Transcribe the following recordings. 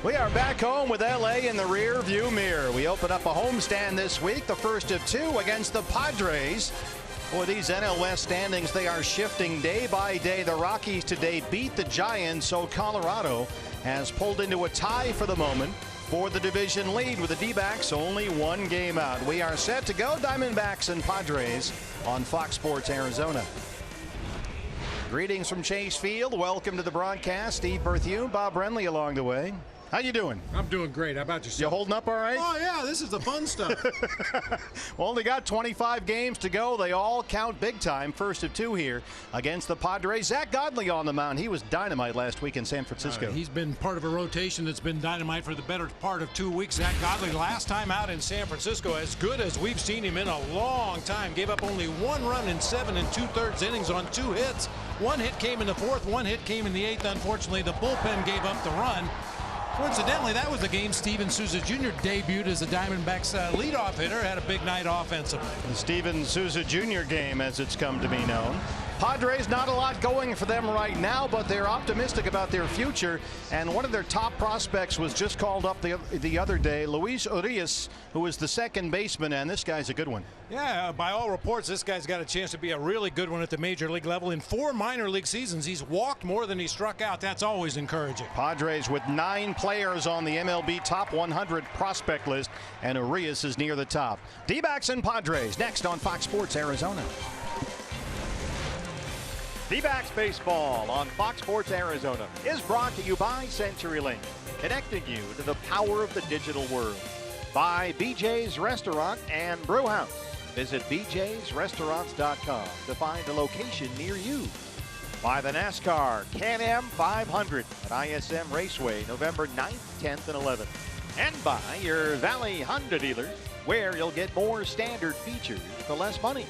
We are back home with LA in the rear view mirror. We open up a homestand this week, the first of two against the Padres. For these NL West standings, they are shifting day by day. The Rockies today beat the Giants, so Colorado has pulled into a tie for the moment for the division lead, with the D-backs only one game out. We are set to go, Diamondbacks and Padres on Fox Sports Arizona. Greetings from Chase Field. Welcome to the broadcast. Steve Berthune, Bob Brenly along the way. How you doing? I'm doing great. How about yourself? You holding up all right? Oh, yeah. This is the fun stuff. Well, only got 25 games to go. They all count big time. First of two here against the Padres. Zach Godley on the mound. He was dynamite last week in San Francisco. He's been part of a rotation that's been dynamite for the better part of 2 weeks. Zach Godley, last time out in San Francisco, as good as we've seen him in a long time. Gave up only 1 run in 7 2/3 innings on 2 hits. 1 hit came in the 4th, 1 hit came in the 8th. Unfortunately, the bullpen gave up the run. Coincidentally, that was the game Steven Souza Jr. debuted as the Diamondbacks leadoff hitter. Had a big night offensively. The Steven Souza Jr. game, as it's come to be known. Padres, not a lot going for them right now, but they're optimistic about their future. And one of their top prospects was just called up the other day, Luis Urias, who is the second baseman, and this guy's a good one. Yeah, by all reports, this guy's got a chance to be a really good one at the major league level. In 4 minor league seasons, he's walked more than he struck out. That's always encouraging. Padres with 9 players on the MLB top 100 prospect list, and Urias is near the top. D-backs and Padres next on Fox Sports Arizona. D-backs baseball on Fox Sports Arizona is brought to you by CenturyLink, connecting you to the power of the digital world. By BJ's Restaurant and Brewhouse. Visit bjsrestaurants.com to find a location near you. By the NASCAR Can-Am 500 at ISM Raceway, November 9th, 10th, and 11th. And by your Valley Honda dealers, where you'll get more standard features for less money.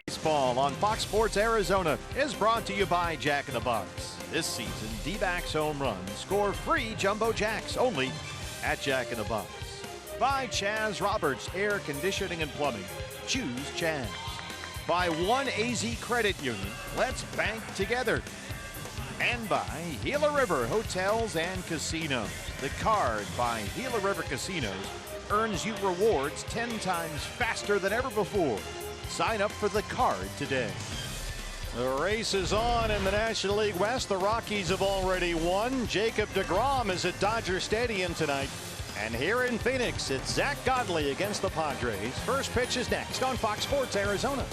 Baseball on Fox Sports Arizona is brought to you by Jack in the Box. This season, D-backs home runs score free Jumbo Jacks only at Jack in the Box. By Chaz Roberts Air Conditioning and Plumbing. Choose Chaz. By One AZ Credit Union. Let's bank together. And by Gila River Hotels and Casinos. The card by Gila River Casinos earns you rewards 10 times faster than ever before. Sign up for the card today. The race is on in the National League West. The Rockies have already won. Jacob deGrom is at Dodger Stadium tonight. And here in Phoenix, it's Zach Godley against the Padres. First pitch is next on Fox Sports Arizona.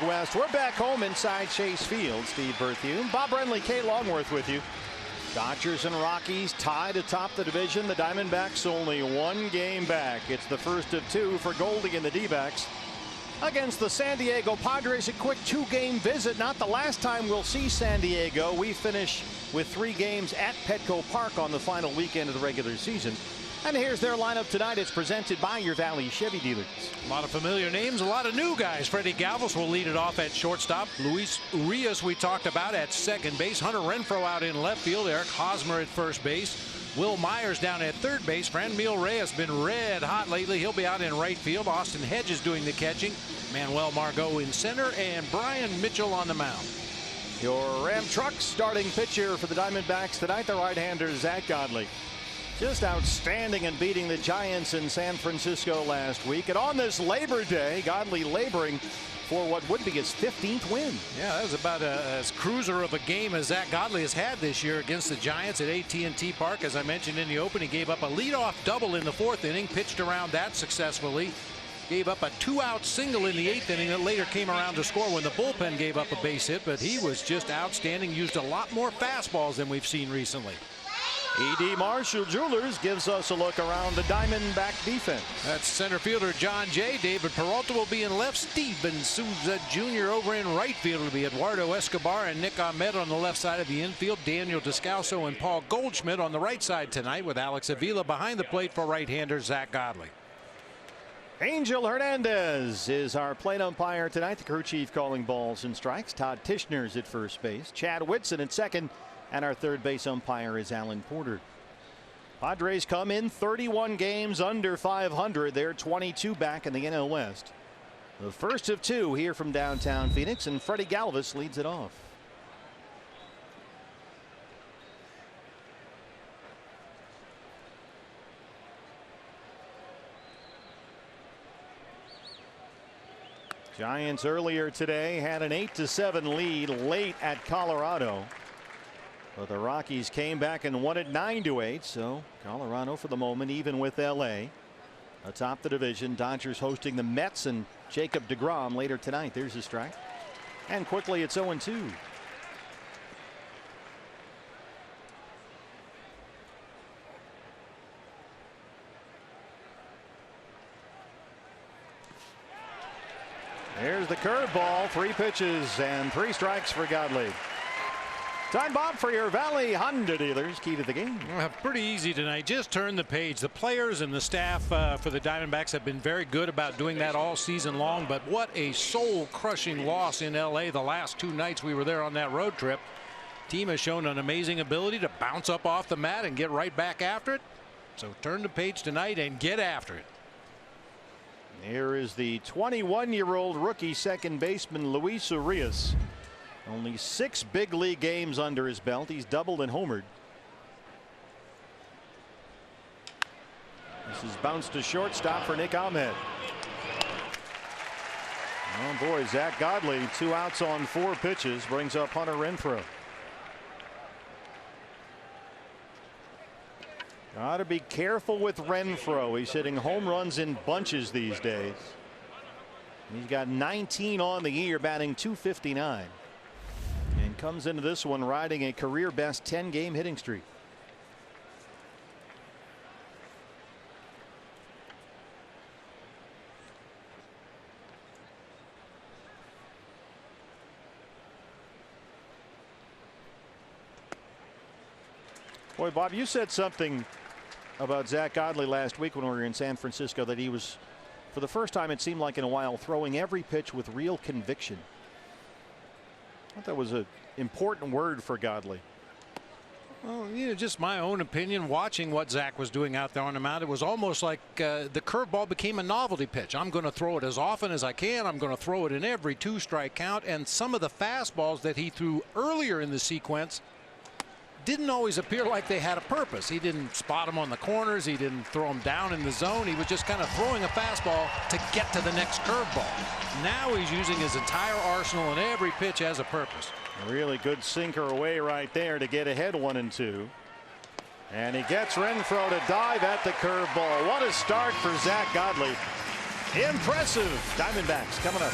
West. We're back home inside Chase Field. Steve Berthiaume, Bob Renly, Kay Longworth with you. Dodgers and Rockies tied atop the division. The Diamondbacks only one game back. It's the first of two for Goldie and the D-backs against the San Diego Padres. A quick two-game visit. Not the last time we'll see San Diego. We finish with 3 games at Petco Park on the final weekend of the regular season. And here's their lineup tonight. It's presented by your Valley Chevy dealers. A lot of familiar names, a lot of new guys. Freddie Galvis will lead it off at shortstop. Luis Urias we talked about at second base. Hunter Renfroe out in left field. Eric Hosmer at first base. Will Myers down at third base. Franmil Reyes has been red hot lately. He'll be out in right field. Austin Hedges doing the catching. Manuel Margot in center. And Brian Mitchell on the mound. Your Ram Trucks starting pitcher for the Diamondbacks tonight, the right-hander Zach Godley. Just outstanding in beating the Giants in San Francisco last week. And on this Labor Day, Godley laboring for what would be his 15th win. Yeah, that was about as cruiser of a game as Zach Godley has had this year against the Giants at AT&T Park. As I mentioned in the open, he gave up a leadoff double in the 4th inning, pitched around that successfully. Gave up a 2-out single in the 8th inning that later came around to score when the bullpen gave up a base hit. But he was just outstanding, used a lot more fastballs than we've seen recently. E.D. Marshall Jewelers gives us a look around the Diamondback defense. That's center fielder John Jay. David Peralta will be in left. Steven Souza Jr. over in right field. Will be Eduardo Escobar and Nick Ahmed on the left side of the infield. Daniel Descalso and Paul Goldschmidt on the right side tonight, with Alex Avila behind the plate for right-hander Zach Godley. Angel Hernandez is our plate umpire tonight. The crew chief calling balls and strikes. Todd Tischner's at first base. Chad Whitson at second. And our third base umpire is Alan Porter. Padres come in 31 games under 500. They're 22 back in the NL West. The first of 2 here from downtown Phoenix, and Freddie Galvis leads it off. Giants earlier today had an 8-7 lead late at Colorado. But the Rockies came back and won it 9-8. So Colorado for the moment even with LA atop the division. Dodgers hosting the Mets and Jacob deGrom later tonight. There's a strike. And quickly it's 0-2. There's the curveball. 3 pitches and 3 strikes for Godley. Time Bob for your Valley Honda dealers. Key to the game. Pretty easy tonight. Just turn the page. The players and the staff for the Diamondbacks have been very good about doing that all season long. But what a soul-crushing loss in LA the last 2 nights we were there on that road trip. Team has shown an amazing ability to bounce up off the mat and get right back after it. So turn the page tonight and get after it. Here is the 21-year-old rookie second baseman Luis Urias. Only 6 big league games under his belt. He's doubled and homered. This is bounced to shortstop for Nick Ahmed. Oh boy, Zach Godley 2 outs on 4 pitches brings up Hunter Renfroe. Got to be careful with Renfroe. He's hitting home runs in bunches these days. He's got 19 on the year, batting .259, and comes into this one riding a career best 10-game hitting streak. Boy, Bob, you said something about Zach Godley last week when we were in San Francisco, that he was, for the first time it seemed like in a while, throwing every pitch with real conviction. I thought that was an important word for Godley. Well, just my own opinion. Watching what Zach was doing out there on the mound, it was almost like the curveball became a novelty pitch. I'm going to throw it as often as I can. I'm going to throw it in every 2-strike count. And some of the fastballs that he threw earlier in the sequence didn't always appear like they had a purpose. He didn't spot them on the corners. He didn't throw them down in the zone. He was just kind of throwing a fastball to get to the next curveball. Now he's using his entire arsenal, and every pitch has a purpose. A really good sinker away right there to get ahead 1-2. And he gets Renfroe to dive at the curveball. What a start for Zach Godley. Impressive. Diamondbacks coming up.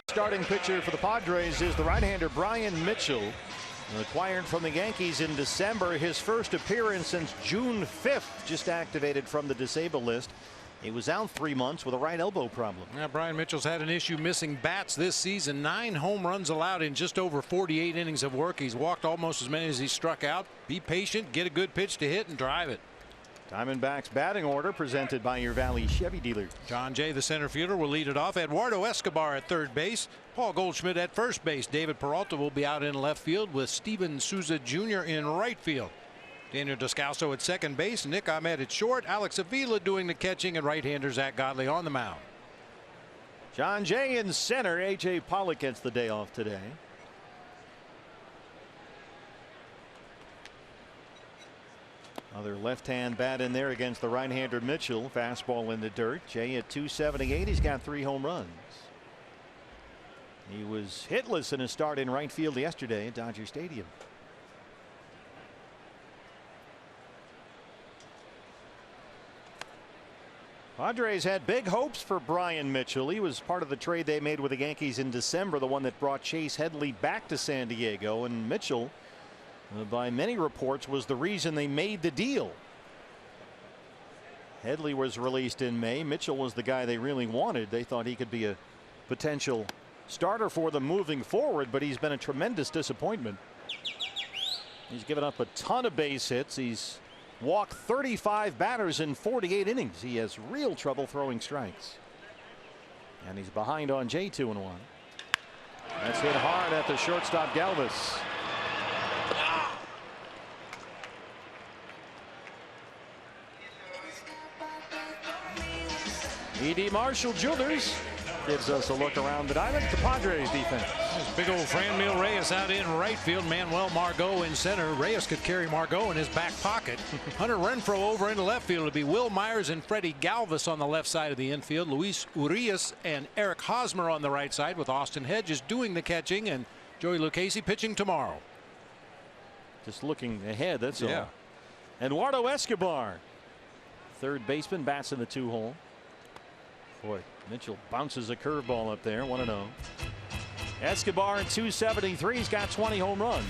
Starting pitcher for the Padres is the right-hander Brian Mitchell, acquired from the Yankees in December. His first appearance since June 5th, just activated from the disabled list. He was out 3 months with a right elbow problem. Yeah, Brian Mitchell's had an issue missing bats this season. 9 home runs allowed in just over 48 innings of work. He's walked almost as many as he struck out. Be patient, get a good pitch to hit, and drive it. Diamondbacks batting order presented by your Valley Chevy dealer. John Jay, the center fielder, will lead it off. Eduardo Escobar at third base. Paul Goldschmidt at first base. David Peralta will be out in left field with Steven Souza Jr. in right field. Daniel Descalso at second base. Nick Ahmed at short. Alex Avila doing the catching, and right-hander Zach Godley on the mound. John Jay in center. A.J. Pollock gets the day off today. Another left-hand bat in there against the right-hander Mitchell. Fastball in the dirt. Jay at 278. He's got 3 home runs. He was hitless in his start in right field yesterday at Dodger Stadium. Padres had big hopes for Brian Mitchell. He was part of the trade they made with the Yankees in December, the one that brought Chase Headley back to San Diego. And Mitchell, by many reports, was the reason they made the deal. Headley was released in May. Mitchell was the guy they really wanted. They thought he could be a potential starter for them moving forward, but he's been a tremendous disappointment. He's given up a ton of base hits. He's walked 35 batters in 48 innings. He has real trouble throwing strikes. And he's behind on Jay 2-1. That's hit hard at the shortstop Galvis. E.D. Marshall Jewelers gives us a look around the diamond. The Padres defense. Big old Franmil Reyes out in right field. Manuel Margot in center. Reyes could carry Margot in his back pocket. Hunter Renfroe over into left field. It'll be Will Myers and Freddie Galvis on the left side of the infield. Luis Urias and Eric Hosmer on the right side, with Austin Hedges doing the catching and Joey Lucchesi pitching tomorrow. Just looking ahead, that's all. Eduardo Escobar, third baseman, bats in the 2-hole. Boy, Mitchell bounces a curveball up there. 1-0. Escobar in 273. He's got 20 home runs.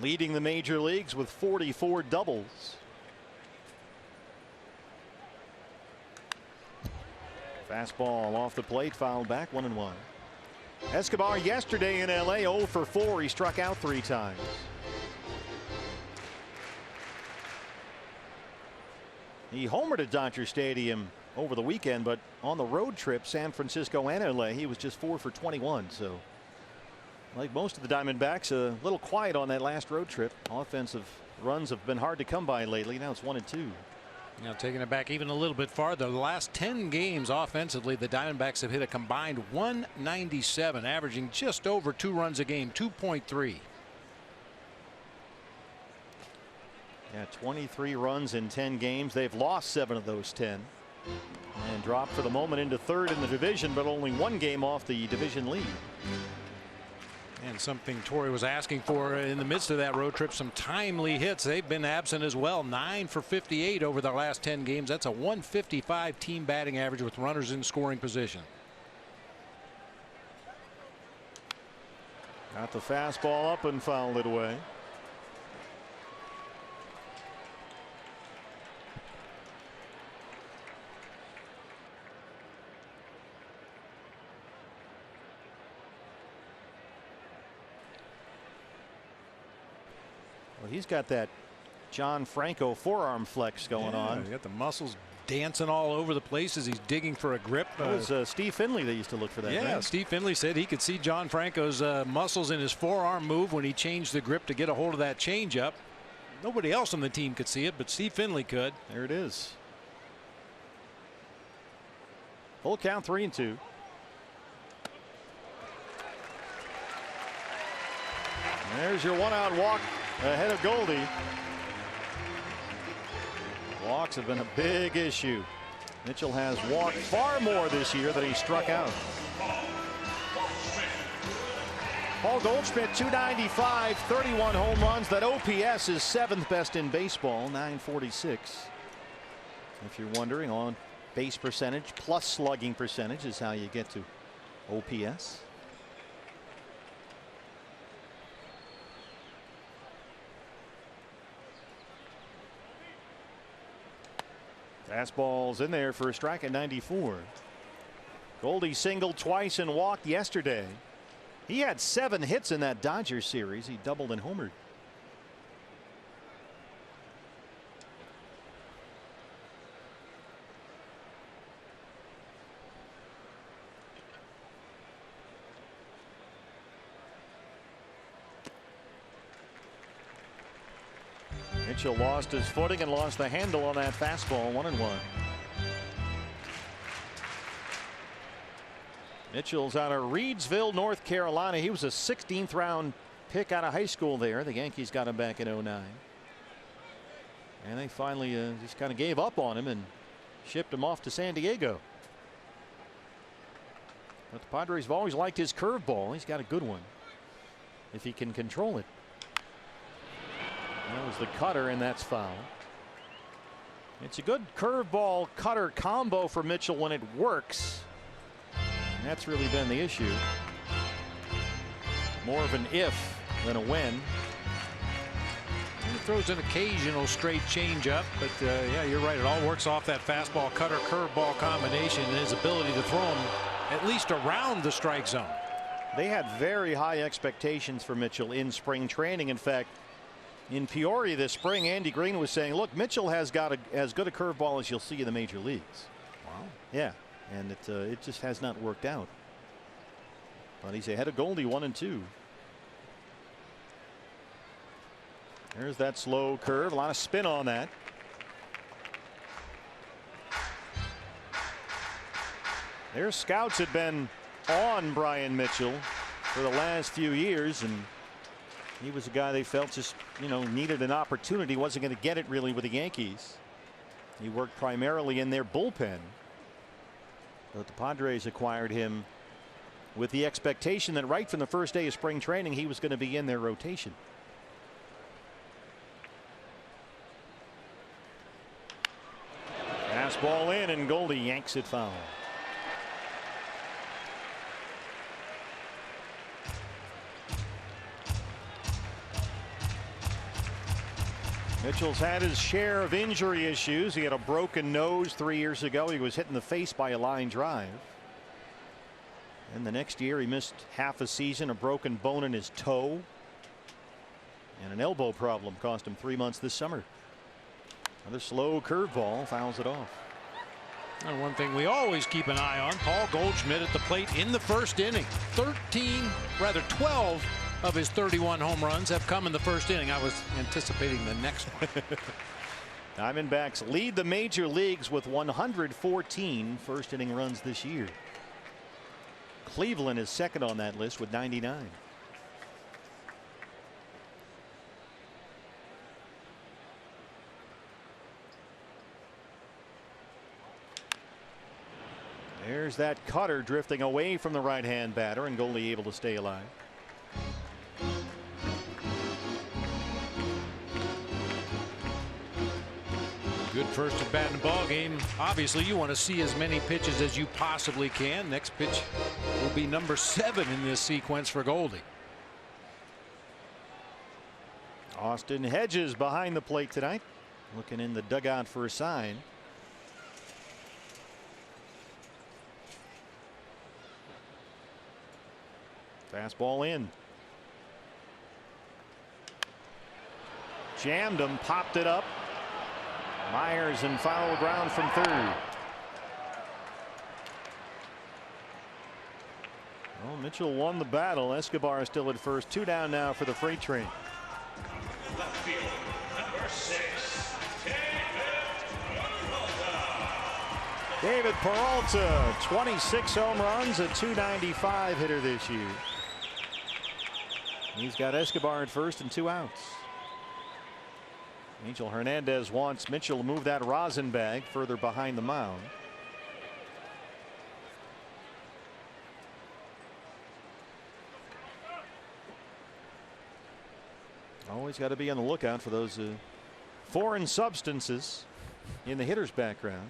Leading the major leagues with 44 doubles. Fastball off the plate, fouled back. 1-1. Escobar yesterday in LA 0 for 4. He struck out 3 times. He homered at Dodger Stadium over the weekend, but on the road trip, San Francisco and LA, he was just 4 for 21. So, like most of the Diamondbacks, a little quiet on that last road trip. Offensive runs have been hard to come by lately. Now it's 1-2. Now taking it back even a little bit farther, the last 10 games offensively, the Diamondbacks have hit a combined 197, averaging just over 2 runs a game, 2.3. Yeah, 23 runs in 10 games. They've lost 7 of those 10 and dropped for the moment into third in the division, but only 1 game off the division lead. And something Torrey was asking for in the midst of that road trip, some timely hits. They've been absent as well. 9 for 58 over their last 10 games. That's a 155 team batting average with runners in scoring position. Got the fastball up and fouled it away. Well, he's got that John Franco forearm flex going on. You got the muscles dancing all over the place as he's digging for a grip. It was Steve Finley that used to look for that. Yeah, right? Steve Finley said he could see John Franco's muscles in his forearm move when he changed the grip to get a hold of that changeup. Nobody else on the team could see it, but Steve Finley could. There it is. Full count, 3-2. There's your 1-out walk ahead of Goldie. Walks have been a big issue. Mitchell has walked far more this year than he struck out. Paul Goldschmidt, 295, 31 home runs. That OPS is 7th best in baseball, 946. If you're wondering, on base percentage plus slugging percentage is how you get to OPS. Fastball's in there for a strike at 94. Goldie singled twice and walked yesterday. He had 7 hits in that Dodgers series. He doubled and homered. Mitchell lost his footing and lost the handle on that fastball. 1-1. Mitchell's out of Reidsville, North Carolina. He was a 16th round pick out of high school there. The Yankees got him back in '09. And they finally just kind of gave up on him and shipped him off to San Diego. But the Padres have always liked his curveball. He's got a good one if he can control it. That was the cutter, and that's foul. It's a good curveball cutter combo for Mitchell when it works. And that's really been the issue. More of an if than a when. He throws an occasional straight changeup, but yeah, you're right. It all works off that fastball cutter curveball combination and his ability to throw him at least around the strike zone. They had very high expectations for Mitchell in spring training. In fact, in Peoria this spring, Andy Green was saying, look, Mitchell has got as good a curveball as you'll see in the major leagues. Wow. Yeah, and it just has not worked out. But he's ahead of Goldie 1-2. There's that slow curve. A lot of spin on that. Their scouts had been on Brian Mitchell for the last few years, and he was a guy they felt just, needed an opportunity. Wasn't going to get it really with the Yankees. He worked primarily in their bullpen. But the Padres acquired him with the expectation that right from the first day of spring training he was going to be in their rotation. Fastball in, and Goldie yanks it foul. Mitchell's had his share of injury issues. He had a broken nose 3 years ago. He was hit in the face by a line drive. And the next year he missed half a season, a broken bone in his toe. And an elbow problem cost him 3 months this summer. Another slow curveball fouls it off. And one thing we always keep an eye on, Paul Goldschmidt at the plate in the first inning. 12 of his 31 home runs have come in the first inning. I was anticipating the next one. Diamondbacks lead the major leagues with 114 first inning runs this year. Cleveland is second on that list with 99. There's that cutter drifting away from the right-hand batter, and Goldie able to stay alive. Good first at bat in the ball game. Obviously, you want to see as many pitches as you possibly can. Next pitch will be number 7 in this sequence for Goldie. Austin Hedges behind the plate tonight, looking in the dugout for a sign. Fastball in. Jammed him, popped it up. Myers in foul ground from third. Well, Mitchell won the battle. Escobar is still at first. 2 down now for the freight train. Left field, number 6, David Peralta, 26 home runs, a .295 hitter this year. He's got Escobar at first and 2 outs. Angel Hernandez wants Mitchell to move that rosin bag further behind the mound. Always got to be on the lookout for those foreign substances in the hitter's background.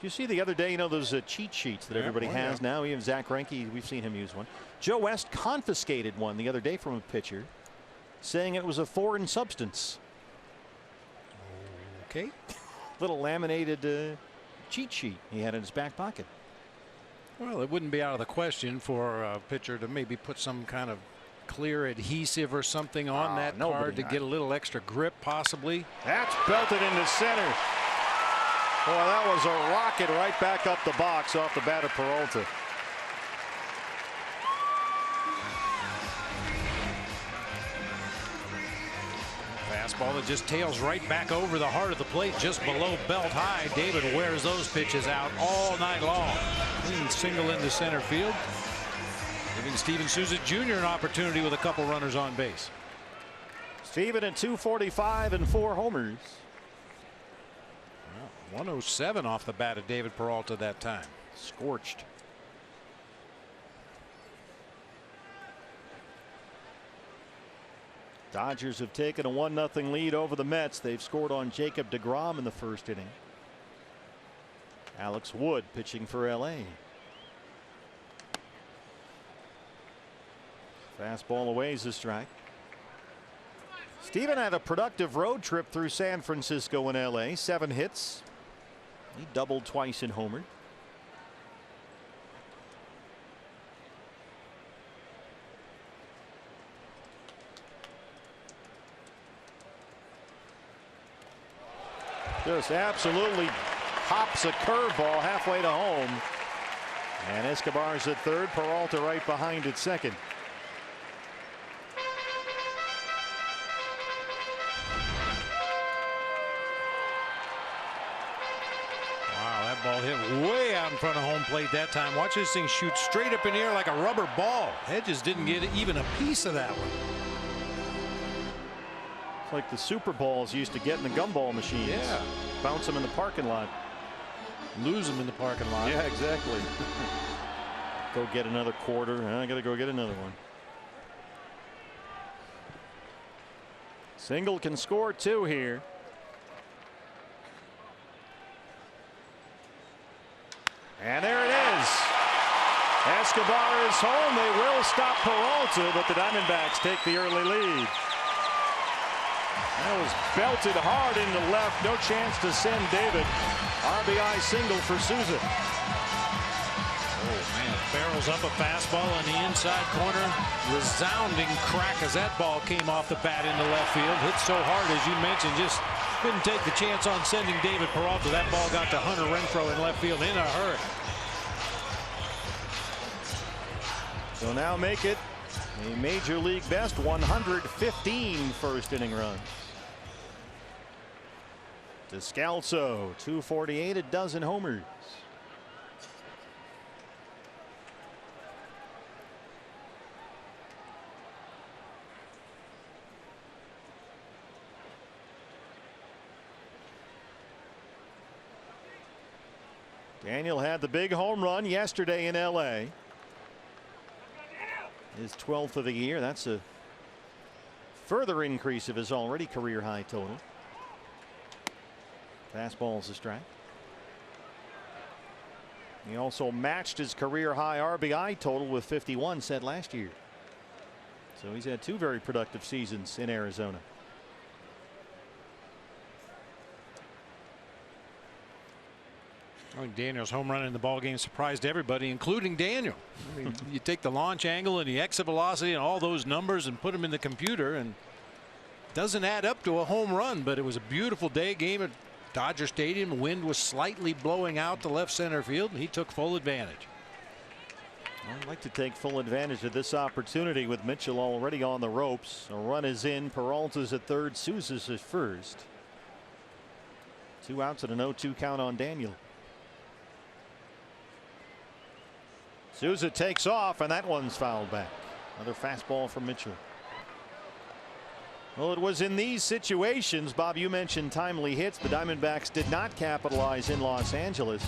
You see the other day, those cheat sheets that everybody has now. Even Zach Greinke, we've seen him use one. Joe West confiscated one the other day from a pitcher, saying it was a foreign substance. Okay. Little laminated cheat sheet he had in his back pocket. Well, it wouldn't be out of the question for a pitcher to maybe put some kind of clear adhesive or something on that card to get a little extra grip, possibly. That's belted into center. Boy, that was a rocket right back up the box off the bat of Peralta. Fastball that just tails right back over the heart of the plate, just below belt high. David wears those pitches out all night long. Clean single into center field, giving Steven Souza Jr. an opportunity with a couple runners on base. Steven at 245 and 4 homers. Well, 107 off the bat of David Peralta that time. Scorched. Dodgers have taken a 1-0 lead over the Mets. They've scored on Jacob deGrom in the first inning. Alex Wood pitching for LA. Fastball away is a strike. Steven had a productive road trip through San Francisco and LA. 7 hits. He doubled twice and homered. Just absolutely pops a curveball halfway to home. And Escobar's at third. Peralta right behind at second. Wow, that ball hit way out in front of home plate that time. Watch this thing shoot straight up in the air like a rubber ball. Hedges didn't get even a piece of that one. It's like the Super Bowls used to get in the gumball machines. Yeah. Bounce them in the parking lot. Lose them in the parking lot. Yeah, exactly. Go get another quarter. I got to go get another one. Single can score 2 here. And there it is. Escobar is home. They will stop Peralta, but the Diamondbacks take the early lead. That was belted hard into left. No chance to send David. RBI single for Souza. Oh, man. Barrels up a fastball on the inside corner. Resounding crack as that ball came off the bat into left field. Hit so hard, as you mentioned, just couldn't take the chance on sending David Peralta. That ball got to Hunter Renfroe in left field in a hurry. So now make it a major league best 115 first inning runs. Descalso 248, a dozen homers. Daniel had the big home run yesterday in LA. His 12th of the year. That's a further increase of his already career high total. Fastball's a strike. He also matched his career high RBI total with 51 set last year. So he's had 2 very productive seasons in Arizona. I think Daniel's home run in the ballgame surprised everybody, including Daniel. I mean, you take the launch angle and the exit velocity and all those numbers and put them in the computer, and it doesn't add up to a home run. But it was a beautiful day game at Dodger Stadium. The wind was slightly blowing out to left center field, and he took full advantage. I'd like to take full advantage of this opportunity with Mitchell already on the ropes. A run is in. Peralta's at third. Souza's at first. 2 outs and an 0-2 count on Daniel. Souza takes off, and that one's fouled back. Another fastball from Mitchell. Well, it was in these situations, Bob, you mentioned timely hits. The Diamondbacks did not capitalize in Los Angeles.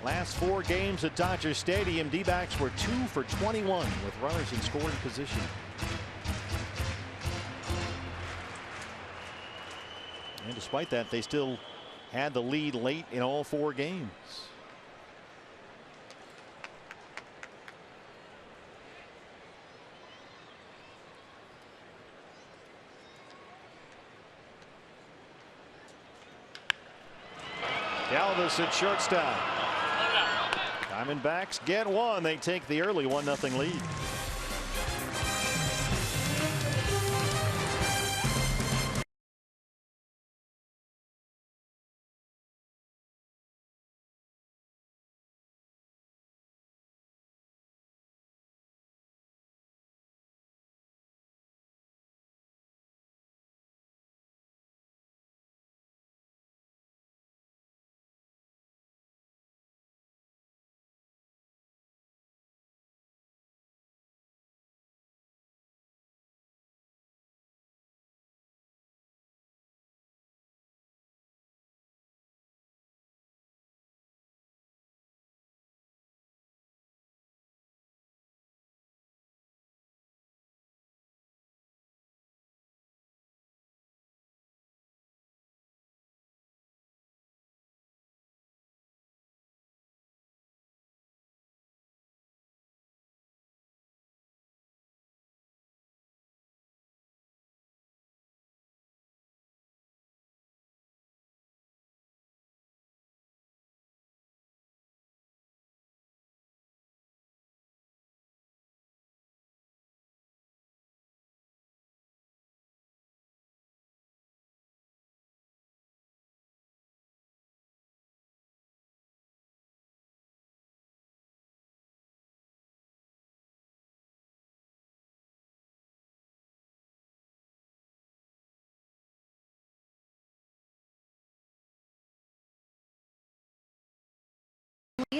Last 4 games at Dodger Stadium, D-backs were 2 for 21 with runners in scoring position. And despite that, they still had the lead late in all 4 games. Galvis at shortstop. Diamondbacks get one. They take the early 1-0 lead.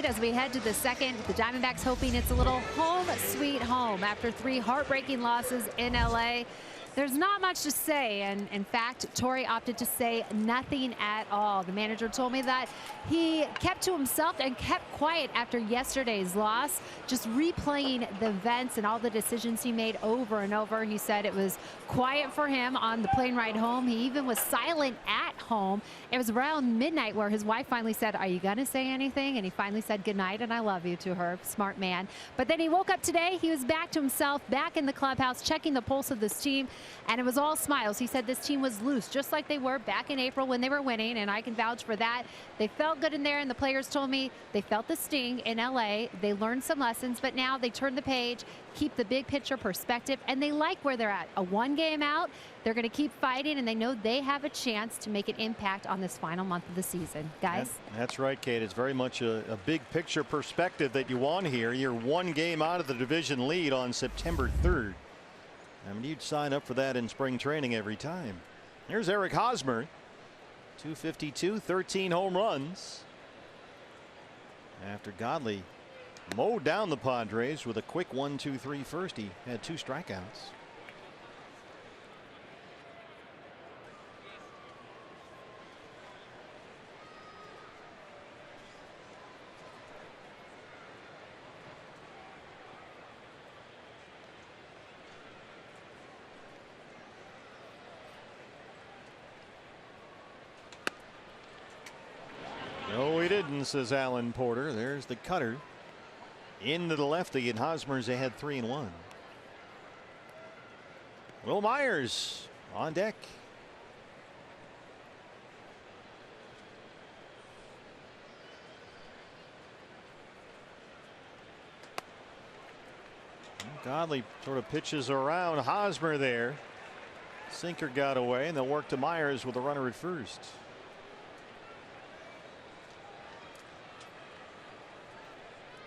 As we head to the second, the Diamondbacks hoping it's a little home sweet home after 3 heartbreaking losses in LA. There's not much to say, and in fact, Torrey opted to say nothing at all. The manager told me that he kept to himself and kept quiet after yesterday's loss, just replaying the events and all the decisions he made over and over. He said it was quiet for him on the plane ride home. He even was silent at home. It was around midnight where his wife finally said, "Are you gonna say anything?" And he finally said goodnight and "I love you" to her. Smart man. But then he woke up today. He was back to himself, back in the clubhouse, checking the pulse of this team. And it was all smiles. He said this team was loose, just like they were back in April when they were winning, and I can vouch for that. They felt good in there, and the players told me they felt the sting in LA. They learned some lessons, but now they turn the page, keep the big picture perspective, and they like where they're at. A 1 game out, they're going to keep fighting, and they know they have a chance to make an impact on this final month of the season. Guys? That's right, Kate. It's very much a big picture perspective that you want here. You're 1 game out of the division lead on September 3rd. I mean, you'd sign up for that in spring training every time. Here's Eric Hosmer, 252, 13 home runs. After Godley mowed down the Padres with a quick 1-2-3 first, he had 2 strikeouts. No, he didn't, says Alan Porter. There's the cutter into the lefty, and Hosmer's ahead 3-1. Will Myers on deck. Godley sort of pitches around Hosmer there. Sinker got away, and they'll work to Myers with a runner at first.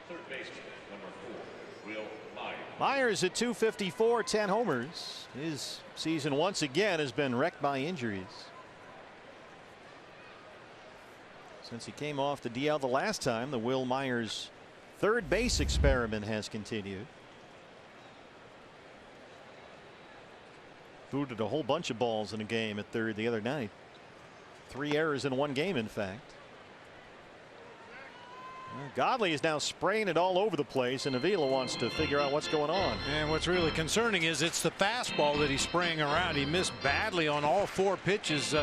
Third baseman, number 4, Will Myers. Myers at 254, 10 homers. His season once again has been wrecked by injuries. Since he came off the DL the last time, the Will Myers third base experiment has continued. Booted a whole bunch of balls in a game at third the other night. 3 errors in 1 game, in fact. Godley is now spraying it all over the place, and Avila wants to figure out what's going on. And what's really concerning is it's the fastball that he's spraying around. He missed badly on all 4 pitches,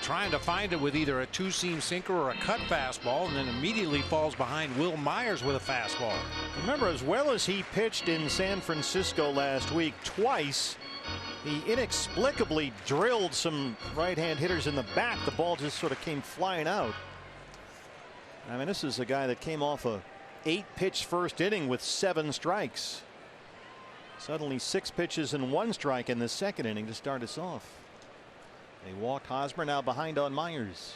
trying to find it with either a 2-seam sinker or a cut fastball, and then immediately falls behind Will Myers with a fastball. Remember, as well as he pitched in San Francisco last week, twice he inexplicably drilled some right-hand hitters in the back. The ball just sort of came flying out. I mean, this is a guy that came off a 8-pitch first inning with 7 strikes. Suddenly 6 pitches and 1 strike in the second inning to start us off. They walked Hosmer, now behind on Myers.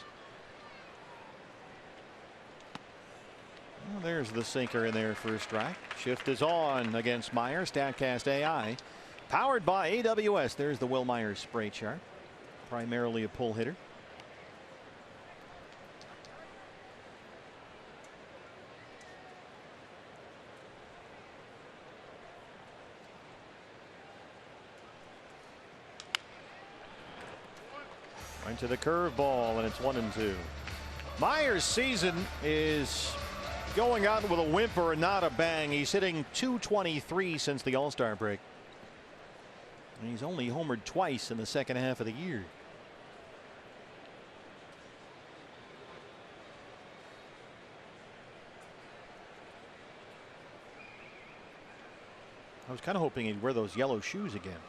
Well, there's the sinker in there for a strike. Shift is on against Myers. Statcast AI. Powered by AWS. There's the Will Myers spray chart. Primarily a pull hitter. Right to the curveball, and it's 1-2. Myers' season is going out with a whimper and not a bang. He's hitting .223 since the All-Star break. And he's only homered twice in the second half of the year. I was kind of hoping he'd wear those yellow shoes again.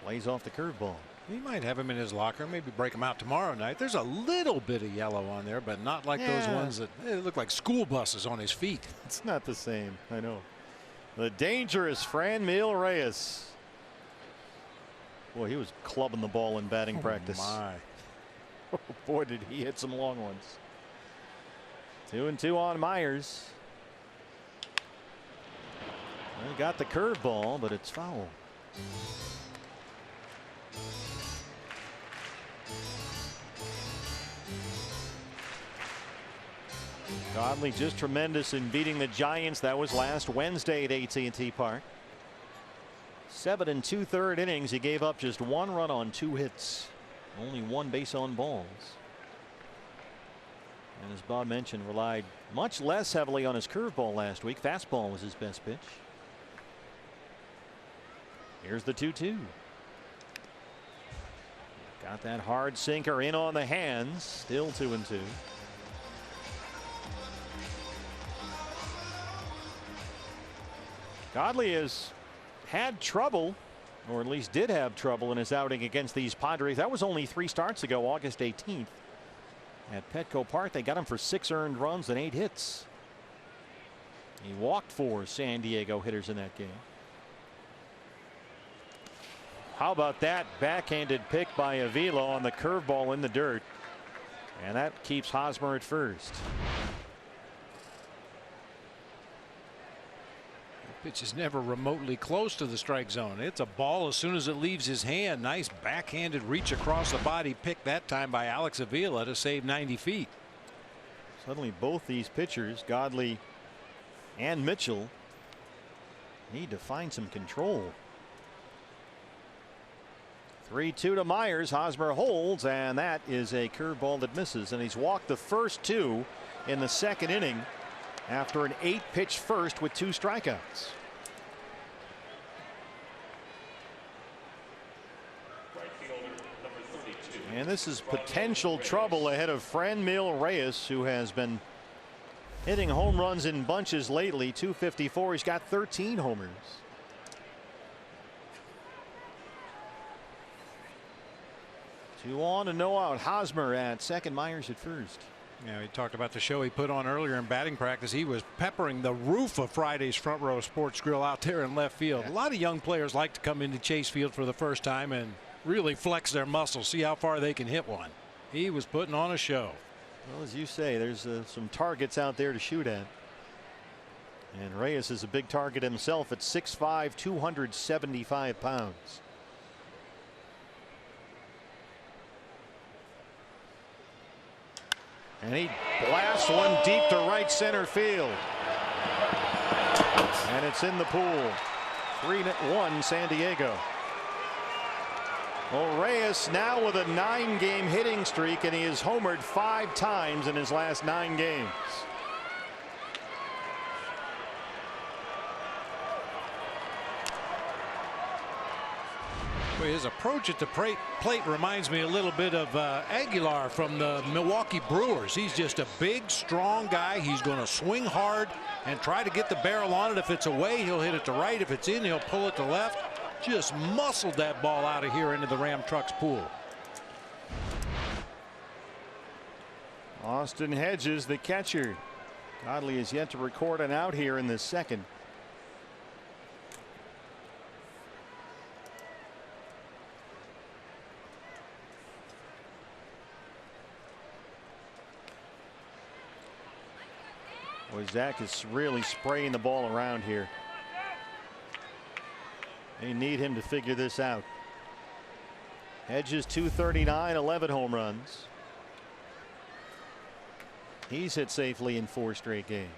Lays off the curveball. He might have him in his locker, maybe break him out tomorrow night. There's a little bit of yellow on there, but not like those ones that look like school buses on his feet. It's not the same. I know. The dangerous Franmil Reyes. Boy, he was clubbing the ball in batting practice. My. Boy, did he hit some long ones. 2-2 on Myers. Well, he got the curveball, but it's foul. Godley just tremendous in beating the Giants. That was last Wednesday at AT&T Park. 7 2/3 innings. He gave up just 1 run on 2 hits. Only 1 base on balls. And as Bob mentioned, relied much less heavily on his curveball last week. Fastball was his best pitch. Here's the 2-2. Got that hard sinker in on the hands. Still 2-2. Godley has had trouble, or at least did have trouble in his outing against these Padres. That was only 3 starts ago, August 18th. At Petco Park, they got him for 6 earned runs and 8 hits. He walked 4 San Diego hitters in that game. How about that backhanded pick by Avila on the curveball in the dirt? And that keeps Hosmer at first. Pitch is never remotely close to the strike zone. It's a ball as soon as it leaves his hand. Nice backhanded reach across the body pick that time by Alex Avila to save 90 feet. Suddenly both these pitchers, Godley and Mitchell, need to find some control. 3-2 to Myers. Hosmer holds, and that is a curveball that misses, and he's walked the first 2 in the second inning after an 8-pitch first with 2 strikeouts. And this is potential trouble ahead of Franmil Reyes, who has been hitting home runs in bunches lately. .254. He's got 13 homers. Two on and no out. Hosmer at second, Myers at first. Yeah, he talked about the show he put on earlier in batting practice. He was peppering the roof of Friday's Front Row Sports Grill out there in left field. A lot of young players like to come into Chase Field for the first time and really flex their muscles, see how far they can hit one. He was putting on a show. Well, as you say, there's some targets out there to shoot at. And Reyes is a big target himself at 6'5", 275 pounds. And he blasts one deep to right center field. And it's in the pool. 3-1 San Diego. Well, Reyes now with a 9-game hitting streak, and he has homered 5 times in his last 9 games. His approach at the plate reminds me a little bit of Aguilar from the Milwaukee Brewers. He's just a big, strong guy. He's going to swing hard and try to get the barrel on it. If it's away, he'll hit it to right. If it's in, he'll pull it to left. Just muscled that ball out of here into the Ram Trucks pool. Austin Hedges, the catcher. Godley is yet to record an out here in this second. Boy, Zach is really spraying the ball around here. They need him to figure this out. Hedges 239, 11 home runs. He's hit safely in 4 straight games.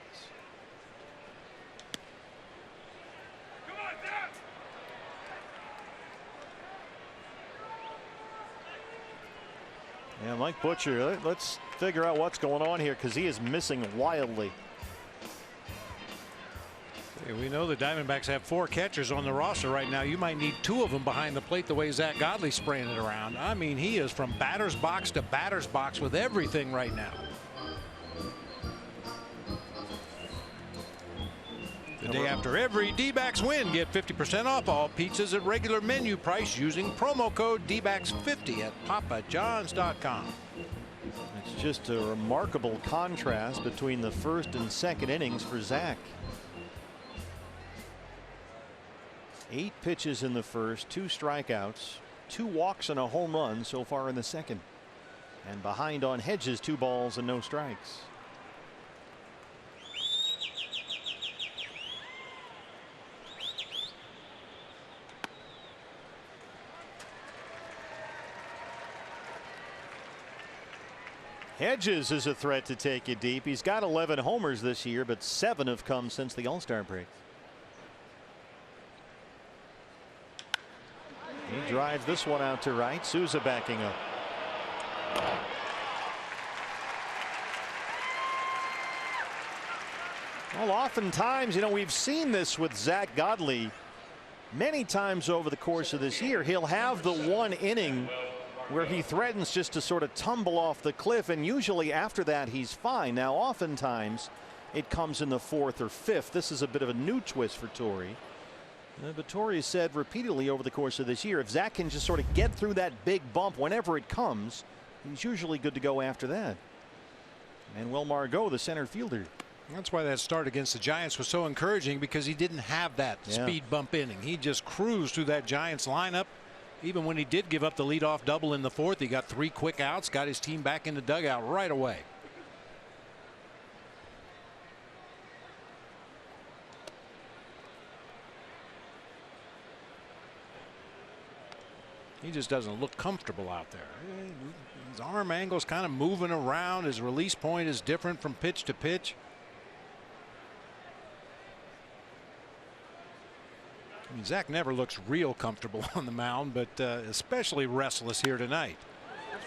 Yeah, Mike Butcher, let's figure out what's going on here because he is missing wildly. We know the Diamondbacks have 4 catchers on the roster right now. You might need 2 of them behind the plate the way Zach Godley's spraying it around. I mean, he is from batter's box to batter's box with everything right now. The day after every D-backs win, get 50% off all pizzas at regular menu price using promo code DBACKS50 at papajohns.com. It's just a remarkable contrast between the first and second innings for Zach. 8 pitches in the first, 2 strikeouts, 2 walks and a home run so far in the second. And behind on Hedges, 2 balls and no strikes. Hedges is a threat to take it deep. He's got 11 homers this year, but 7 have come since the All-Star break. He drives this one out to right. Souza backing up. Well, oftentimes, you know, we've seen this with Zach Godley many times over the course of this year. He'll have the one inning where he threatens just to sort of tumble off the cliff, and usually after that he's fine. Now, oftentimes it comes in the 4th or 5th. This is a bit of a new twist for Torrey. But Torrey has said repeatedly over the course of this year, if Zach can just sort of get through that big bump whenever it comes, he's usually good to go after that. Manuel Margot, the center fielder. That's why that start against the Giants was so encouraging, because he didn't have that speed bump inning. He just cruised through that Giants lineup. Even when he did give up the leadoff double in the 4th, he got 3 quick outs, got his team back in the dugout right away. He just doesn't look comfortable out there. His arm angle's kind of moving around. His release point is different from pitch to pitch. I mean, Zach never looks real comfortable on the mound, but especially restless here tonight.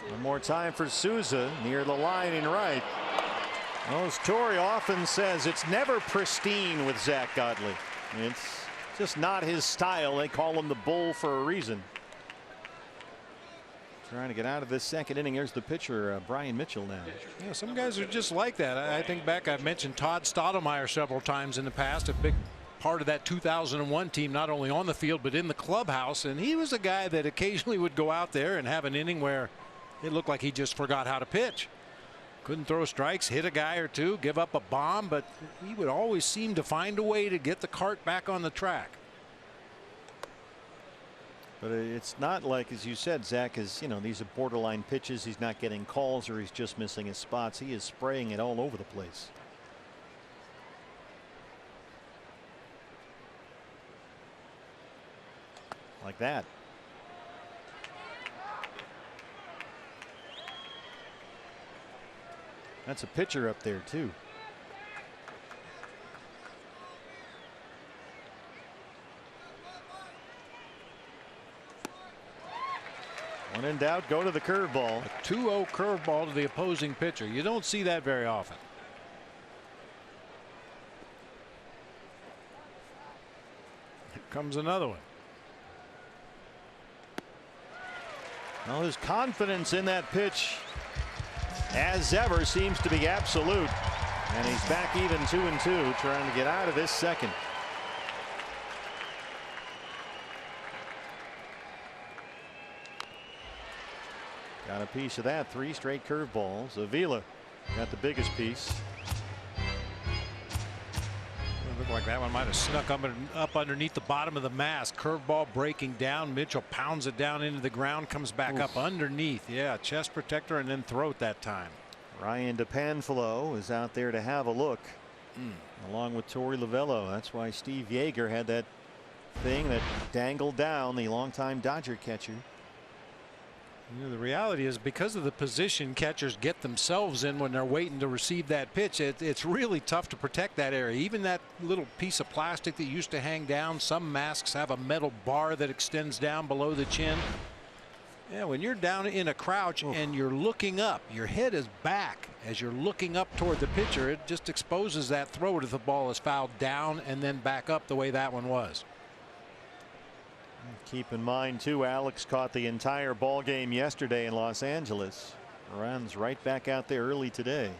One more time for Souza near the line in right. Well, as Torrey often says, it's never pristine with Zach Godley. It's just not his style. They call him the Bull for a reason. Trying to get out of this second inning. Here's the pitcher, Brian Mitchell now. Yeah, some guys are just like that. I think back, I've mentioned Todd Stottlemyre several times in the past, a big part of that 2001 team, not only on the field but in the clubhouse, and he was a guy that occasionally would go out there and have an inning where it looked like he just forgot how to pitch. Couldn't throw strikes, hit a guy or two, give up a bomb, but he would always seem to find a way to get the cart back on the track. But it's not like, as you said, Zach is, you know, these are borderline pitches. He's not getting calls or he's just missing his spots. He is spraying it all over the place. Like that. That's a pitcher up there too. When in doubt, go to the curveball. A 2-0 curveball to the opposing pitcher. You don't see that very often. Here comes another one. Well, his confidence in that pitch, as ever, seems to be absolute. And he's back even 2-2, trying to get out of this second. Got a piece of that. 3 straight curveballs. Avila got the biggest piece. It looked like that one might have snuck up underneath the bottom of the mask. Curveball breaking down. Mitchell pounds it down into the ground, comes back up underneath. Yeah, chest protector and then throat that time. Ryan DePanfilo is out there to have a look, along with Torey Lovello. That's why Steve Yeager had that thing that dangled down, the longtime Dodger catcher. You know, the reality is, because of the position catchers get themselves in when they're waiting to receive that pitch, it's really tough to protect that area. Even that little piece of plastic that used to hang down, some masks have a metal bar that extends down below the chin. Yeah, when you're down in a crouch and you're looking up, your head is back as you're looking up toward the pitcher. It just exposes that throat if the ball is fouled down and then back up the way that one was. Keep in mind too, Alex caught the entire ball game yesterday in Los Angeles. Runs right back out there early today.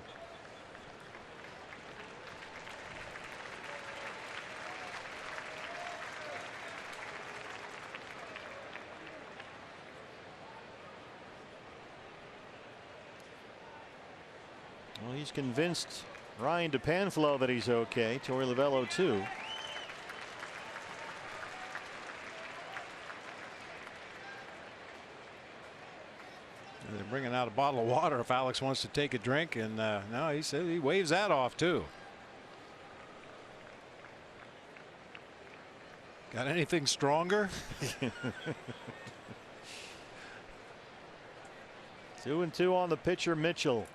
Well, he's convinced Ryan DePanfilo that he's okay. Torey Lovello too. They're bringing out a bottle of water if Alex wants to take a drink, and no, he said he waves that off too. Got anything stronger? 2-2 on the pitcher, Mitchell.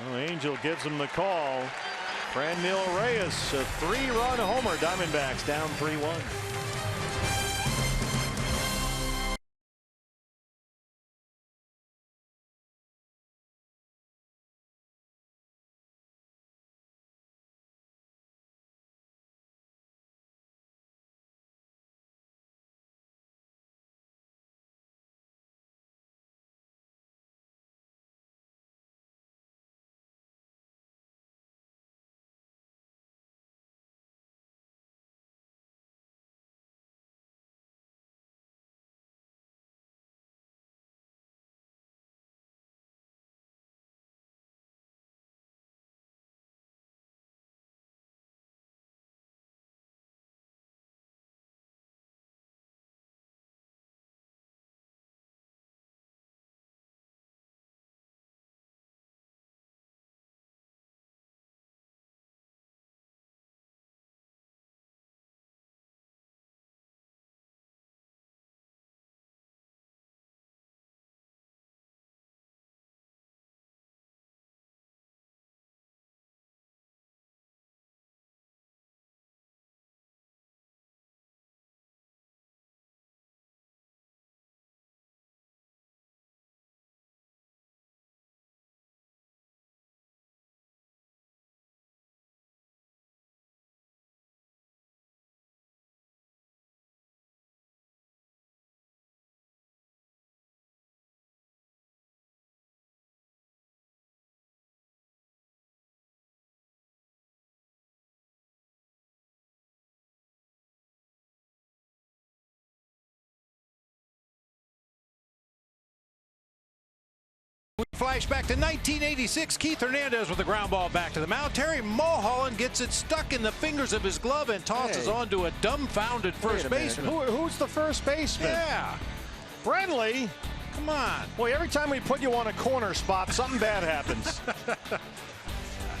Well, Angel gives him the call. Franmil Reyes, a 3-run homer. Diamondbacks down 3-1. Flashback to 1986. Keith Hernandez with the ground ball back to the mound. Terry Mulholland gets it stuck in the fingers of his glove and tosses on to a dumbfounded first baseman. Who's the first baseman? Yeah. Brenly. Come on. Boy, every time we put you on a corner spot, something bad happens.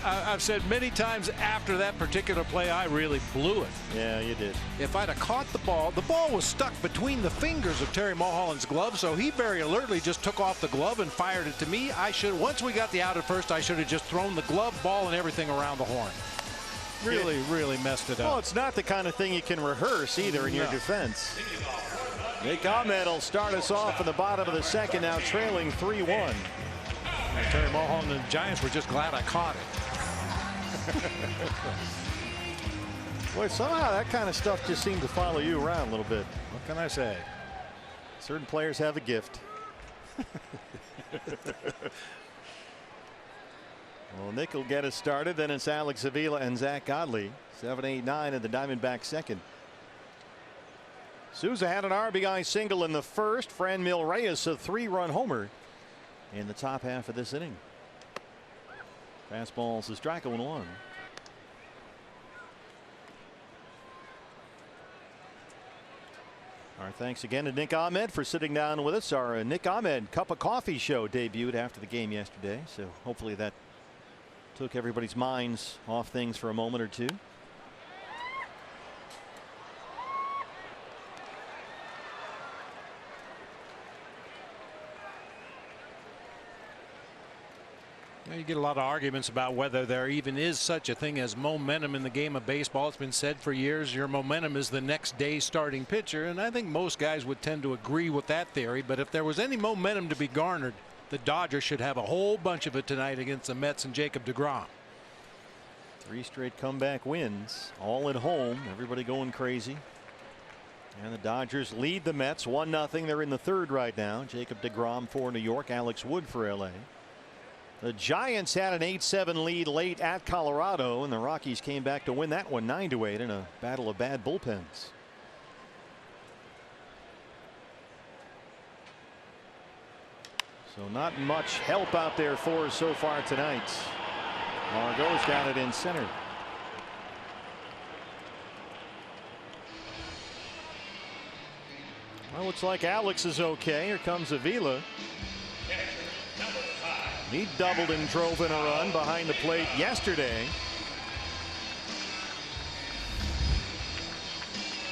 I've said many times after that particular play, I really blew it. Yeah, you did. If I'd have caught the ball was stuck between the fingers of Terry Mulholland's glove, so he very alertly just took off the glove and fired it to me. Once we got the out at first, I should have just thrown the glove, ball, and everything around the horn. Really messed it up. Well, it's not the kind of thing you can rehearse either in your defense. Nick Ahmed will start us off in the bottom of the second, now trailing 3-1. Terry Mulholland and the Giants were just glad I caught it. Boy, somehow that kind of stuff just seemed to follow you around a little bit. What can I say? Certain players have a gift. Well, Nick will get us started. Then it's Alex Avila and Zach Godley. 7, 8, 9 in the Diamondbacks second. Souza had an RBI single in the first. Franmil Reyes a 3-run homer in the top half of this inning. Fastball's a strike 0-1. Our thanks again to Nick Ahmed for sitting down with us. Our Nick Ahmed Cup of Coffee show debuted after the game yesterday, so hopefully that took everybody's minds off things for a moment or two. You get a lot of arguments about whether there even is such a thing as momentum in the game of baseball. It's been said for years your momentum is the next day's starting pitcher, and I think most guys would tend to agree with that theory. But if there was any momentum to be garnered, the Dodgers should have a whole bunch of it tonight against the Mets and Jacob deGrom. 3 straight comeback wins, all at home, everybody going crazy. And the Dodgers lead the Mets 1-0. They're in the 3rd right now. Jacob deGrom for New York, Alex Wood for LA. The Giants had an 8-7 lead late at Colorado, and the Rockies came back to win that one 9-8 in a battle of bad bullpens. So not much help out there for us so far tonight. Margot's got it in center. Well, looks like Alex is okay. Here comes Avila. He doubled and drove in a run behind the plate yesterday.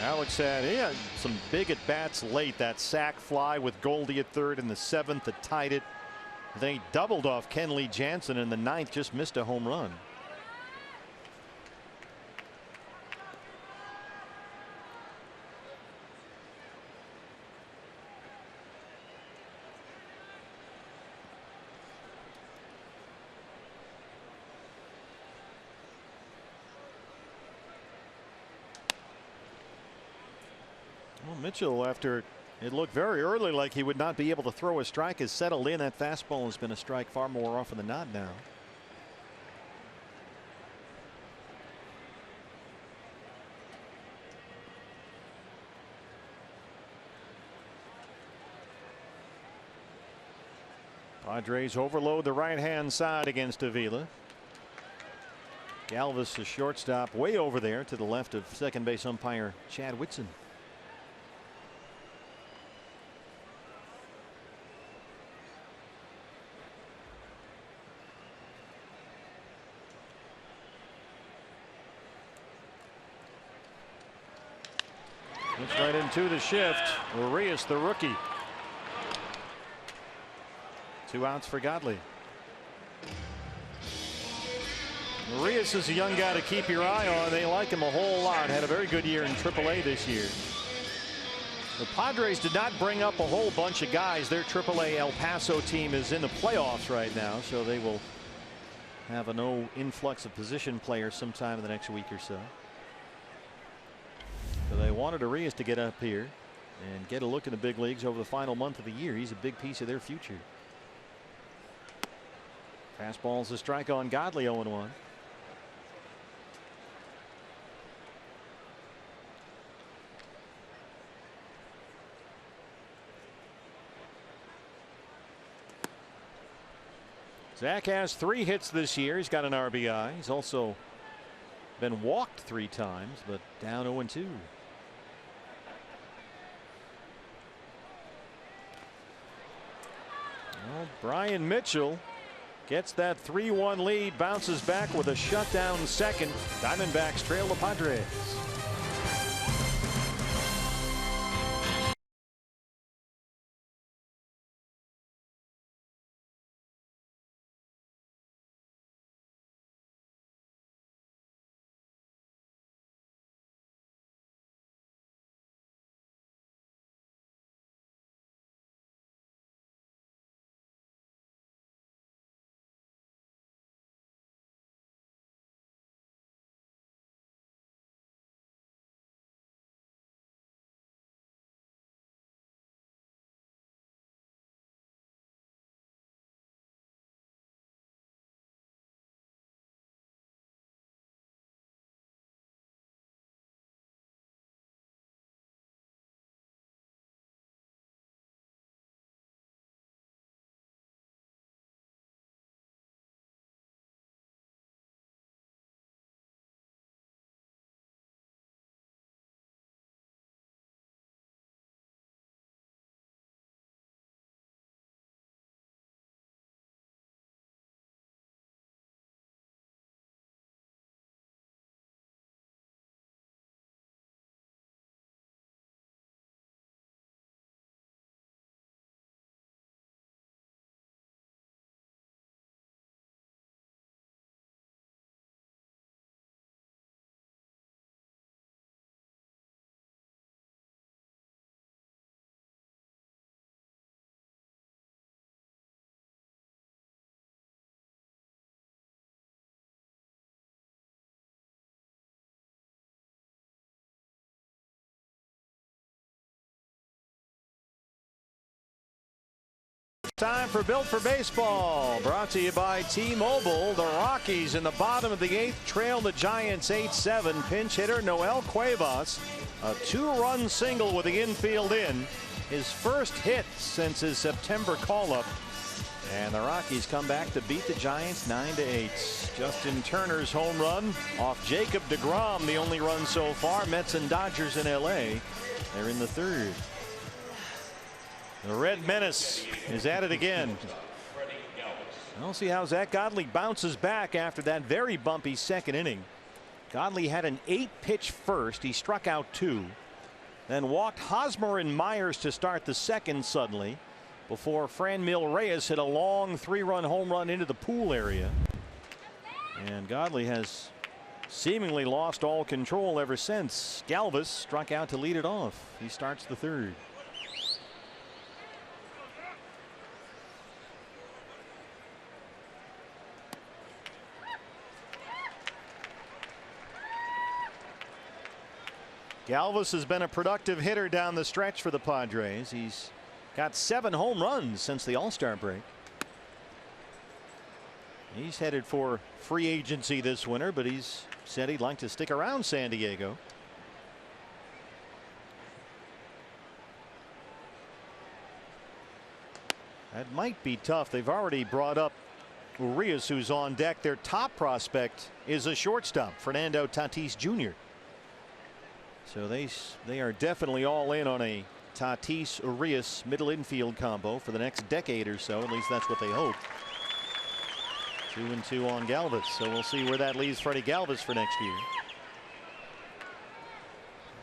Alex had some big at bats late. That sac fly with Goldie at 3rd in the 7th that tied it. Then he doubled off Kenley Jansen in the 9th, just missed a home run. Well, Mitchell, after it looked very early like he would not be able to throw a strike, has settled in. That fastball has been a strike far more often than not now. Padres overload the right-hand side against Avila. Galvis, the shortstop, way over there to the left of second base umpire Chad Whitson. Gets right into the shift. Urias, the rookie. 2 outs for Godley. Urias is a young guy to keep your eye on. They like him a whole lot. Had a very good year in AAA this year. The Padres did not bring up a whole bunch of guys. Their AAA El Paso team is in the playoffs right now, so they will have a no influx of position players sometime in the next week or so. So they wanted Urias to get up here and get a look in the big leagues over the final month of the year. He's a big piece of their future. Fastball's a strike on Godley, 0-1. Zach has 3 hits this year. He's got an RBI. He's also been walked 3 times, but down 0-2. Well, Brian Mitchell gets that 3-1 lead, bounces back with a shutdown second. Diamondbacks trail the Padres. time for Built for Baseball, brought to you by T-Mobile. The Rockies in the bottom of the 8th trail the Giants 8-7. Pinch hitter Noel Cuevas, a 2-run single with the infield in, his first hit since his September call-up. And the Rockies come back to beat the Giants 9-8. Justin Turner's home run off Jacob deGrom, the only run so far. Mets and Dodgers in LA. They're in the 3rd. The Red Menace is at it again. We'll see how Zach Godley bounces back after that very bumpy second inning. Godley had an 8-pitch first. He struck out 2. Then walked Hosmer and Myers to start the second suddenly, before Franmil Reyes hit a long 3-run home run into the pool area. And Godley has seemingly lost all control ever since. Galvis struck out to lead it off. He starts the 3rd. Galvis has been a productive hitter down the stretch for the Padres. He's got 7 home runs since the All-Star break. He's headed for free agency this winter, but he's said he'd like to stick around San Diego. That might be tough. They've already brought up Urias, who's on deck. Their top prospect is a shortstop, Fernando Tatis Jr. So they are definitely all in on a Tatis Urias middle infield combo for the next decade or so. At least that's what they hope. 2-2 on Galvis, so we'll see where that leaves Freddie Galvis for next year.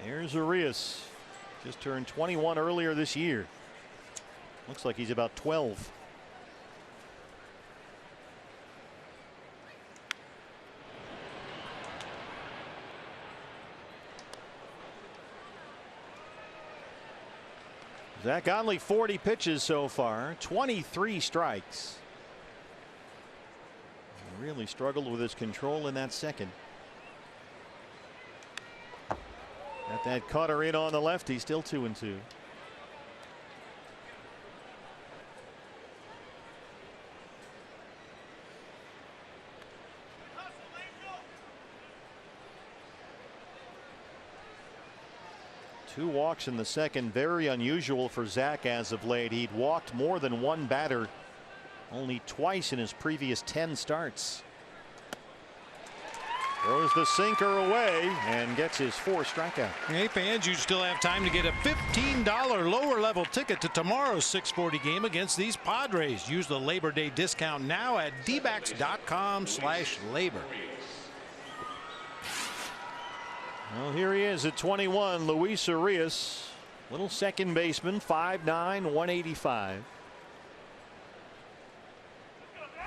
There's Urias, just turned 21 earlier this year. Looks like he's about 12. Zach Godley 40 pitches so far, 23 strikes. He really struggled with his control in that second. Got that cutter in on the lefty, still 2-2. Two walks in the second, very unusual for Zach as of late. He'd walked more than one batter only twice in his previous 10 starts. Throws the sinker away and gets his 4th strikeout. Hey fans, you still have time to get a $15 lower level ticket to tomorrow's 640 game against these Padres. Use the Labor Day discount now at dbacks.com/labor. Well, here he is at 21, Luis Urias, little second baseman, 5'9", 185.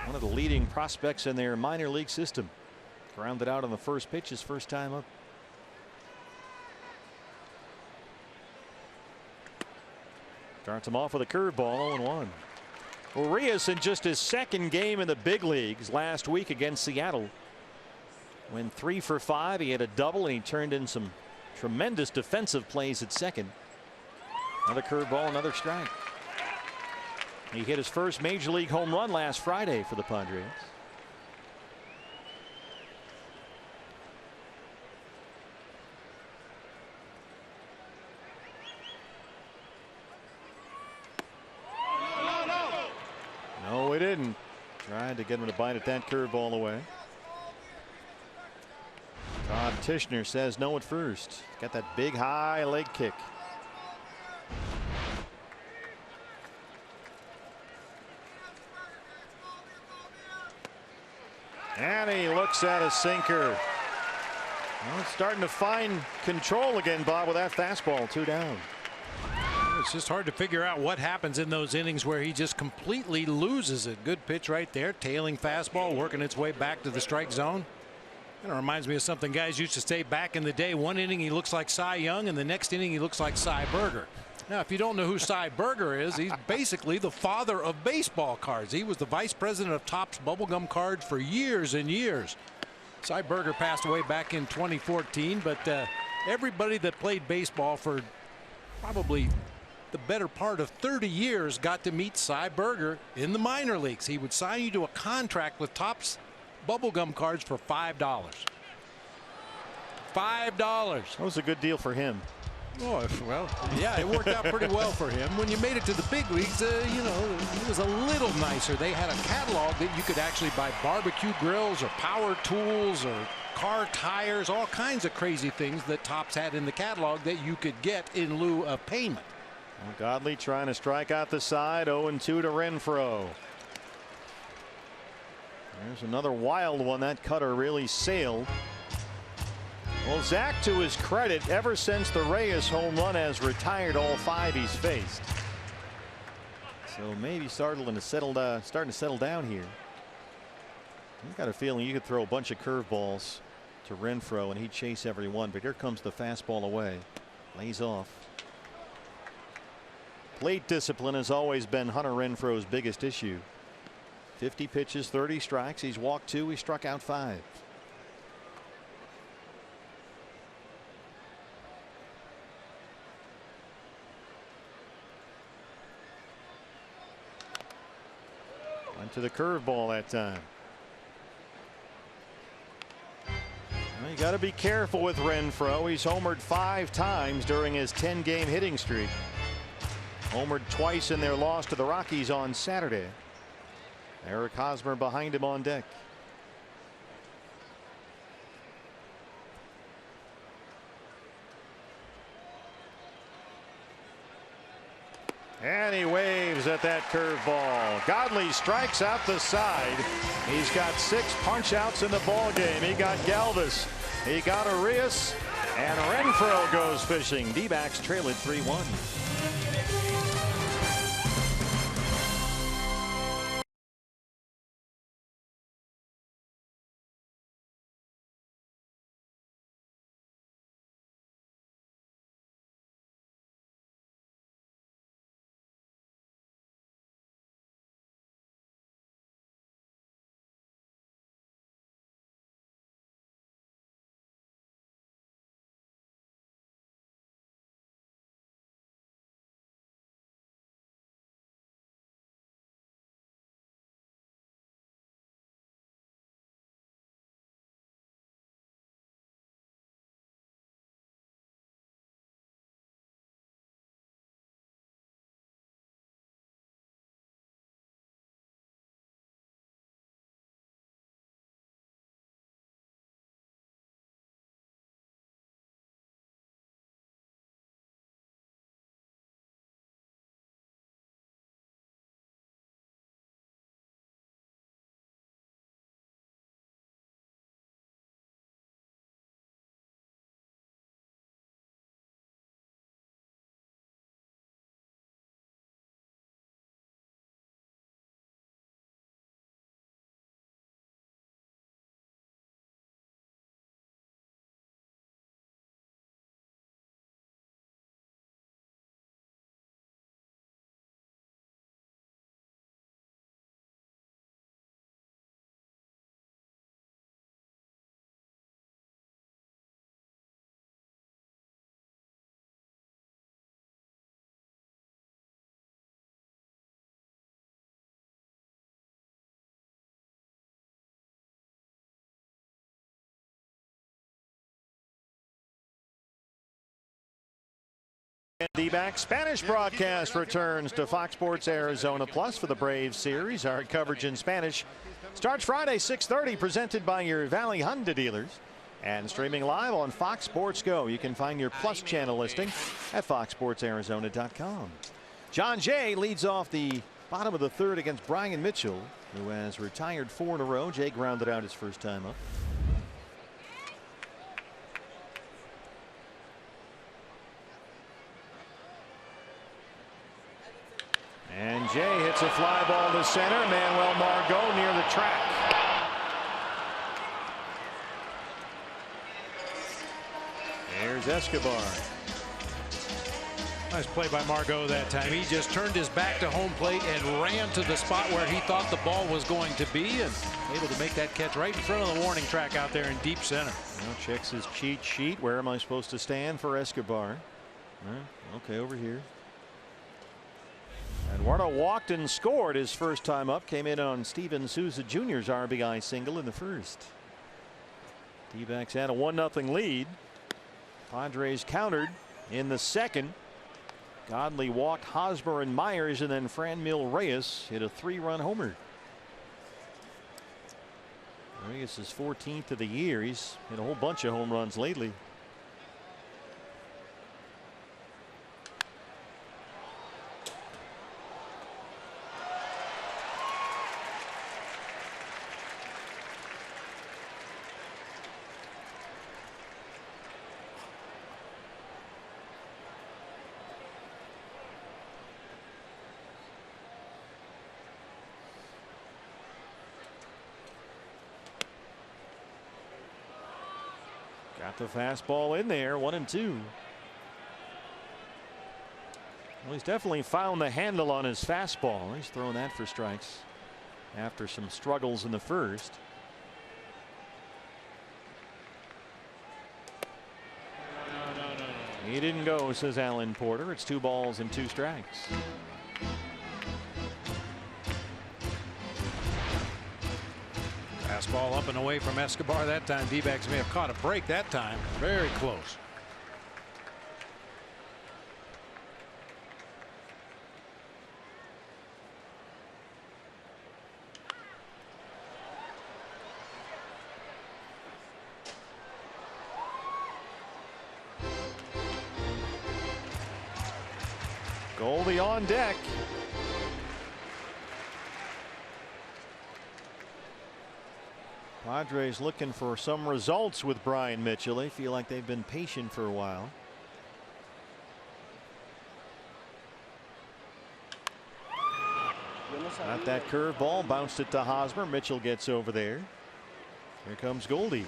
One of the leading prospects in their minor league system. Grounded out on the first pitch his first time up. Starts him off with a curveball, 0-1. Urias in just his second game in the big leagues last week against Seattle. Went 3 for 5. He had a double and he turned in some tremendous defensive plays at second. Another curveball, another strike. He hit his first major league home run last Friday for the Padres. No, we didn't. Tried to get him to bite at that curveball away. Todd Tishner says no at first. Got that big high leg kick. And he looks at a sinker. Well, it's starting to find control again, Bob, with that fastball. 2 down. It's just hard to figure out what happens in those innings where he just completely loses it. Good pitch right there. Tailing fastball working its way back to the strike zone. It reminds me of something guys used to say back in the day. One inning he looks like Cy Young, and the next inning he looks like Cy Berger. Now, if you don't know who Cy Berger is, he's basically the father of baseball cards. He was the vice president of Topps bubblegum cards for years and years. Cy Berger passed away back in 2014, but everybody that played baseball for probably the better part of 30 years, got to meet Cy Berger in the minor leagues. He would sign you to a contract with Topps bubblegum cards for $5. $5. That was a good deal for him. Oh, well, yeah, it worked out pretty well for him. When you made it to the big leagues, you know, it was a little nicer. They had a catalog that you could actually buy barbecue grills or power tools or car tires, all kinds of crazy things that Topps had in the catalog that you could get in lieu of payment. Well, Godley trying to strike out the side. 0-2 to Renfroe. There's another wild one. That cutter really sailed. Well, Zach, to his credit, ever since the Reyes home run, has retired all 5 he's faced. So maybe starting to settle down here. I've got a feeling you could throw a bunch of curveballs to Renfroe and he'd chase every one, but here comes the fastball away. Lays off. Plate discipline has always been Hunter Renfroe's biggest issue. 50 pitches, 30 strikes. He's walked 2. He struck out 5. Went to the curveball that time. Well, you got to be careful with Renfroe. He's homered 5 times during his 10-game hitting streak. Homered twice in their loss to the Rockies on Saturday. Eric Hosmer behind him on deck. And he waves at that curveball. Godley strikes out the side. He's got 6 punch outs in the ball game. He got Galvis. He got Arias. And Renfroe goes fishing. D-backs trail it 3-1. D-back Spanish broadcast returns to Fox Sports Arizona Plus for the Braves series. Our coverage in Spanish starts Friday 6:30, presented by your Valley Honda dealers and streaming live on Fox Sports Go. You can find your Plus channel listing at foxsportsarizona.com. John Jay leads off the bottom of the 3rd against Brian Mitchell, who has retired 4 in a row. Jay grounded out his first time up. And Jay hits a fly ball to center. Manuel Margot near the track. There's Escobar. Nice play by Margot that time. He just turned his back to home plate and ran to the spot where he thought the ball was going to be, and able to make that catch right in front of the warning track out there in deep center. Now checks his cheat sheet. Where am I supposed to stand for Escobar? Okay, over here. Eduardo walked and scored his first time up. Came in on Steven Souza Jr.'s RBI single in the first. D-backs had a 1-0 lead. Padres countered in the second. Godley walked Hosmer and Myers, and then Franmil Reyes hit a 3-run homer. Reyes is 14th of the year. He's hit a whole bunch of home runs lately. Got the fastball in there, 1-2. Well, he's definitely found the handle on his fastball. He's throwing that for strikes after some struggles in the first. He didn't go, says Alan Porter. It's 2 balls and 2 strikes. Fastball up and away from Escobar that time. D-backs may have caught a break that time. Very close. Goldie on deck. Padres looking for some results with Brian Mitchell. They feel like they've been patient for a while. Got that curveball, bounced it to Hosmer. Mitchell gets over there. Here comes Goldie.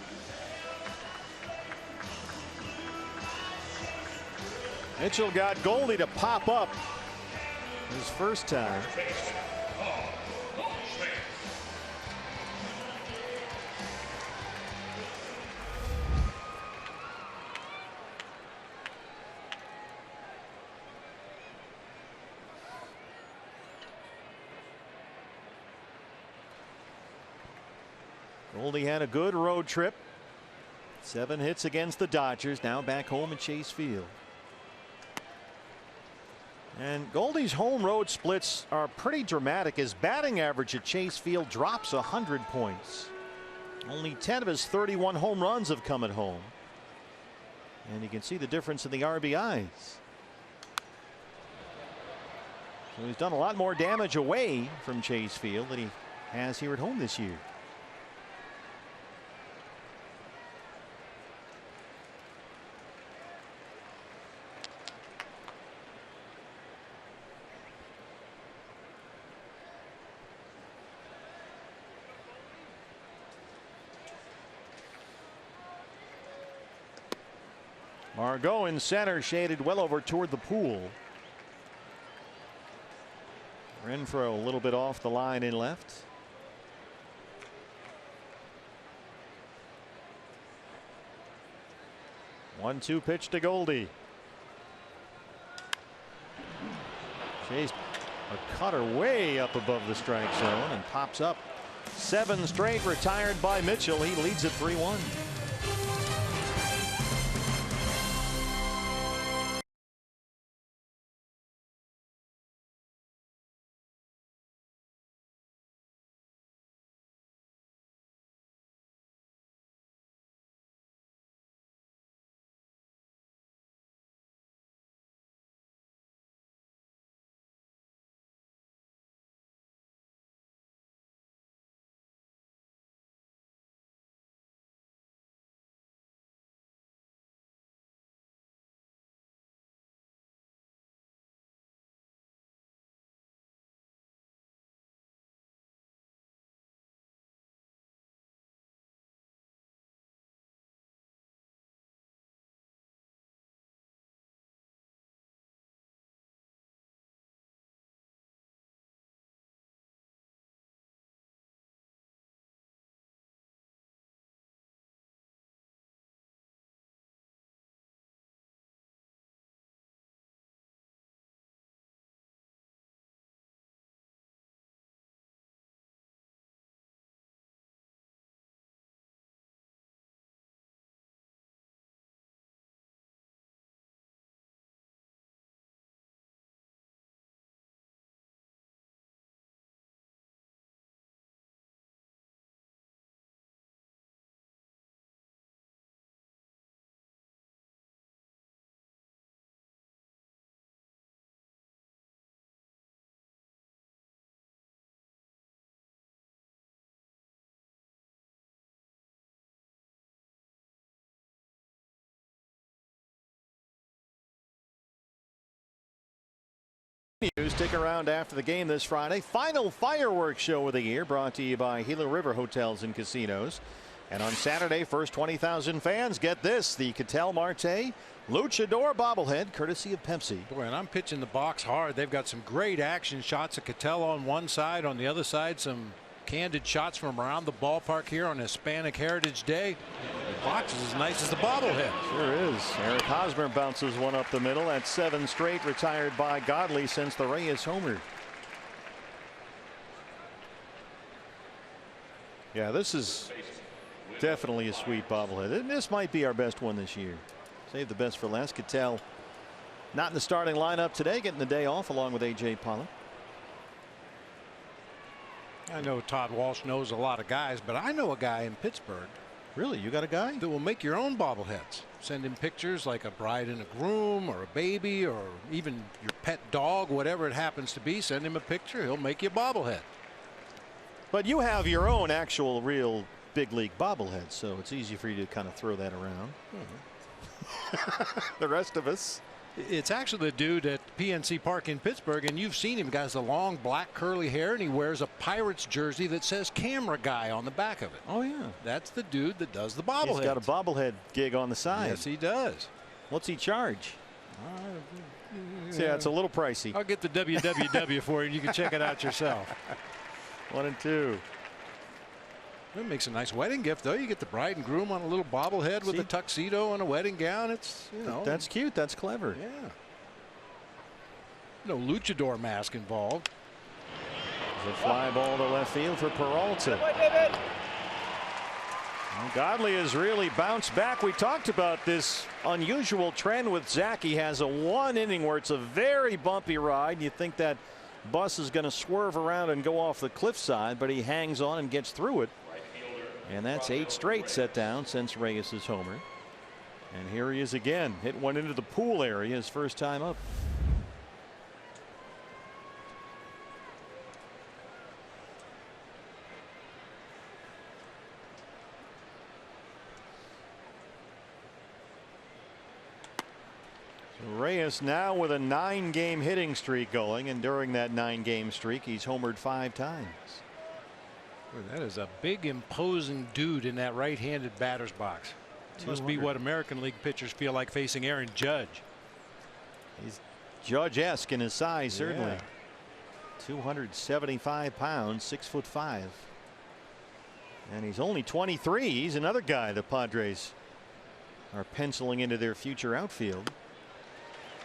Mitchell got Goldie to pop up his first time. Goldie had a good road trip. 7 hits against the Dodgers. Now back home at Chase Field. And Goldie's home road splits are pretty dramatic. His batting average at Chase Field drops 100 points. Only 10 of his 31 home runs have come at home. And you can see the difference in the RBIs. So he's done a lot more damage away from Chase Field than he has here at home this year. Margot in center, shaded well over toward the pool. Renfroe a little bit off the line in left. One-two pitch to Goldie. Chase a cutter way up above the strike zone and pops up. 7 straight retired by Mitchell. He leads at 3-1. continues. Stick around after the game this Friday. Final fireworks show of the year, brought to you by Gila River Hotels and Casinos. And on Saturday, first 20,000 fans get this: the Ketel Marte Luchador bobblehead, courtesy of Pepsi. Boy, and I'm pitching the box hard. They've got some great action shots of Ketel on one side. On the other side, some candid shots from around the ballpark here on Hispanic Heritage Day. The box is as nice as the bobblehead. Sure is. Eric Hosmer bounces one up the middle. That's 7 straight retired by Godley since the Reyes homer. Yeah, this is definitely a sweet bobblehead. And this might be our best one this year. Save the best for last. Ketel not in the starting lineup today, getting the day off along with A.J. Pollock. I know Todd Walsh knows a lot of guys, but I know a guy in Pittsburgh. Really? You got a guy that will make your own bobbleheads? Send him pictures like a bride and a groom or a baby or even your pet dog, whatever it happens to be. Send him a picture. He'll make you a bobblehead. But you have your own actual real big league bobblehead, so it's easy for you to kind of throw that around. The rest of us. It's actually the dude at PNC Park in Pittsburgh, and you've seen him. He has the long black curly hair, and he wears a Pirates jersey that says camera guy on the back of it. Oh yeah, that's the dude that does the bobblehead. He's got a bobblehead gig on the side. Yes, he does. What's he charge? Yeah, it's a little pricey. I'll get the www for you, and you can check it out yourself. 1 and 2. It makes a nice wedding gift, though. You get the bride and groom on a little bobblehead with a tuxedo and a wedding gown. It's, you know, that's cute. That's clever. Yeah. No luchador mask involved. There's a fly ball to left field for Peralta. Well, Godley has really bounced back. We talked about this unusual trend with Zach. He has a 1 inning where it's a very bumpy ride. You think that bus is going to swerve around and go off the cliffside, but he hangs on and gets through it. And that's 8 straight set down since Reyes's homer. And here he is again. Hit one into the pool area his first time up. So Reyes now with a 9-game hitting streak going, and during that 9-game streak he's homered 5 times. That is a big, imposing dude in that right-handed batter's box. Must be what American League pitchers feel like facing Aaron Judge. He's Judge-esque in his size, certainly. 275 pounds, 6'5". And he's only 23. He's another guy the Padres are penciling into their future outfield,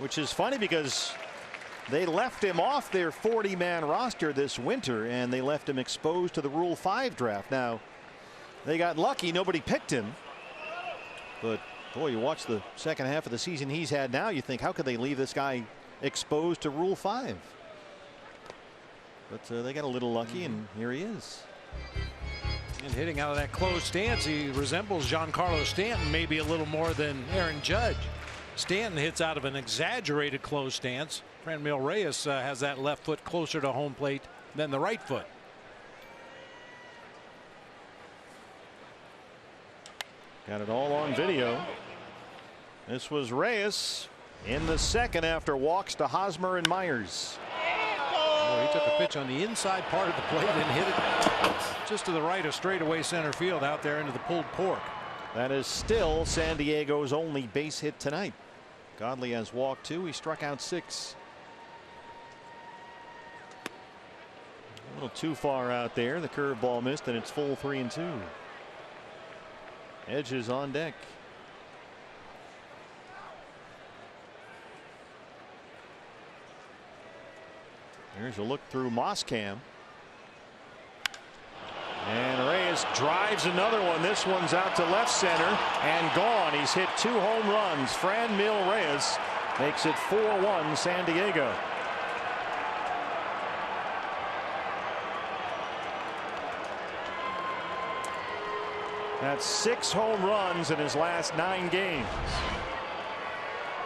which is funny because they left him off their 40-man roster this winter, and they left him exposed to the Rule 5 draft. Now, they got lucky. Nobody picked him. But, boy, you watch the second half of the season he's had now, you think, how could they leave this guy exposed to Rule 5? But they got a little lucky, and here he is. And hitting out of that closed stance, he resembles Giancarlo Stanton maybe a little more than Aaron Judge. Stanton hits out of an exaggerated closed stance. Franmil Reyes has that left foot closer to home plate than the right foot. Got it all on video. This was Reyes in the second after walks to Hosmer and Myers. Oh, he took a pitch on the inside part of the plate and hit it just to the right of straightaway center field out there into the pulled pork. That is still San Diego's only base hit tonight. Godley has walked 2. He struck out 6. A little too far out there. The curveball missed, and it's full 3-2. Edges on deck. Here's a look through Mosscam. And Reyes drives another one. This one's out to left center and gone. He's hit 2 home runs. Franmil Reyes makes it 4-1 San Diego. That's 6 home runs in his last 9 games.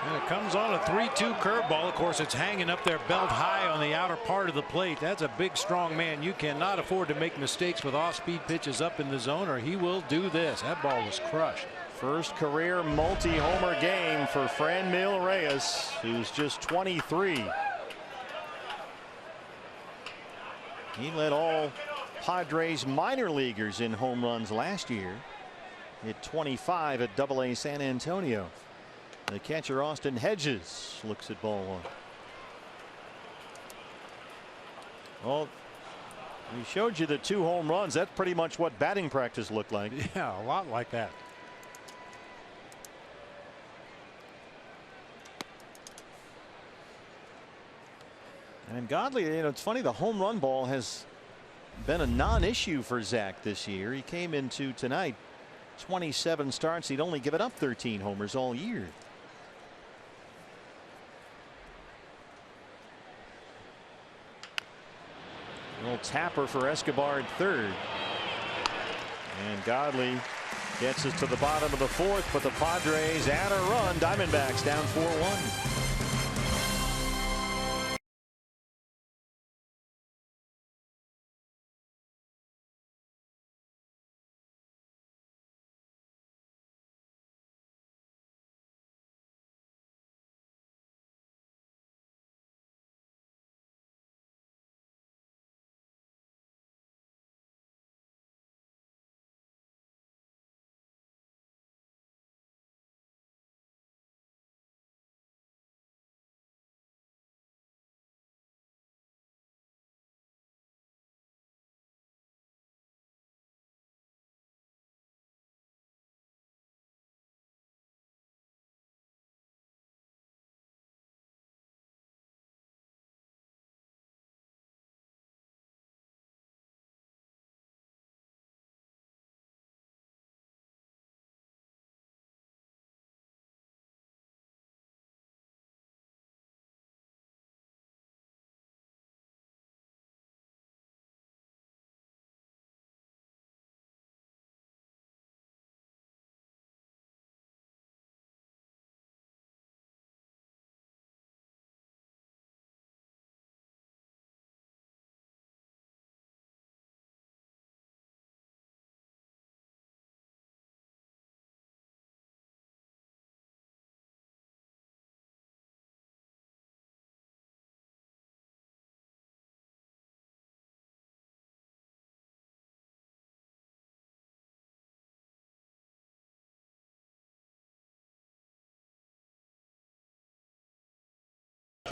And it comes on a 3-2 curveball. Of course, it's hanging up there belt high on the outer part of the plate. That's a big, strong man. You cannot afford to make mistakes with off-speed pitches up in the zone, or he will do this. That ball was crushed. First career multi-homer game for Franmil Reyes, who's just 23. He led all Padres minor leaguers in home runs last year. Hit 25 at AA San Antonio. The catcher Austin Hedges looks at ball one. Well, we showed you the 2 home runs. That's pretty much what batting practice looked like. Yeah, a lot like that. And Godley, it's funny, the home run ball has been a non-issue for Zach this year. He came into tonight 27 starts. He'd only given up 13 homers all year. A little tapper for Escobar at third. And Godley gets us to the bottom of the 4th, but the Padres add a run. Diamondbacks down 4-1.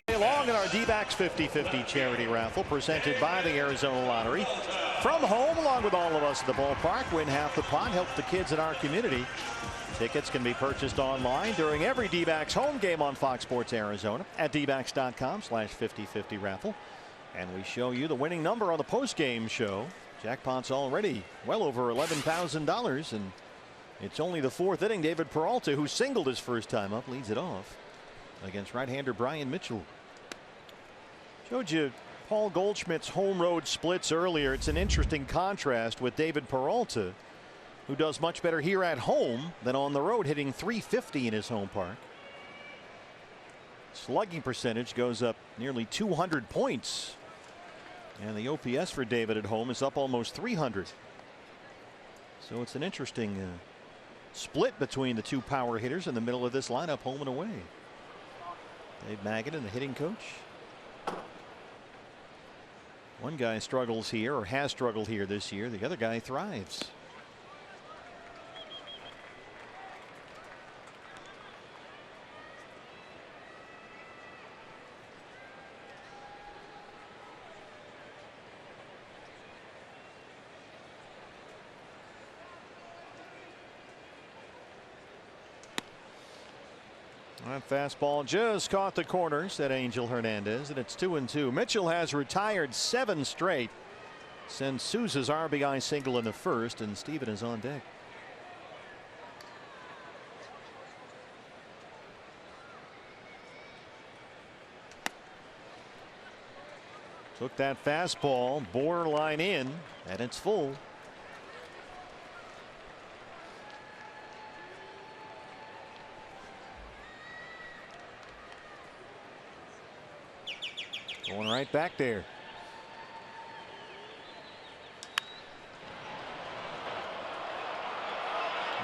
Along in our D-backs 50-50 charity raffle presented by the Arizona Lottery. From home, along with all of us at the ballpark, win half the pot, help the kids in our community. Tickets can be purchased online during every D-backs home game on Fox Sports Arizona at dbacks.com/50-50 raffle. And we show you the winning number on the post-game show. Jackpot's already well over $11,000, and it's only the 4th inning. David Peralta, who singled his first time up, leads it off against right-hander Brian Mitchell. Showed you Paul Goldschmidt's home road splits earlier. It's an interesting contrast with David Peralta, who does much better here at home than on the road, hitting .350 in his home park. Slugging percentage goes up nearly 200 points. And the OPS for David at home is up almost 300. So it's an interesting split between the 2 power hitters in the middle of this lineup, home and away. Dave Magadan, the hitting coach. One guy struggles here, or has struggled here this year. The other guy thrives. That fastball just caught the corner, said Angel Hernandez, and it's 2-2. Mitchell has retired 7 straight since Souza's RBI single in the first, and Steven is on deck. Took that fastball, borderline in, and it's full. Going right back there.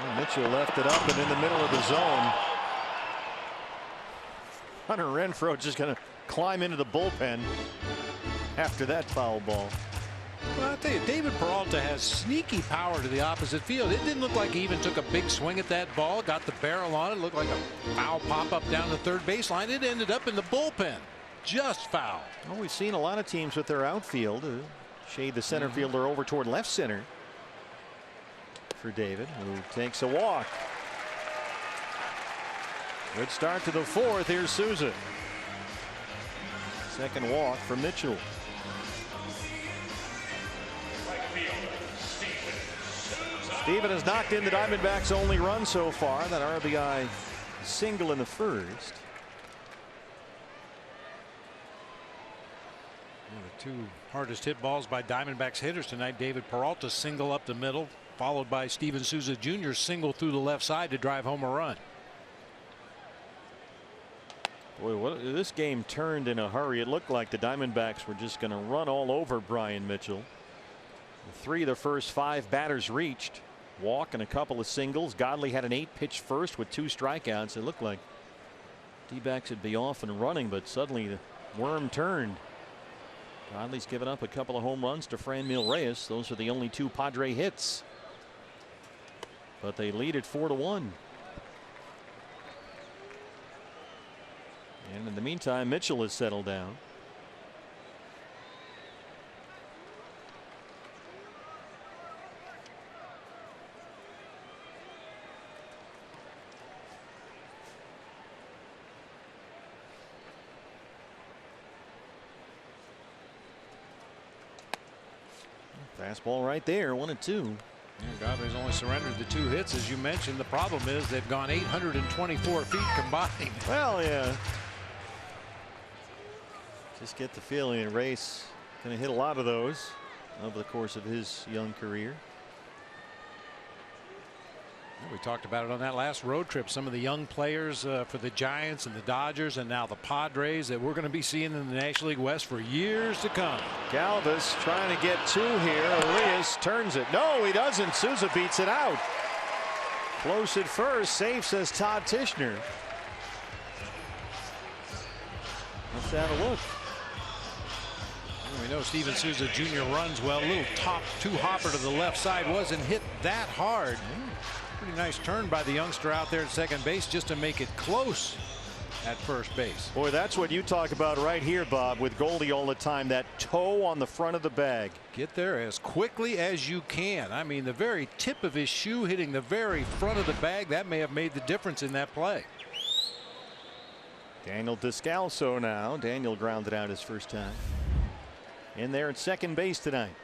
Well, Mitchell left it up and in the middle of the zone. Hunter Renfroe just going to climb into the bullpen after that foul ball. Well, I'll tell you, David Peralta has sneaky power to the opposite field. It didn't look like he even took a big swing at that ball, got the barrel on it, looked like a foul pop-up down the third baseline. It ended up in the bullpen. Just foul. Well, we've seen a lot of teams with their outfield shade the center fielder over toward left center for David, who takes a walk. Good start to the fourth. Here's Souza. Second walk for Mitchell. Steven has knocked in the Diamondbacks' only run so far. That RBI single in the first. The two hardest hit balls by Diamondbacks hitters tonight. David Peralta single up the middle, followed by Steven Souza Jr. single through the left side to drive home a run. Boy, this game turned in a hurry. It looked like the Diamondbacks were just going to run all over Brian Mitchell. 3 of the first 5 batters reached. Walk and a couple of singles. Godley had an 8-pitch first with 2 strikeouts. It looked like D-backs would be off and running, but suddenly the worm turned. Godley's given up a couple of home runs to Franmil Reyes. Those are the only 2 Padre hits. But they lead at 4-1. And in the meantime, Mitchell has settled down. Fastball right there, 1-2. Godley's only surrendered the 2 hits, as you mentioned. The problem is they've gone 824 feet combined. Well, yeah. Just get the feeling Reyes going to hit a lot of those over the course of his young career. We talked about it on that last road trip. Some of the young players for the Giants and the Dodgers and now the Padres that we're going to be seeing in the National League West for years to come. Galvis trying to get 2 here. Reyes turns it. No, he doesn't. Souza beats it out. Close at first. Safe, says Todd Tishner. Let's have a look. We know Steven Souza Jr. runs well. A little top 2 hopper to the left side. Wasn't hit that hard. Pretty nice turn by the youngster out there at second base just to make it close at first base. Boy, that's what you talk about right here, Bob, with Goldie all the time. That toe on the front of the bag. Get there as quickly as you can. I mean, the very tip of his shoe hitting the very front of the bag, that may have made the difference in that play. Daniel Descalso now. Daniel grounded out his first time. In there at second base tonight.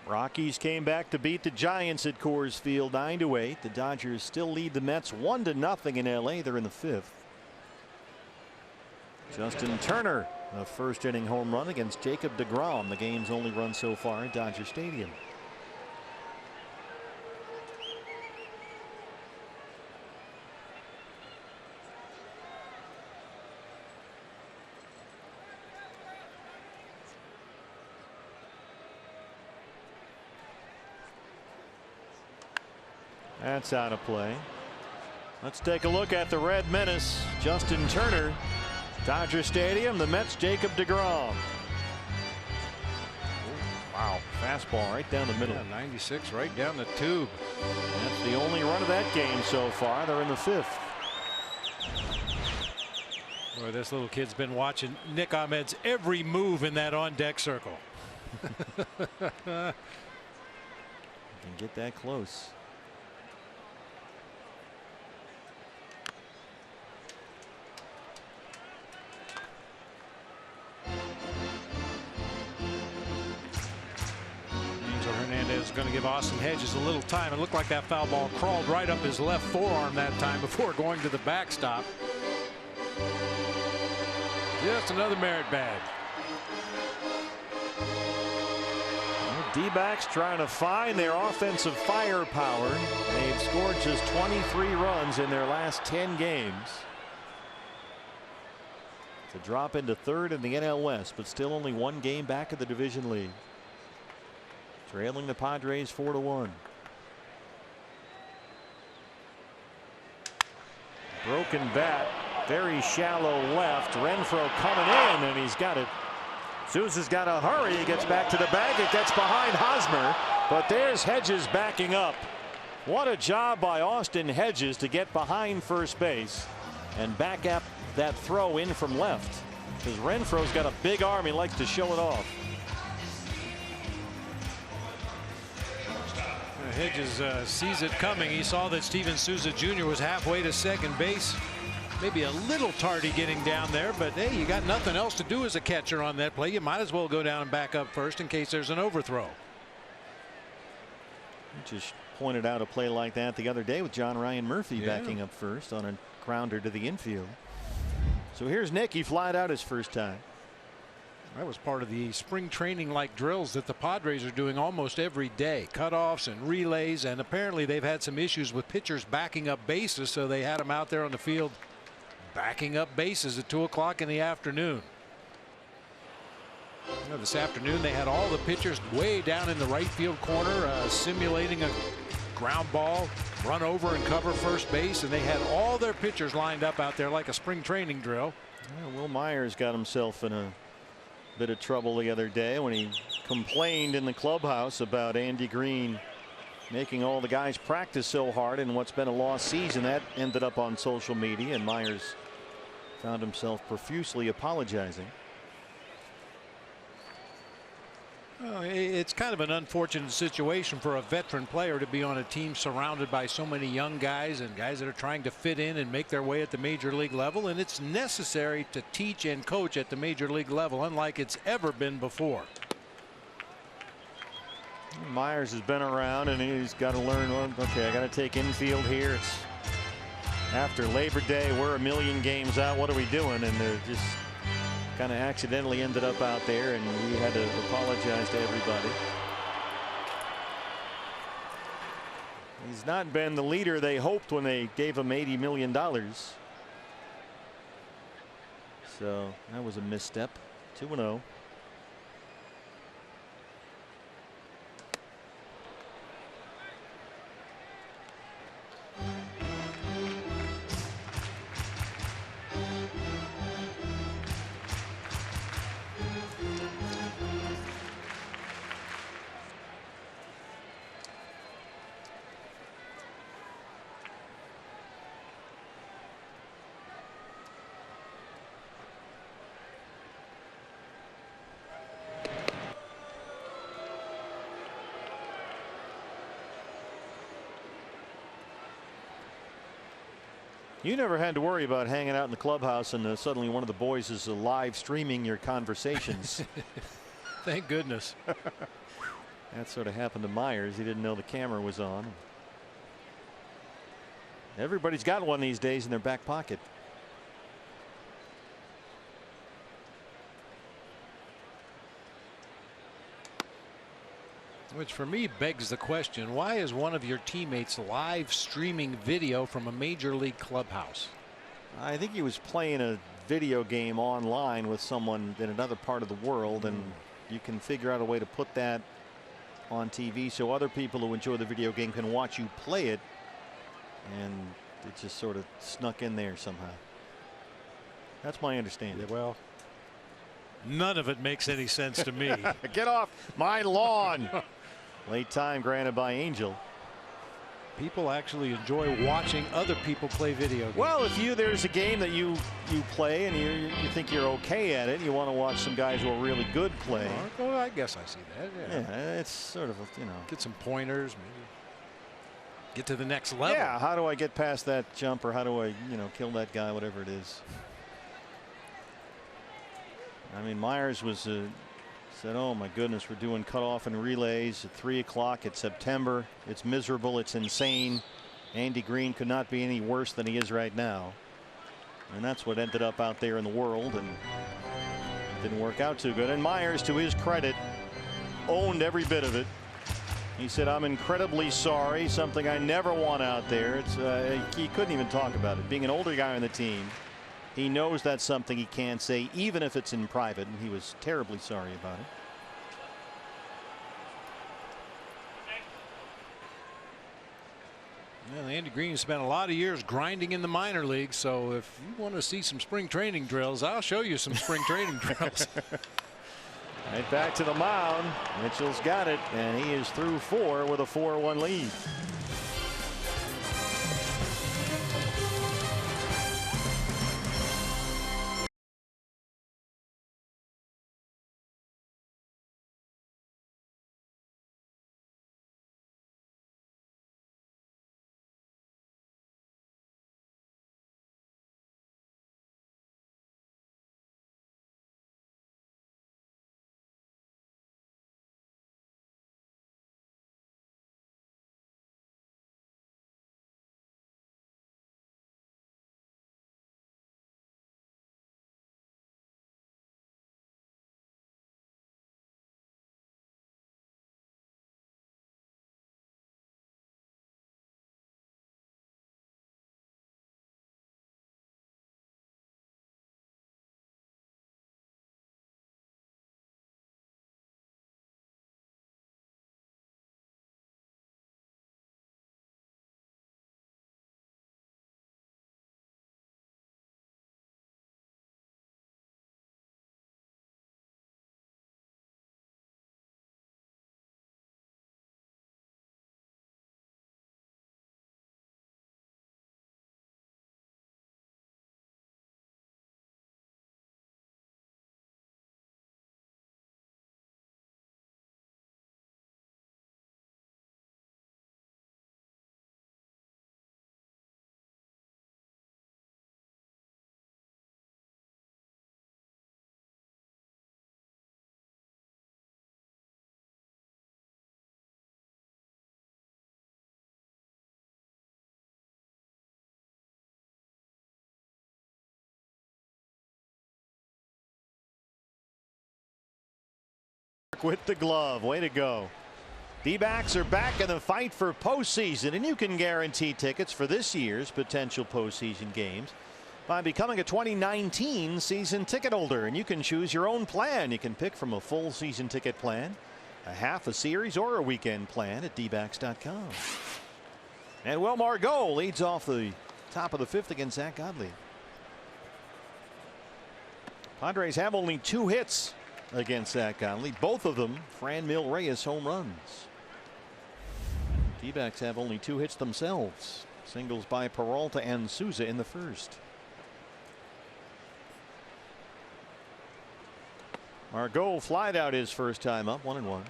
Rockies came back to beat the Giants at Coors Field 9-8. The Dodgers still lead the Mets 1-0 in LA. They're in the 5th. Justin Turner, a first inning home run against Jacob deGrom, the game's only run so far at Dodger Stadium. That's out of play. Let's take a look at the Red Menace, Justin Turner. Dodger Stadium, the Mets, Jacob deGrom. Wow, fastball right down the middle. Yeah, 96 right down the tube. That's the only run of that game so far. They're in the 5th. Boy, this little kid's been watching Nick Ahmed's every move in that on-deck circle. Can get that close. Hernandez is going to give Austin Hedges a little time. It looked like that foul ball crawled right up his left forearm that time before going to the backstop. Just another merit badge. D-backs trying to find their offensive firepower. They've scored just 23 runs in their last 10 games. To drop into 3rd in the NL West, but still only 1 game back of the division lead. trailing the Padres 4-1. Broken bat, very shallow left. Renfroe coming in, and he's got it. Souza's got to hurry. He gets back to the bag. It gets behind Hosmer, but there's Hedges backing up. What a job by Austin Hedges to get behind first base and back up that throw in from left, because Renfroe's got a big arm. He likes to show it off. Hedges sees it coming. He saw that Steven Souza Jr. was halfway to second base. Maybe a little tardy getting down there, but hey, you got nothing else to do as a catcher on that play. You might as well go down and back up first in case there's an overthrow. Just pointed out a play like that the other day with John Ryan Murphy backing up first on a grounder to the infield. So here's Nick. He flied out his first time. That was part of the spring training like drills that the Padres are doing almost every day. Cutoffs and relays, and apparently they've had some issues with pitchers backing up bases, so they had them out there on the field backing up bases at 2 o'clock in the afternoon. You know, this afternoon they had all the pitchers way down in the right field corner simulating a ground ball, run over and cover first base, and they had all their pitchers lined up out there like a spring training drill. Yeah, Will Myers got himself in a bit of trouble the other day when he complained in the clubhouse about Andy Green making all the guys practice so hard in what's been a lost season. That ended up on social media, and Myers found himself profusely apologizing. Well, it's kind of an unfortunate situation for a veteran player to be on a team surrounded by so many young guys and guys that are trying to fit in and make their way at the major league level, and it's necessary to teach and coach at the major league level unlike it's ever been before. Myers has been around, and he's got to learn, well, okay, I got to take infield here. It's after Labor Day, we're a million games out. What are we doing? And they're just kind of accidentally ended up out there, and he had to apologize to everybody. He's not been the leader they hoped when they gave him $80 million. So that was a misstep. 2-0. You never had to worry about hanging out in the clubhouse and suddenly one of the boys is live streaming your conversations. Thank goodness. That sort of happened to Myers. He didn't know the camera was on. Everybody's got one these days in their back pocket. Which for me begs the question, why is one of your teammates live streaming video from a major league clubhouse? I think he was playing a video game online with someone in another part of the world, and you can figure out a way to put that on TV so other people who enjoy the video game can watch you play it, and it just sort of snuck in there somehow. That's my understanding. Yeah, well, none of it makes any sense to me. Get off my lawn. Late time granted by Angel. People actually enjoy watching other people play video games. Well, if there's a game that you play and you think you're okay at it, you want to watch some guys who are really good play. Well, I guess I see that. Yeah, it's sort of get some pointers, maybe get to the next level. Yeah, how do I get past that jump, or how do I kill that guy, whatever it is. I mean, Myers was said, oh my goodness, we're doing cutoff and relays at 3 o'clock. It's September. It's miserable. It's insane. Andy Green could not be any worse than he is right now. And that's what ended up out there in the world, and it didn't work out too good. And Myers, to his credit, owned every bit of it. He said, I'm incredibly sorry, something I never want out there. He couldn't even talk about it. Being an older guy on the team, he knows that's something he can't say, even if it's in private, and he was terribly sorry about it. Well, Andy Green spent a lot of years grinding in the minor leagues, so if you want to see some spring training drills, I'll show you some spring training drills. Right back to the mound. Mitchell's got it, and he is through 4 with a 4-1 lead. With the glove. Way to go. D-backs are back in the fight for postseason, and you can guarantee tickets for this year's potential postseason games by becoming a 2019 season ticket holder. And you can choose your own plan. You can pick from a full season ticket plan, a half a series, or a weekend plan at dbacks.com. And Will Margot leads off the top of the 5th against Zach Godley. Padres have only 2 hits against Zach Godley, both of them Franmil Reyes home runs. D-backs have only 2 hits themselves, singles by Peralta and Souza in the first. Margot flied out his first time up, 1-1.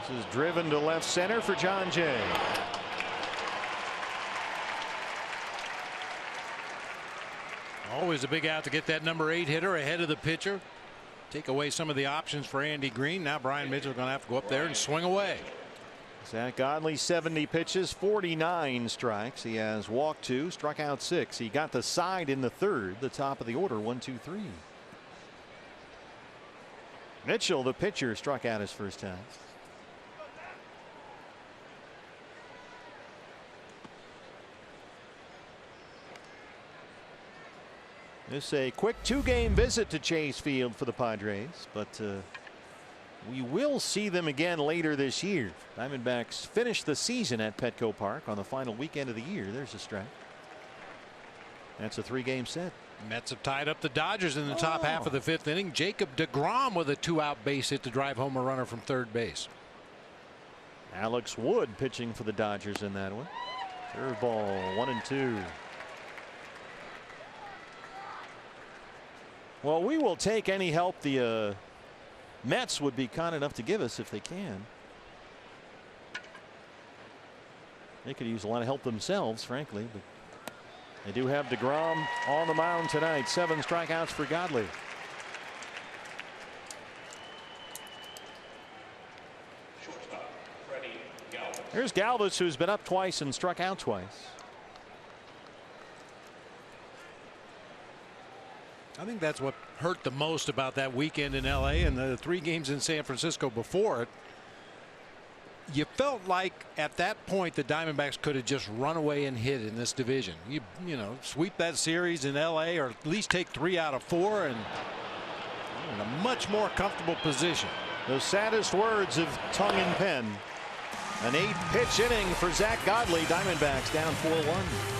This is driven to left center for John Jay. Always a big out to get that number 8 hitter ahead of the pitcher. Take away some of the options for Andy Green. Now Brian Mitchell going to have to go up there and swing away. Zach Godley 70 pitches, 49 strikes. He has walked 2, struck out 6. He got the side in the 3rd, the top of the order, 1, 2, 3. Mitchell, the pitcher, struck out his first time. This is a quick 2-game visit to Chase Field for the Padres, but we will see them again later this year. Diamondbacks finish the season at Petco Park on the final weekend of the year. There's a strike. That's a 3-game set. Mets have tied up the Dodgers in the top half of the 5th inning. Jacob deGrom with a 2-out base hit to drive home a runner from third base. Alex Wood pitching for the Dodgers in that one. Third ball, 1-2. Well, we will take any help the Mets would be kind enough to give us if they can. They could use a lot of help themselves, frankly, but they do have deGrom on the mound tonight. 7 strikeouts for Godley. Here's Galvis, who's been up twice and struck out twice. I think that's what hurt the most about that weekend in LA and the 3 games in San Francisco before it. you felt like at that point the Diamondbacks could have just run away and hit in this division. You know, sweep that series in LA, or at least take 3 out of 4, and in a much more comfortable position. The saddest words of tongue and pen. An 8-pitch inning for Zach Godley. Diamondbacks down 4-1.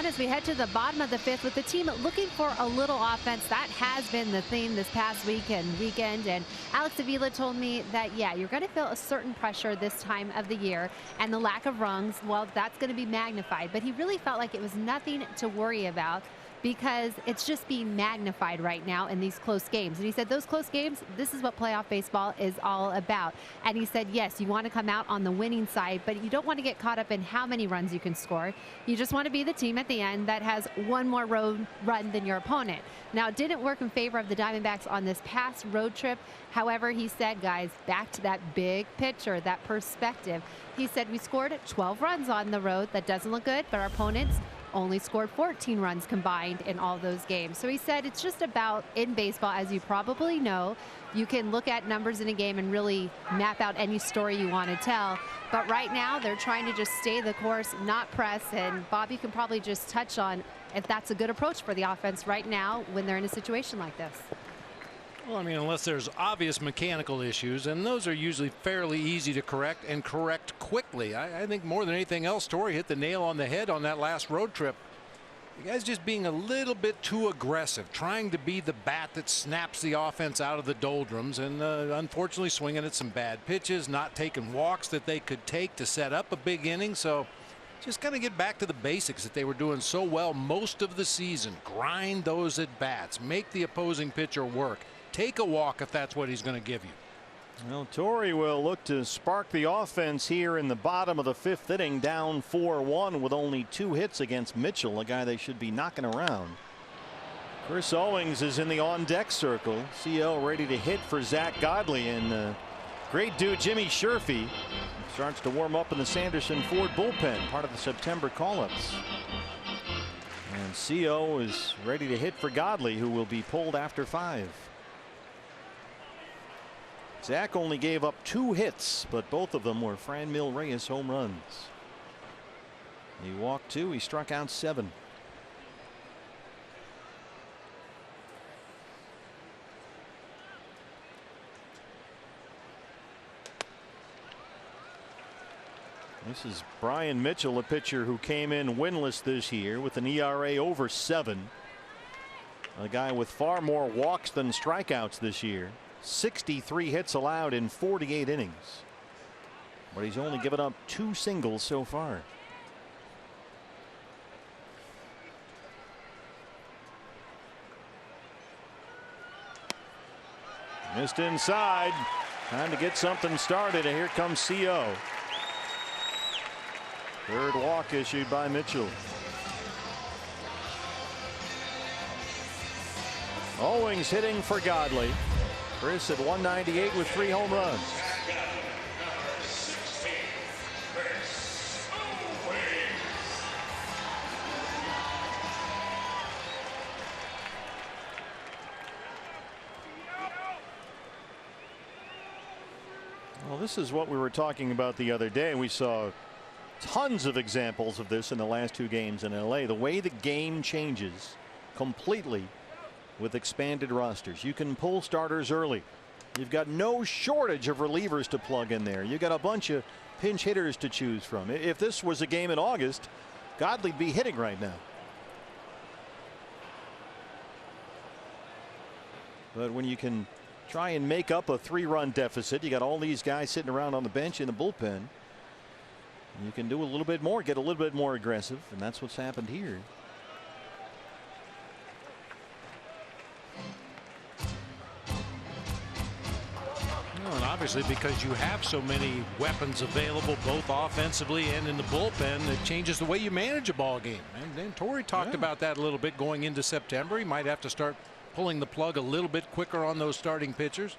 As we head to the bottom of the 5th with the team looking for a little offense. That has been the theme this past week and weekend. And Alex Avila told me that, yeah, you're going to feel a certain pressure this time of the year, and the lack of runs, well, that's going to be magnified. But he really felt like it was nothing to worry about, because it's just being magnified right now in these close games. And he said those close games, this is what playoff baseball is all about. And he said, yes, you want to come out on the winning side, but you don't want to get caught up in how many runs you can score. You just want to be the team at the end that has one more road run than your opponent. Now, it didn't work in favor of the Diamondbacks on this past road trip. However, he said, guys, back to that big picture, that perspective. He said, we scored 12 runs on the road. That doesn't look good, but our opponents only scored 14 runs combined in all those games. So he said it's just about, in baseball, as you probably know, you can look at numbers in a game and really map out any story you want to tell. But right now they're trying to just stay the course, not press. And Bob, you can probably just touch on if that's a good approach for the offense right now when they're in a situation like this. Well, I mean, unless there's obvious mechanical issues, and those are usually fairly easy to correct, and correct quickly. I think more than anything else, Torrey hit the nail on the head on that last road trip. The guy's just being a little bit too aggressive, trying to be the bat that snaps the offense out of the doldrums, and unfortunately swinging at some bad pitches, not taking walks that they could take to set up a big inning. So just kind of get back to the basics that they were doing so well most of the season. Grind those at bats, make the opposing pitcher work. Take a walk if that's what he's going to give you. Well, Torrey will look to spark the offense here in the bottom of the 5th inning, down 4-1 with only 2 hits against Mitchell, a guy they should be knocking around. Chris Owings is in the on-deck circle. CL ready to hit for Zach Godley, and great dude Jimmy Sherfy starts to warm up in the Sanderson Ford bullpen, part of the September call-ups. And CO is ready to hit for Godley, who will be pulled after 5. Zach only gave up 2 hits, but both of them were Franmil Reyes home runs. He walked 2, he struck out 7. This is Brian Mitchell, a pitcher who came in winless this year with an ERA over 7. A guy with far more walks than strikeouts this year. 63 hits allowed in 48 innings, but he's only given up 2 singles so far. Missed inside. Time to get something started, and here comes CO. Third walk issued by Mitchell. Owings hitting for Godley. Chris at 198 with 3 home runs. Well, this is what we were talking about the other day. We saw tons of examples of this in the last 2 games in LA. The way the game changes completely with expanded rosters. You can pull starters early. You've got no shortage of relievers to plug in there. You got a bunch of pinch hitters to choose from. If this was a game in August, Godley'd be hitting right now. But when you can try and make up a 3-run deficit, you got all these guys sitting around on the bench in the bullpen. You can do a little bit more, get a little bit more aggressive, and that's what's happened here. And obviously, because you have so many weapons available, both offensively and in the bullpen, it changes the way you manage a ball game. And Torrey talked about that a little bit going into September. He might have to start pulling the plug a little bit quicker on those starting pitchers.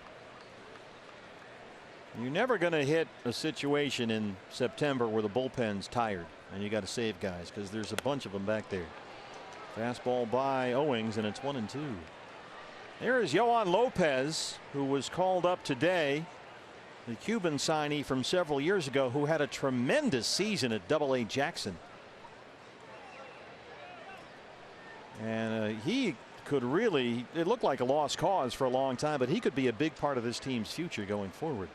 You're never going to hit a situation in September where the bullpen's tired and you got to save guys, because there's a bunch of them back there. Fastball by Owings, and it's 1-2. There is Yohan Lopez, who was called up today, the Cuban signee from several years ago, who had a tremendous season at AA Jackson. And he could really, it looked like a lost cause for a long time, but he could be a big part of this team's future going forward.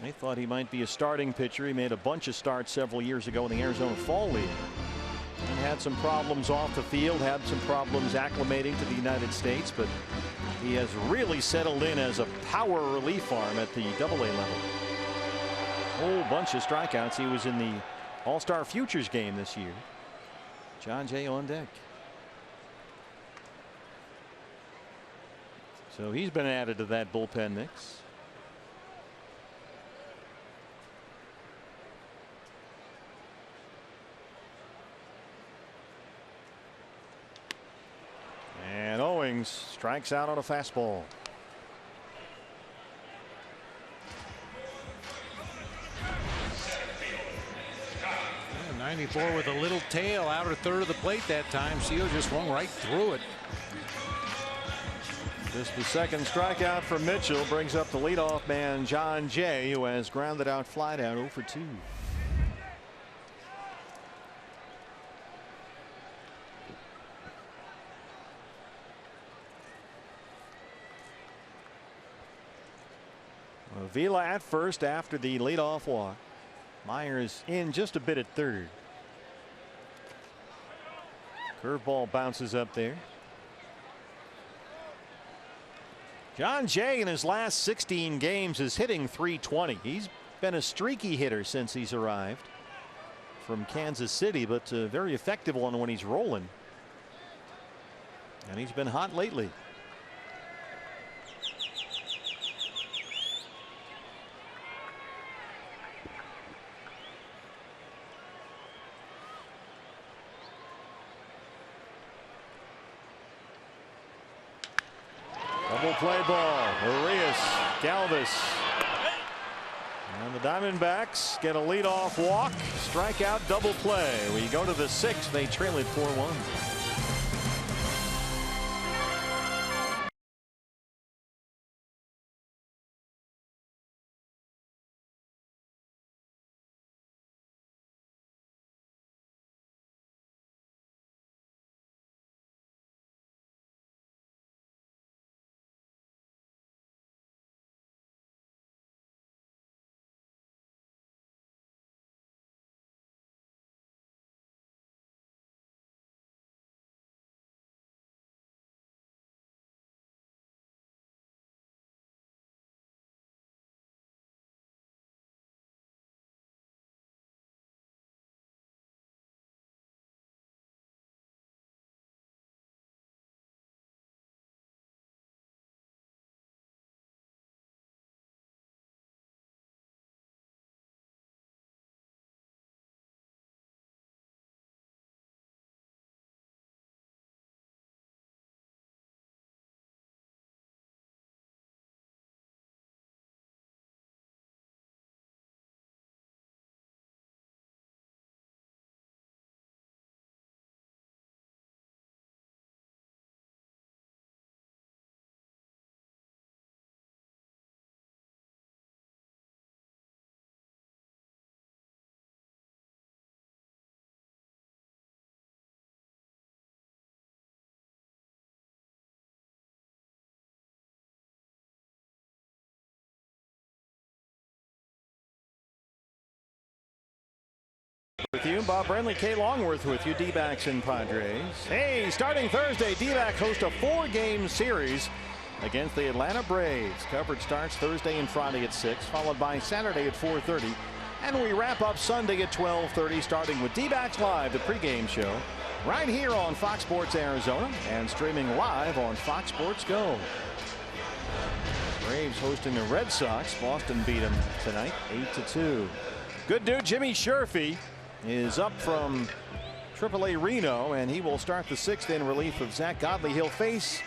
They thought he might be a starting pitcher. He made a bunch of starts several years ago in the Arizona Fall League and had some problems off the field, had some problems acclimating to the United States, but he has really settled in as a power relief arm at the AA level. Whole bunch of strikeouts. He was in the All-Star Futures game this year. John Jay on deck. So he's been added to that bullpen mix. And Owings strikes out on a fastball. Yeah, 94 with a little tail, outer third of the plate that time. Seal just swung right through it. Just the second strikeout for Mitchell brings up the leadoff man John Jay, who has grounded out fly down 0 for 2. Vila at first after the leadoff walk. Myers in just a bit at third. Curveball bounces up there. John Jay in his last 16 games is hitting .320. He's been a streaky hitter since he's arrived from Kansas City, but a very effective one when he's rolling. And he's been hot lately. Double play ball. Arias, Galvis. And the Diamondbacks get a leadoff walk, strikeout, double play. We go to the 6th. They trail it 4-1. With you, Bob Brenly, Kay Longworth with you, D-backs and Padres. Hey, starting Thursday, D-backs host a 4-game series against the Atlanta Braves. Coverage starts Thursday and Friday at 6, followed by Saturday at 4:30. And we wrap up Sunday at 12:30, starting with D-backs Live, the pregame show, right here on Fox Sports Arizona and streaming live on Fox Sports Go. Braves hosting the Red Sox. Boston beat them tonight 8-2. Good dude Jimmy Sherfy is up from AAA Reno, and he will start the 6th in relief of Zach Godley. He'll face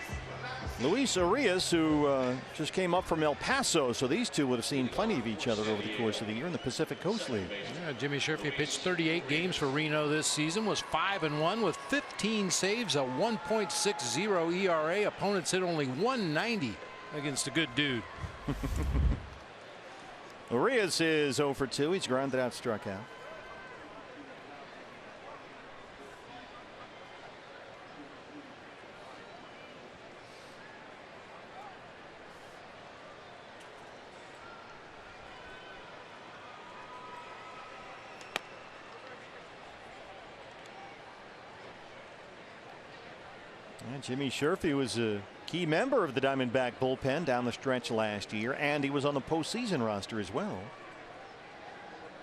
Luis Arias, who just came up from El Paso, so these two would have seen plenty of each other over the course of the year in the Pacific Coast League. Yeah, Jimmy Sherfy pitched 38 games for Reno this season, was 5-1 with 15 saves, a 1.60 ERA. Opponents hit only 190 against a good dude. Arias is 0 for 2. He's grounded out, struck out. And Jimmy Sherfy was a key member of the Diamondback bullpen down the stretch last year, and he was on the postseason roster as well,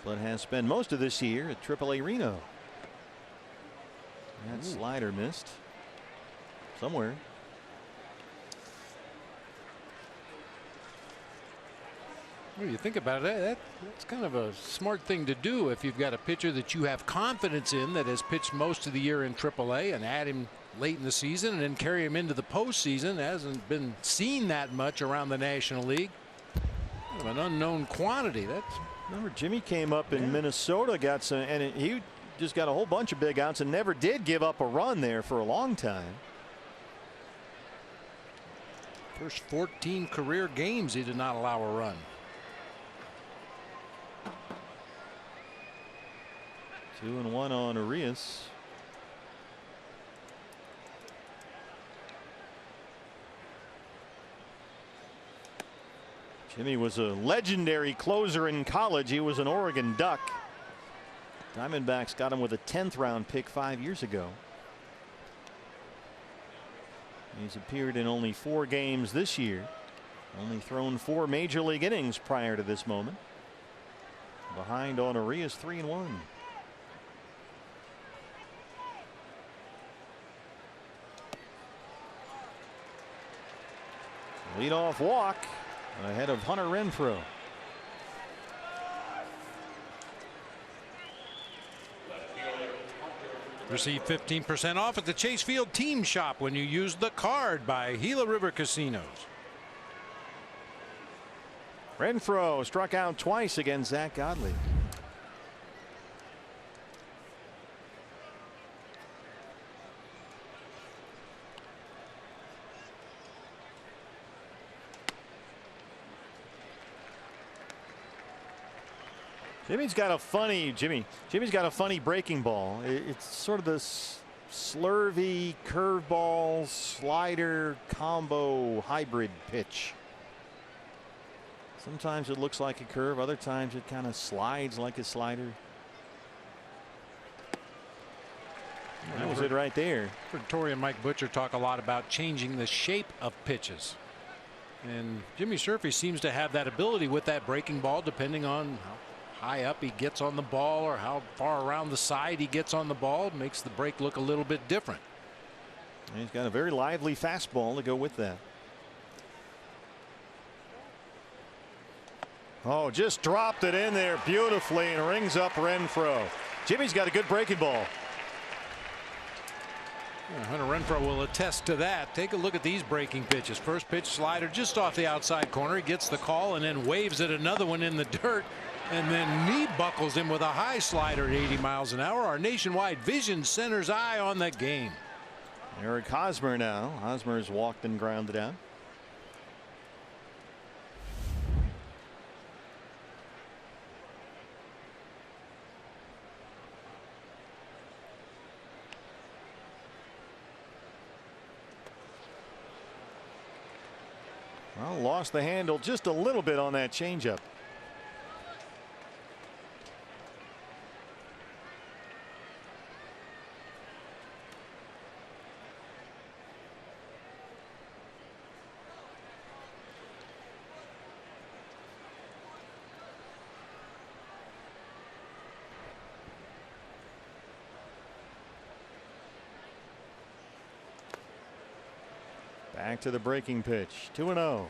but has spent most of this year at AAA Reno. That slider missed somewhere. Well, you think about it, that's kind of a smart thing to do if you've got a pitcher that you have confidence in that has pitched most of the year in AAA, and add him late in the season and then carry him into the postseason. Hasn't been seen that much around the National League. Kind of an unknown quantity. Remember, Jimmy came up in Minnesota, got some, and he just got a whole bunch of big outs and never did give up a run there for a long time. First 14 career games he did not allow a run. 2-1 on Arias. Jimmy was a legendary closer in college. He was an Oregon Duck. Diamondbacks got him with a 10th round pick 5 years ago. He's appeared in only 4 games this year. Only thrown 4 major league innings prior to this moment. Behind on Arias, 3-1. Leadoff walk ahead of Hunter Renfroe. Receive 15% off at the Chase Field Team Shop when you use the card by Gila River Casinos. Renfroe struck out twice against Zach Godley. Jimmy's got a funny breaking ball. It's sort of this slurvy curveball slider combo hybrid pitch. Sometimes it looks like a curve, other times it kind of slides like a slider. That was it right there. Tori and Mike Butcher talk a lot about changing the shape of pitches, and Jimmy Sherfy seems to have that ability with that breaking ball, depending on how high up he gets on the ball or how far around the side he gets on the ball. Makes the break look a little bit different. And he's got a very lively fastball to go with that. Oh, just dropped it in there beautifully and rings up Renfroe. Jimmy's got a good breaking ball. Yeah, Hunter Renfroe will attest to that. Take a look at these breaking pitches. First pitch slider just off the outside corner. He gets the call and then waves at another one in the dirt, and then knee buckles him with a high slider at 80 miles an hour. Our Nationwide Vision Center's eye on the game. Eric Hosmer now. Hosmer's walked and grounded out. Well, lost the handle just a little bit on that changeup. Back to the breaking pitch. 2-0.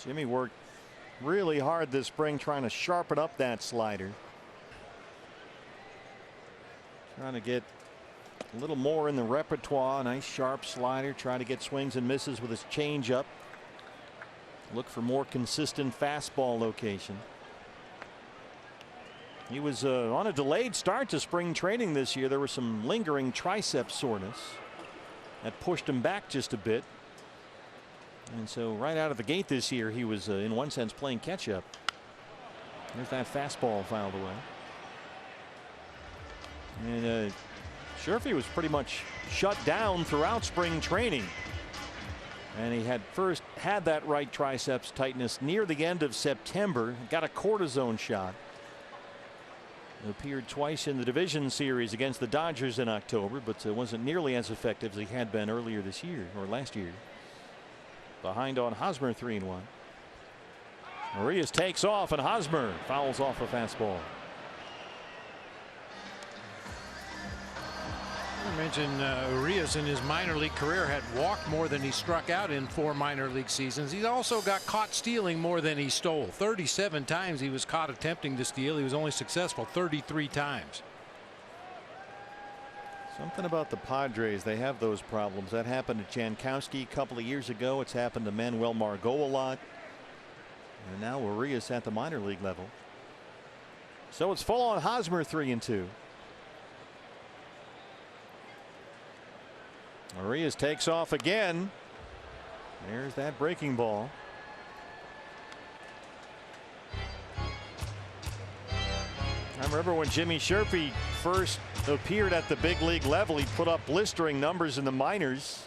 Jimmy worked really hard this spring trying to sharpen up that slider. Trying to get a little more in the repertoire. Nice sharp slider. Try to get swings and misses with his changeup. Look for more consistent fastball location. He was on a delayed start to spring training this year. There was some lingering tricep soreness that pushed him back just a bit. And so right out of the gate this year, he was in one sense playing catch up. There's that fastball fouled away. And Sherfy was pretty much shut down throughout spring training. And he had first had that right triceps tightness near the end of September. Got a cortisone shot. Appeared twice in the division series against the Dodgers in October, but wasn't nearly as effective as he had been earlier this year or last year. Behind on Hosmer, 3-1. Urias takes off and Hosmer fouls off a fastball. I mentioned Urias in his minor league career had walked more than he struck out in 4 minor league seasons. He's also got caught stealing more than he stole. 37 times he was caught attempting to steal. He was only successful 33 times. Something about the Padres, they have those problems. That happened to Jankowski a couple of years ago. It's happened to Manuel Margot a lot. And now Urias at the minor league level. So it's full on Hosmer, 3-2. Urias takes off again. There's that breaking ball. I remember when Jimmy Sherfy first appeared at the big league level, he put up blistering numbers in the minors.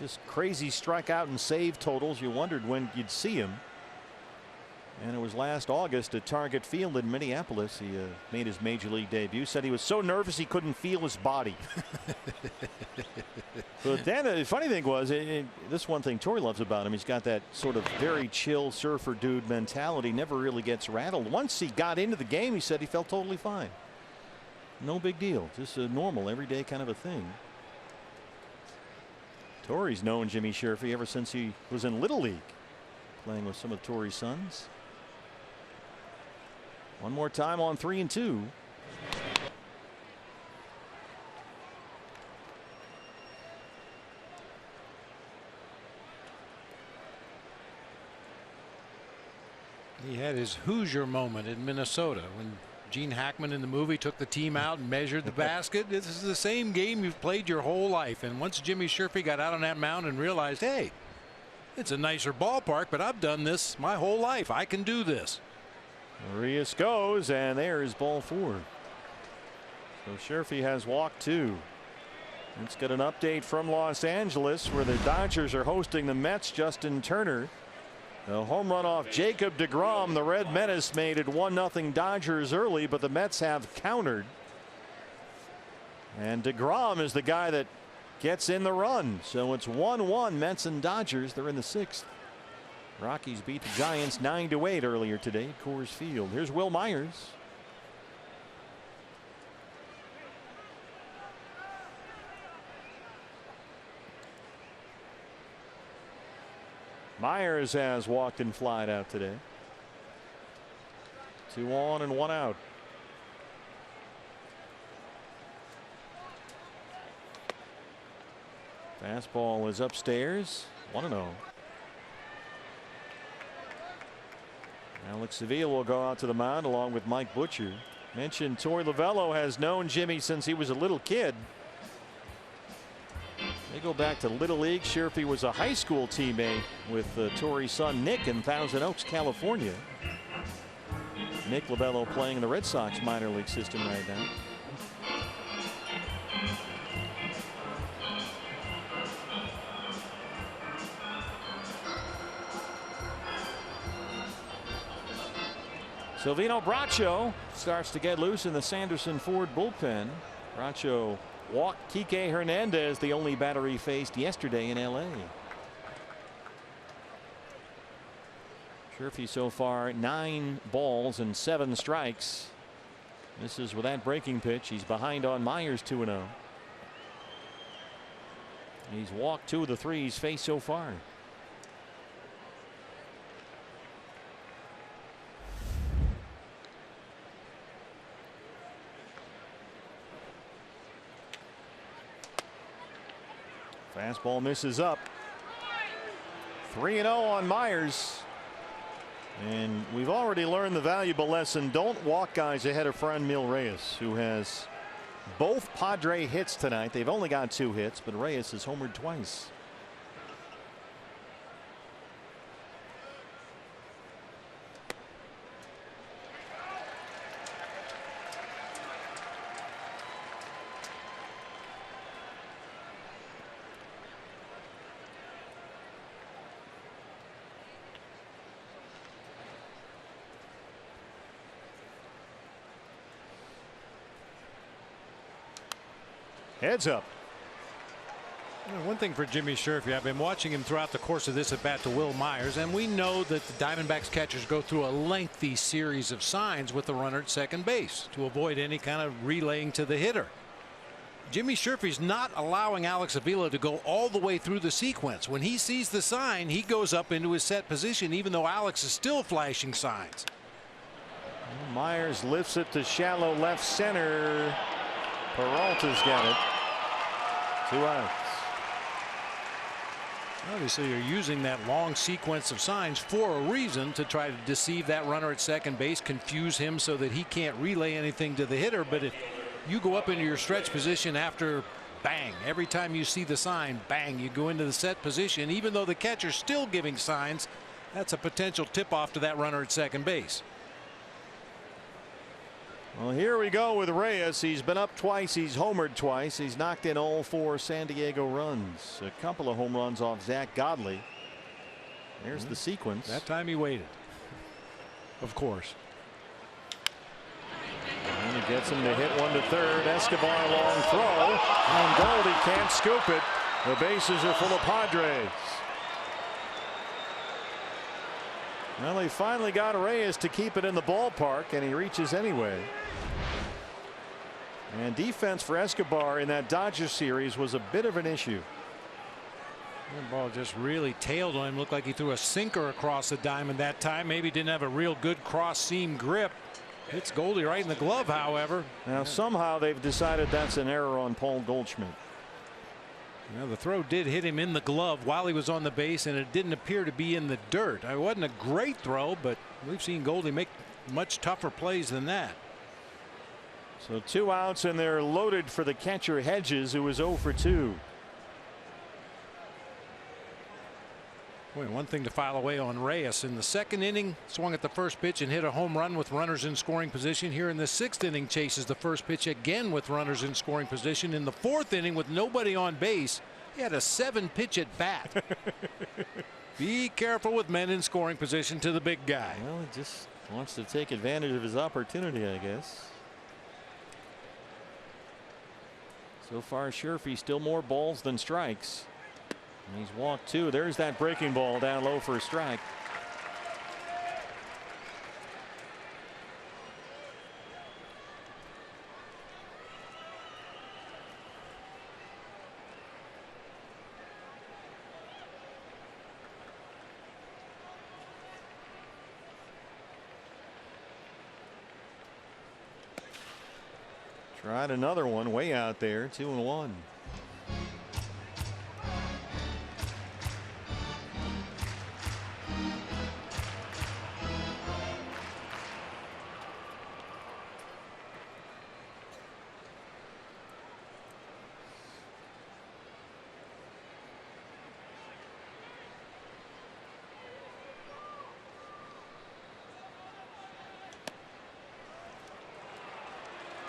Just crazy strikeout and save totals. You wondered when you'd see him. And it was last August at Target Field in Minneapolis. He made his major league debut. Said he was so nervous he couldn't feel his body. But then the funny thing was, this one thing Torrey loves about him, he's got that sort of very chill surfer dude mentality. Never really gets rattled. Once he got into the game, he said he felt totally fine. No big deal. Just a normal, everyday kind of a thing. Torrey's known Jimmy Sherfy ever since he was in Little League, playing with some of Torrey's sons. One more time on 3-2. He had his Hoosier moment in Minnesota when Gene Hackman in the movie took the team out and measured the basket. This is the same game you've played your whole life. And once Jimmy Sherfy got out on that mound and realized, hey, it's a nicer ballpark, but I've done this my whole life. I can do this. Urias goes, and there is ball 4. So Sherfy has walked 2. Let's get an update from Los Angeles, where the Dodgers are hosting the Mets. Justin Turner, a home run off Jacob deGrom. The Red Menace made it 1-0 Dodgers early, but the Mets have countered. And deGrom is the guy that gets in the run. So it's 1-1 Mets and Dodgers. They're in the 6th. Rockies beat the Giants 9-8 earlier today at Coors Field. Here's Will Myers. Myers has walked and flied out today. 2 on and 1 out. Fastball is upstairs. 1-0. Alex Sevilla will go out to the mound along with Mike Butcher. Mentioned Torey Lovullo has known Jimmy since he was a little kid. They go back to Little League. Sherfy was a high school teammate with Torey's son Nick in Thousand Oaks, California. Nick Lobello playing in the Red Sox minor league system right now. Silvino Bracho starts to get loose in the Sanderson Ford bullpen. Bracho walked Kike Hernandez, the only batter he faced yesterday in LA. Sherfy so far 9 balls and 7 strikes. This is with that breaking pitch. He's behind on Myers 2-0. He's walked 2 of the 3 he's faced so far. Fastball misses up. 3-0 on Myers. And we've already learned the valuable lesson. Don't walk guys ahead of Franmil Reyes, who has both Padre hits tonight. They've only got 2 hits, but Reyes has homered twice. Heads up. One thing for Jimmy Sherfy, I've been watching him throughout the course of this at bat to Will Myers, and we know that the Diamondbacks catchers go through a lengthy series of signs with the runner at second base to avoid any kind of relaying to the hitter. Jimmy Sherfy's not allowing Alex Avila to go all the way through the sequence. When he sees the sign, he goes up into his set position, even though Alex is still flashing signs. Myers lifts it to shallow left center. Peralta's got it. 2 outs. Obviously, you're using that long sequence of signs for a reason, to try to deceive that runner at second base, confuse him so that he can't relay anything to the hitter. But if you go up into your stretch position after bang, every time you see the sign, bang, you go into the set position, even though the catcher's still giving signs, that's a potential tip off to that runner at second base. Well, here we go with Reyes. He's been up twice. He's homered twice. He's knocked in all 4 San Diego runs. A couple of home runs off Zach Godley. There's the sequence. That time he waited. Of course. And he gets him to hit 1 to third. Escobar long throw. And Goldie can't scoop it. The bases are full of Padres. Well, they finally got Reyes to keep it in the ballpark, and he reaches anyway. And defense for Escobar in that Dodgers series was a bit of an issue. That ball just really tailed on him. Looked like he threw a sinker across the diamond that time. Maybe didn't have a real good cross seam grip. Hits Goldie right in the glove, however. Now somehow they've decided that's an error on Paul Goldschmidt. Well, the throw did hit him in the glove while he was on the base, and it didn't appear to be in the dirt. It wasn't a great throw, but we've seen Goldie make much tougher plays than that. So 2 outs, and they're loaded for the catcher Hedges, who was 0 for 2. Boy, one thing to file away on Reyes. In the second inning, swung at the first pitch and hit a home run with runners in scoring position. Here in the 6th inning, chases the first pitch again with runners in scoring position. In the 4th inning, with nobody on base, he had a 7-pitch at bat. Be careful with men in scoring position to the big guy. Well, he just wants to take advantage of his opportunity, I guess. So far, Sherfy still more balls than strikes. And he's walked 2. There's that breaking ball down low for a strike. Tried another one way out there. 2-1.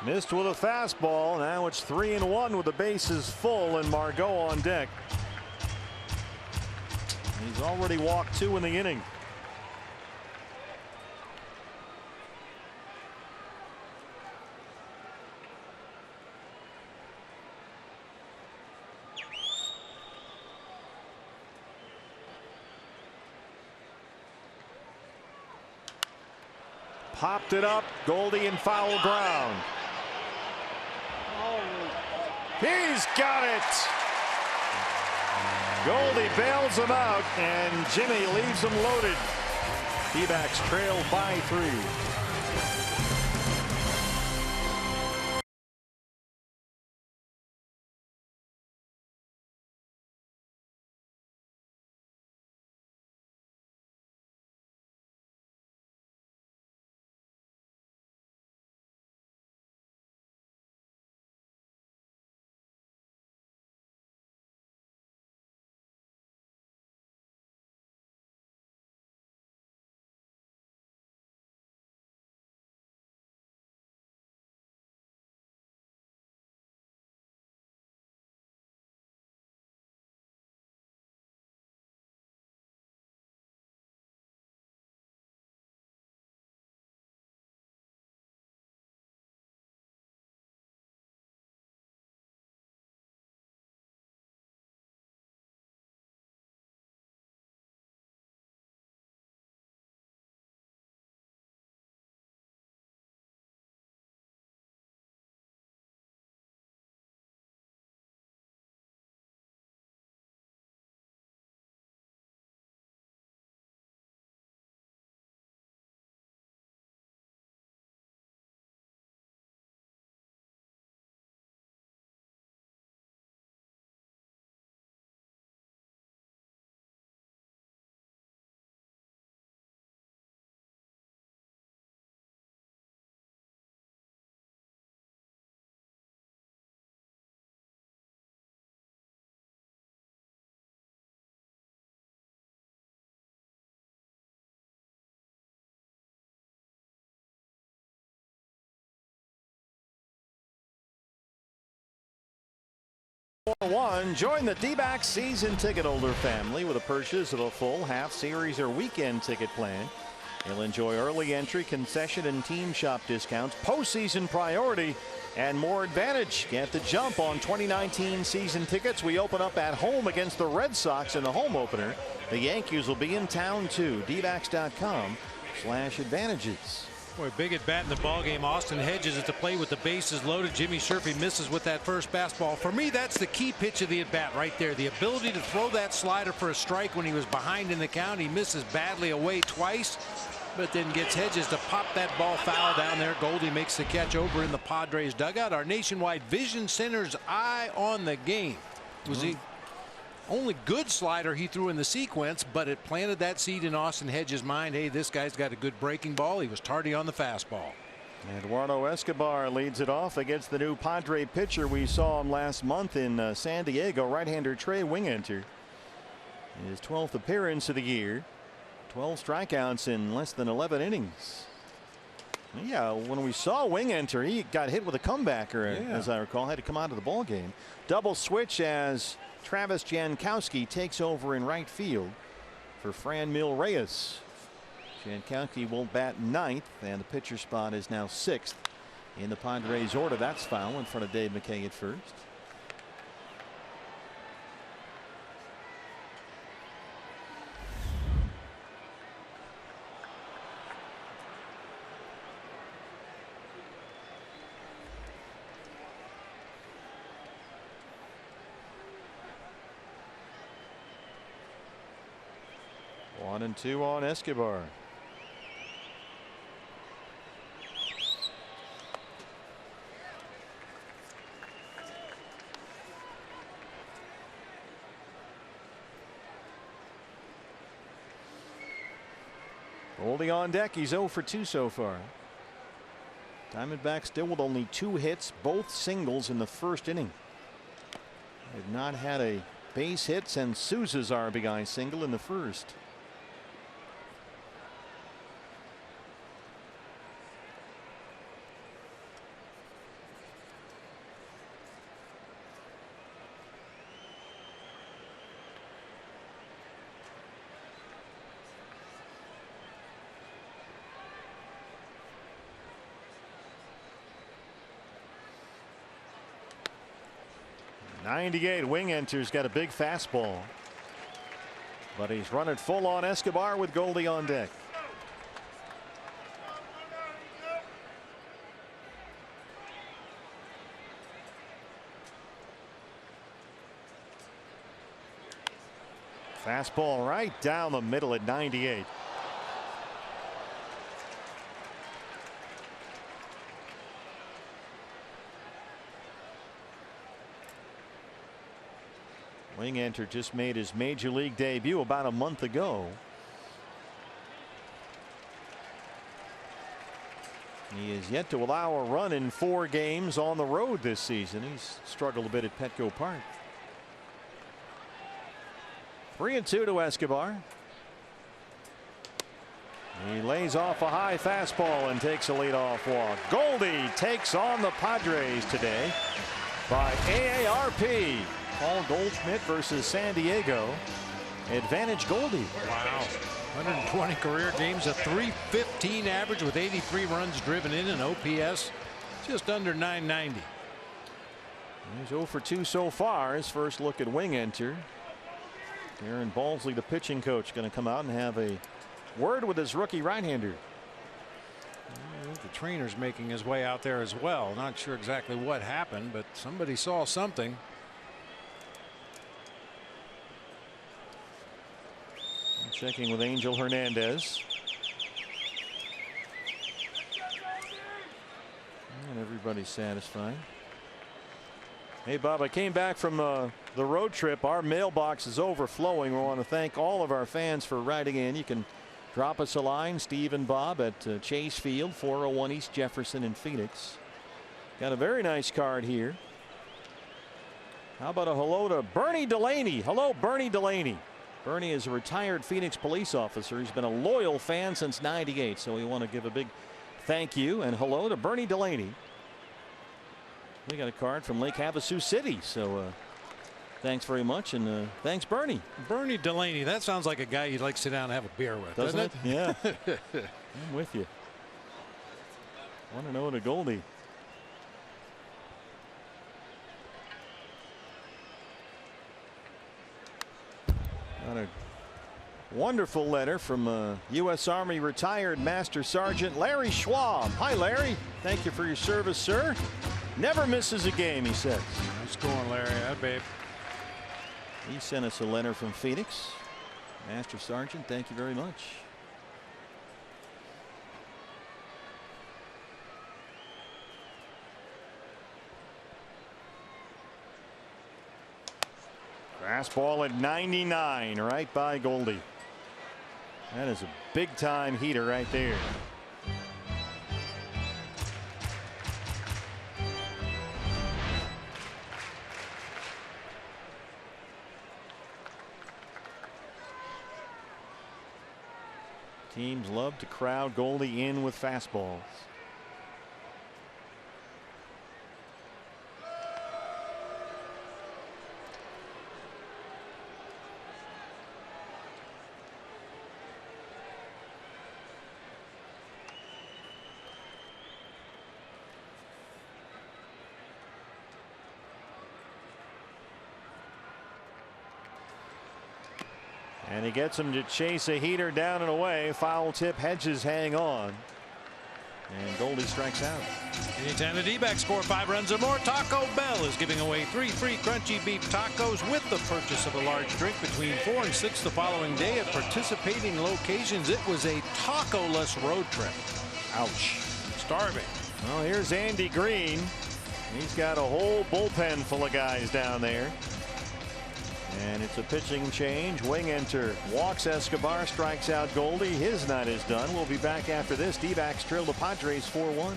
Missed with a fastball. Now it's 3-1 with the bases full and Margot on deck. He's already walked 2 in the inning. Popped it up. Goldie in foul ground. He's got it. Goldie bails him out, and Jimmy leaves him loaded. D-backs trail by 3. Join the D-backs season ticket holder family with a purchase of a full, half series or weekend ticket plan. You'll enjoy early entry, concession and team shop discounts, postseason priority, and more advantage. Get the jump on 2019 season tickets. We open up at home against the Red Sox in the home opener. The Yankees will be in town too. dbacks.com/advantages. Boy, big at bat in the ballgame. Austin Hedges at the plate with the bases loaded. Jimmy Sherfy misses with that first fastball. For me, that's the key pitch of the at bat right there. The ability to throw that slider for a strike when he was behind in the count. He misses badly away twice, but then gets Hedges to pop that ball foul down there. Goldie makes the catch over in the Padres dugout. Our nationwide vision center's eye on the game. Was he only good slider he threw in the sequence, but it planted that seed in Austin Hedges' mind. Hey, this guy's got a good breaking ball. He was tardy on the fastball. Eduardo Escobar leads it off against the new Padre pitcher. We saw him last month in San Diego. Right-hander Trey Wingenter. His 12th appearance of the year. 12 strikeouts in less than 11 innings. Yeah, when we saw Wingenter, he got hit with a comebacker, as I recall. Had to come out of the ball game. Double switch as Travis Jankowski takes over in right field for Franmil Reyes. Jankowski will bat 9th, and the pitcher spot is now 6th in the Padres order. That's foul in front of Dave McKay at first. One and two on Escobar. Goldie on deck. He's 0 for 2 so far. Diamondbacks still with only 2 hits, both singles in the first inning. They've not had a base hit since Souza's RBI single in the first. 98. Wingenter's got a big fastball, but he's running full on Escobar with Goldie on deck. Fastball right down the middle at 98. Wingenter just made his major league debut about a month ago. He is yet to allow a run in 4 games on the road this season. He's struggled a bit at Petco Park. 3-2 to Escobar. He lays off a high fastball and takes a leadoff walk. Goldie takes on the Padres today by AARP. Paul Goldschmidt versus San Diego. Advantage Goldie. Wow. 120 career games, a .315 average with 83 runs driven in, and OPS just under .990. He's 0 for 2 so far. His first look at Wingenter. Aaron Balsley, the pitching coach, going to come out and have a word with his rookie right-hander. The trainer's making his way out there as well. Not sure exactly what happened, but somebody saw something. Checking with Angel Hernandez. And everybody's satisfied. Hey, Bob, I came back from the road trip. Our mailbox is overflowing. We want to thank all of our fans for writing in. You can drop us a line, Steve and Bob, at Chase Field, 401 East Jefferson in Phoenix. Got a very nice card here. How about a hello to Bernie Delaney? Hello, Bernie Delaney. Bernie is a retired Phoenix police officer. He's been a loyal fan since '98, so we want to give a big thank you and hello to Bernie Delaney. We got a card from Lake Havasu City, so thanks very much, and thanks, Bernie. Bernie Delaney, that sounds like a guy you'd like to sit down and have a beer with, doesn't it? Yeah. I'm with you. 1-0 to Goldie. Got a wonderful letter from U.S. Army retired Master Sergeant Larry Schwab. Hi, Larry. Thank you for your service, sir. Never misses a game, he says. Nice going, Larry. That babe. He sent us a letter from Phoenix. Master Sergeant, thank you very much. Fastball at 99 right by Goldie. That is a big time heater right there. Teams love to crowd Goldie in with fastballs. And he gets him to chase a heater down and away. Foul tip. Hedges hang on. And Goldie strikes out. Anytime the D-backs score 5 runs or more, Taco Bell is giving away 3 free crunchy beef tacos with the purchase of a large drink between 4 and 6 the following day at participating locations. It was a taco-less road trip. Ouch. Starving. Well, here's Andy Green. He's got a whole bullpen full of guys down there. And it's a pitching change. Wingenter walks Escobar, strikes out Goldie. His night is done. We'll be back after this. D-backs trail the Padres 4-1.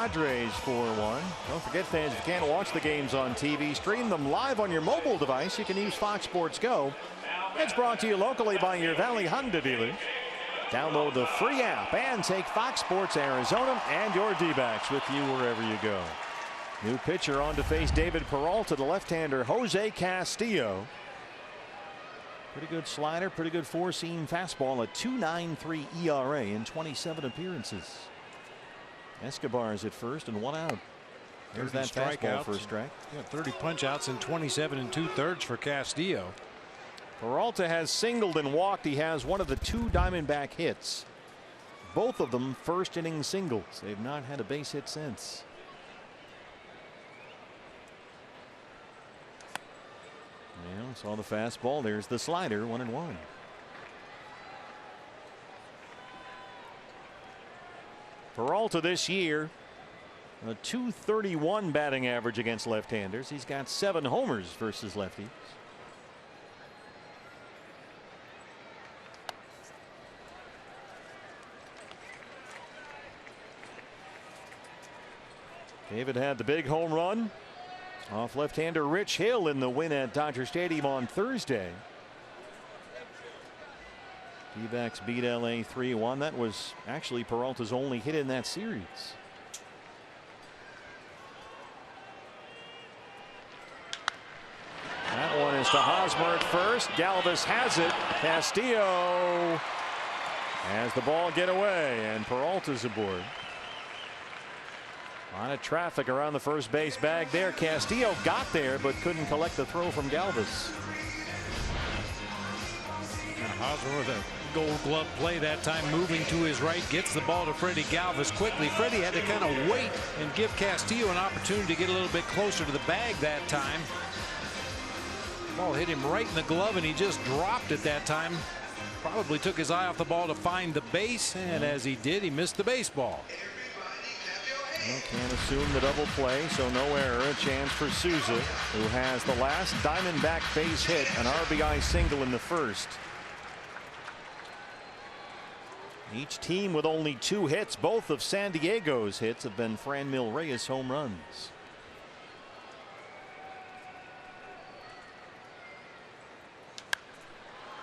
Padres 4-1. Don't forget, fans, if you can't watch the games on TV, stream them live on your mobile device. You can use Fox Sports Go. It's brought to you locally by your Valley Honda dealers. Download the free app and take Fox Sports Arizona and your D-backs with you wherever you go. New pitcher on to face David Peralta, the left-hander Jose Castillo. Pretty good slider, pretty good four-seam fastball, a 2.93 ERA in 27 appearances. Escobar's at first and 1 out. There's that fastball for a strike. Yeah, 30 punch-outs in 27 2/3 for Castillo. Peralta has singled and walked. He has one of the 2 Diamondback hits. Both of them first inning singles. They've not had a base hit since. Yeah, saw the fastball. There's the slider, 1-1. Peralta this year, a .231 batting average against left-handers. He's got 7 homers versus lefties. David had the big home run off left-hander Rich Hill in the win at Dodger Stadium on Thursday. D-backs beat LA 3-1. That was actually Peralta's only hit in that series. That one is to Hosmer at first. Galvis has it. Castillo has the ball get away, and Peralta's aboard. A lot of traffic around the first base bag there. Castillo got there but couldn't collect the throw from Galvis. And Hosmer with a Gold Glove play that time, moving to his right, gets the ball to Freddie Galvis quickly. Freddie had to kind of wait and give Castillo an opportunity to get a little bit closer to the bag that time. Ball hit him right in the glove and he just dropped it that time. Probably took his eye off the ball to find the base, and as he did, he missed the baseball. Well, can't assume the double play, so no error. A chance for Souza, who has the last Diamondback base hit, an RBI single in the first. Each team with only 2 hits. Both of San Diego's hits have been Franmil Reyes home runs.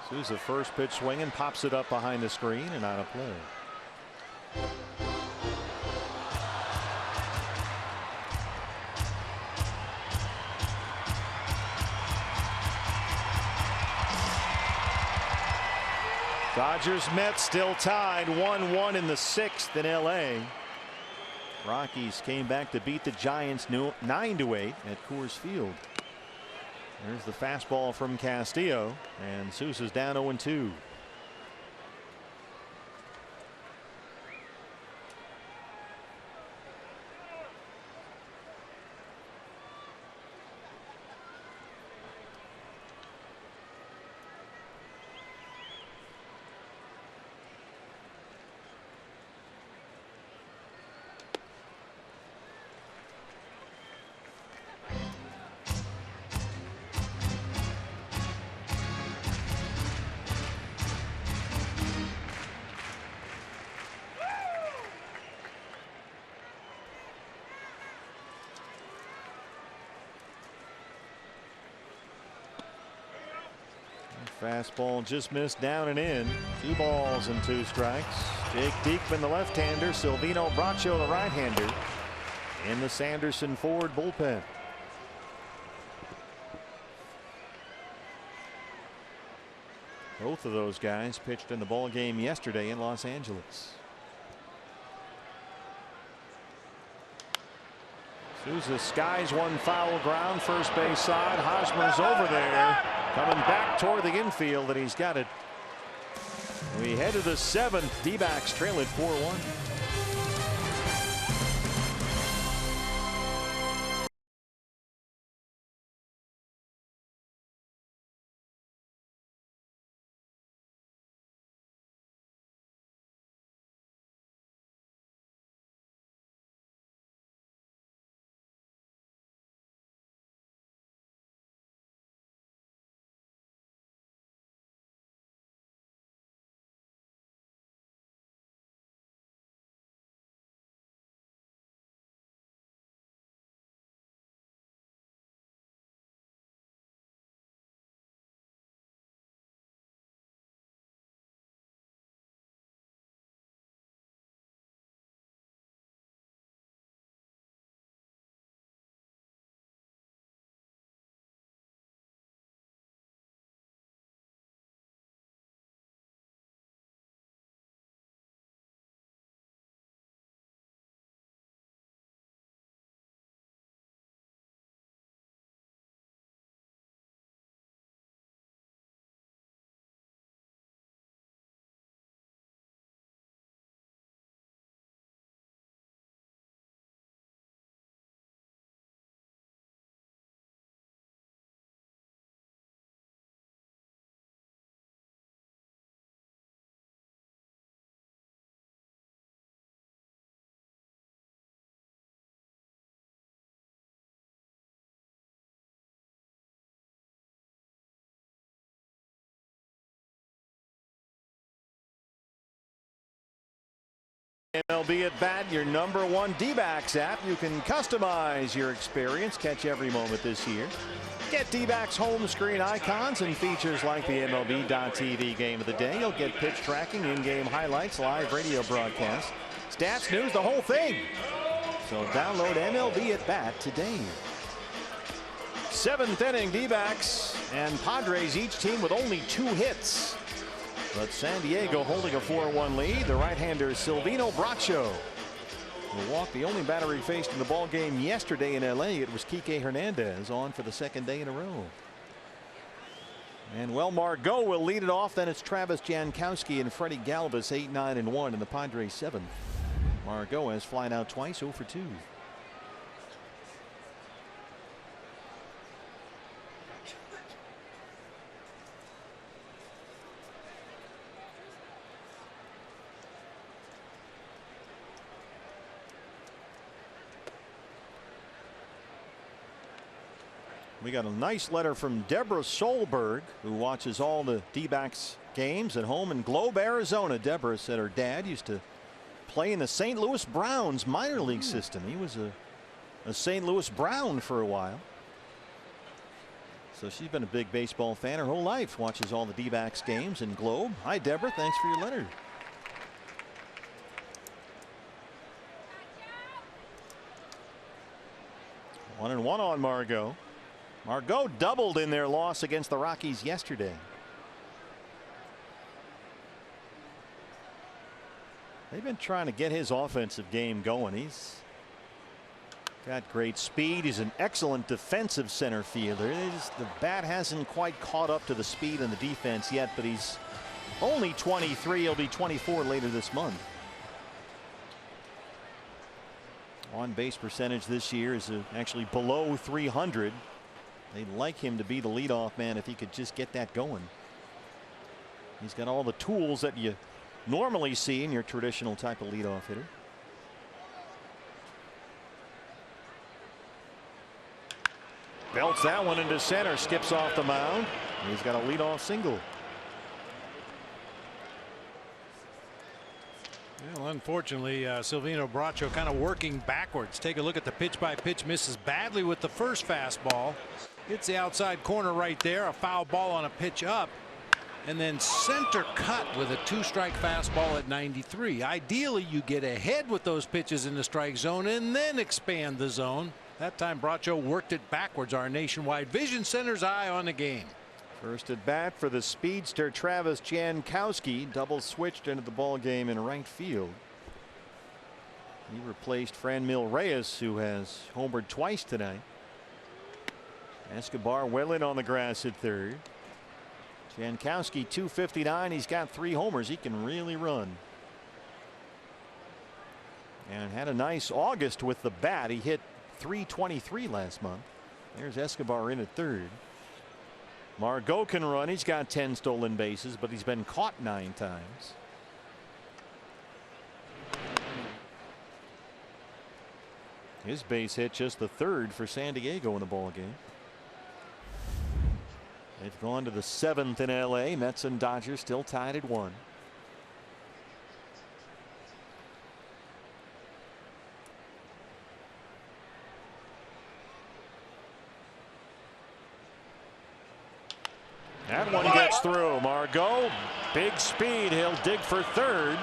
Souza first pitch swinging, pops it up behind the screen and out of play. Dodgers Mets still tied 1-1 in the 6th in LA. Rockies came back to beat the Giants 9-8 at Coors Field. There's the fastball from Castillo, and Sousa's down 0-2. Fastball just missed down and in. 2 balls and 2 strikes. Jake Diekman, the left-hander. Silvino Bracho, the right-hander, in the Sanderson Ford bullpen. Both of those guys pitched in the ball game yesterday in Los Angeles. Souza skies one foul ground, first base side. Hosmer's over there, coming back toward the infield, and he's got it. We head to the 7th. D-backs trail it 4-1. MLB at Bat, your #1 D-backs app. You can customize your experience, catch every moment this year. Get D-backs home screen icons and features like the MLB.TV Game of the Day. You'll get pitch tracking, in-game highlights, live radio broadcasts, stats, news, the whole thing. So download MLB at Bat today. 7th inning, D-backs and Padres, each team with only 2 hits. But San Diego holding a 4-1 lead. The right-hander Silvino Bracho will walk the only batter he faced in the ball game yesterday in LA. It was Kike Hernandez, on for the 2nd day in a row. And well, Margot will lead it off. Then it's Travis Jankowski and Freddie Galvis, 8, 9, and 1 in the Padres 7th. Margot has flied out twice, 0 for 2. We got a nice letter from Deborah Solberg, who watches all the D-backs games at home in Globe, Arizona. Deborah said her dad used to play in the St. Louis Browns minor league system. He was a St. Louis Brown for a while. So she's been a big baseball fan her whole life, watches all the D-backs games in Globe. Hi, Deborah. Thanks for your letter. One and one on Margot. Margot doubled in their loss against the Rockies yesterday. They've been trying to get his offensive game going. He's got great speed. He's an excellent defensive center fielder. The bat hasn't quite caught up to the speed and the defense yet, but he's only 23. He'll be 24 later this month. On base percentage this year is actually below 300. They'd like him to be the leadoff man if he could just get that going. He's got all the tools that you normally see in your traditional type of leadoff hitter. Belts that one into center, skips off the mound. He's got a leadoff single. Well, unfortunately, Silvino Bracho kind of working backwards. Take a look at the pitch by pitch. Misses badly with the first fastball. Hits the outside corner right there. A foul ball on a pitch up. And then center cut with a 2-strike fastball at 93. Ideally, you get ahead with those pitches in the strike zone and then expand the zone. That time Bracho worked it backwards. Our Nationwide Vision Center's eye on the game. First at bat for the speedster Travis Jankowski. Double switched into the ball game in right field. He replaced Franmil Reyes, who has homered twice tonight. Escobar well in on the grass at third. Jankowski 259. He's got 3 homers. He can really run. And had a nice August with the bat. He hit .323 last month. There's Escobar in at third. Margot can run. He's got 10 stolen bases, but he's been caught 9 times. His base hit just the 3rd for San Diego in the ball game. They've gone to the 7th in LA. Mets and Dodgers still tied at 1. That one gets through. Margot, big speed. He'll dig for third.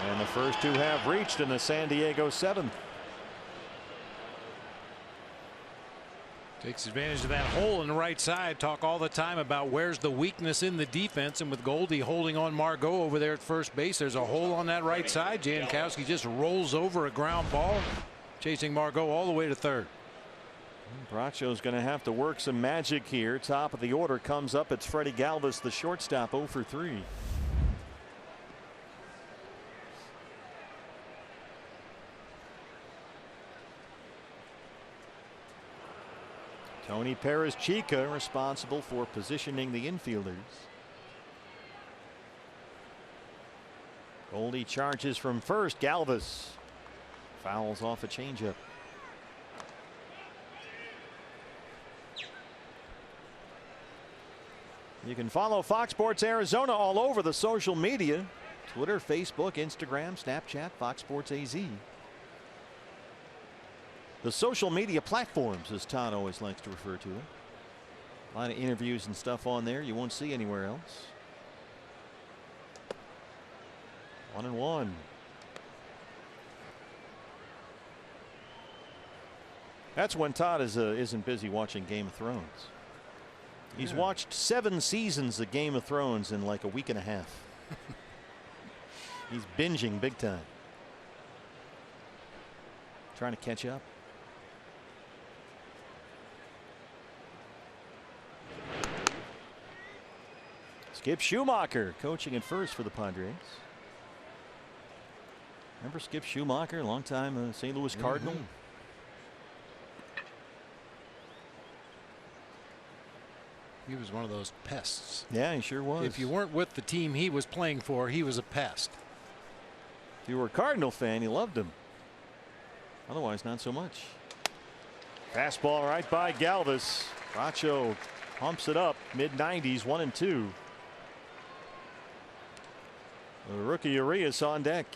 And the first 2 have reached in the San Diego 7th. Takes advantage of that hole in the right side. Talk all the time about where's the weakness in the defense, and with Goldie holding on Margot over there at first base, there's a hole on that right side. Jankowski just rolls over a ground ball, chasing Margot all the way to third. Bracho's going to have to work some magic here. Top of the order comes up. It's Freddie Galvis, the shortstop, 0 for 3. Tony Perez Chica responsible for positioning the infielders. Goldie charges from first. Galvis fouls off a changeup. You can follow Fox Sports Arizona all over the social media. Twitter, Facebook, Instagram, Snapchat, Fox Sports AZ. The social media platforms, as Todd always likes to refer to them. A lot of interviews and stuff on there you won't see anywhere else. 1-1. That's when Todd isn't busy watching Game of Thrones. He's watched 7 seasons of Game of Thrones in like a week and a half. He's binging big time. Trying to catch up. Skip Schumacher coaching at first for the Padres. Remember Skip Schumacher, longtime St. Louis Cardinal? He was one of those pests. Yeah, he sure was. If you weren't with the team he was playing for, he was a pest. If you were a Cardinal fan, you loved him. Otherwise, not so much. Fastball right by Galvis. Bracho pumps it up, mid-90s, 1-2. The rookie Urias on deck.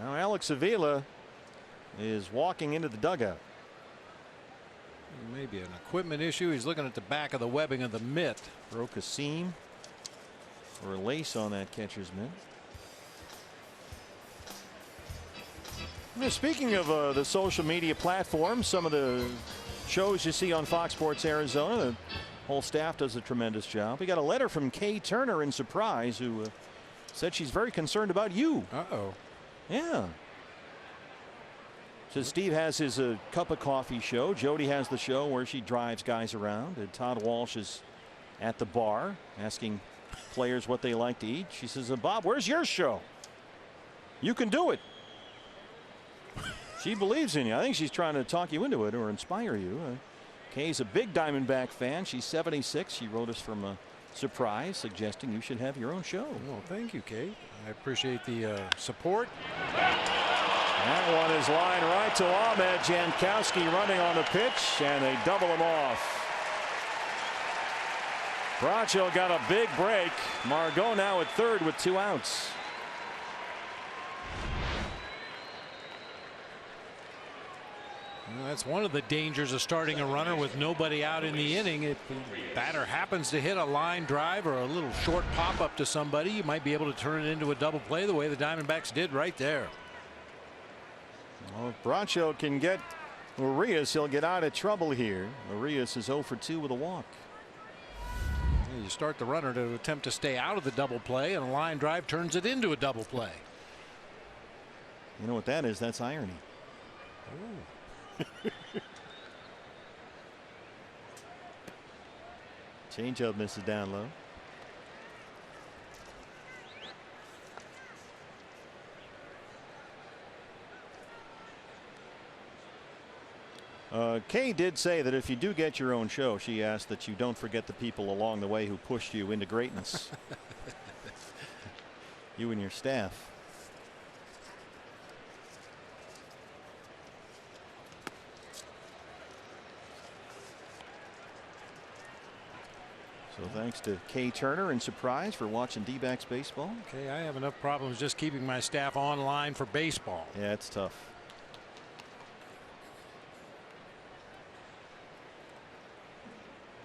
Now Alex Avila is walking into the dugout. Maybe an equipment issue. He's looking at the back of the webbing of the mitt. Broke a seam or a lace on that catcher's mitt. Speaking of the social media platforms, some of the shows you see on Fox Sports Arizona, the whole staff does a tremendous job. We got a letter from Kay Turner in Surprise, who said she's very concerned about you. Uh-oh. Yeah. Says Steve has his cup of coffee show. Jody has the show where she drives guys around. And Todd Walsh is at the bar asking players what they like to eat. She says, Bob, where's your show? You can do it. She believes in you. I think she's trying to talk you into it or inspire you. Kay's a big Diamondback fan. She's 76. She wrote us from Surprise, suggesting you should have your own show. Well, thank you, Kay. I appreciate the support. That one is lined right to Ahmed. Jankowski running on the pitch, and they double him off. Bracho got a big break. Margot now at third with 2 outs. Well, that's one of the dangers of starting a runner with nobody out in the inning. If the batter happens to hit a line drive or a little short pop up to somebody, you might be able to turn it into a double play the way the Diamondbacks did right there. Well, if Bracho can get Urias, he'll get out of trouble here. Urias is 0 for 2 with a walk. You start the runner to attempt to stay out of the double play, and a line drive turns it into a double play. You know what that is? That's irony. Changeup misses down low. Kay did say that if you do get your own show, she asked that you don't forget the people along the way who pushed you into greatness. You and your staff. So thanks to Kay Turner and Surprise for watching D-backs baseball. Okay, I have enough problems just keeping my staff online for baseball. Yeah, it's tough.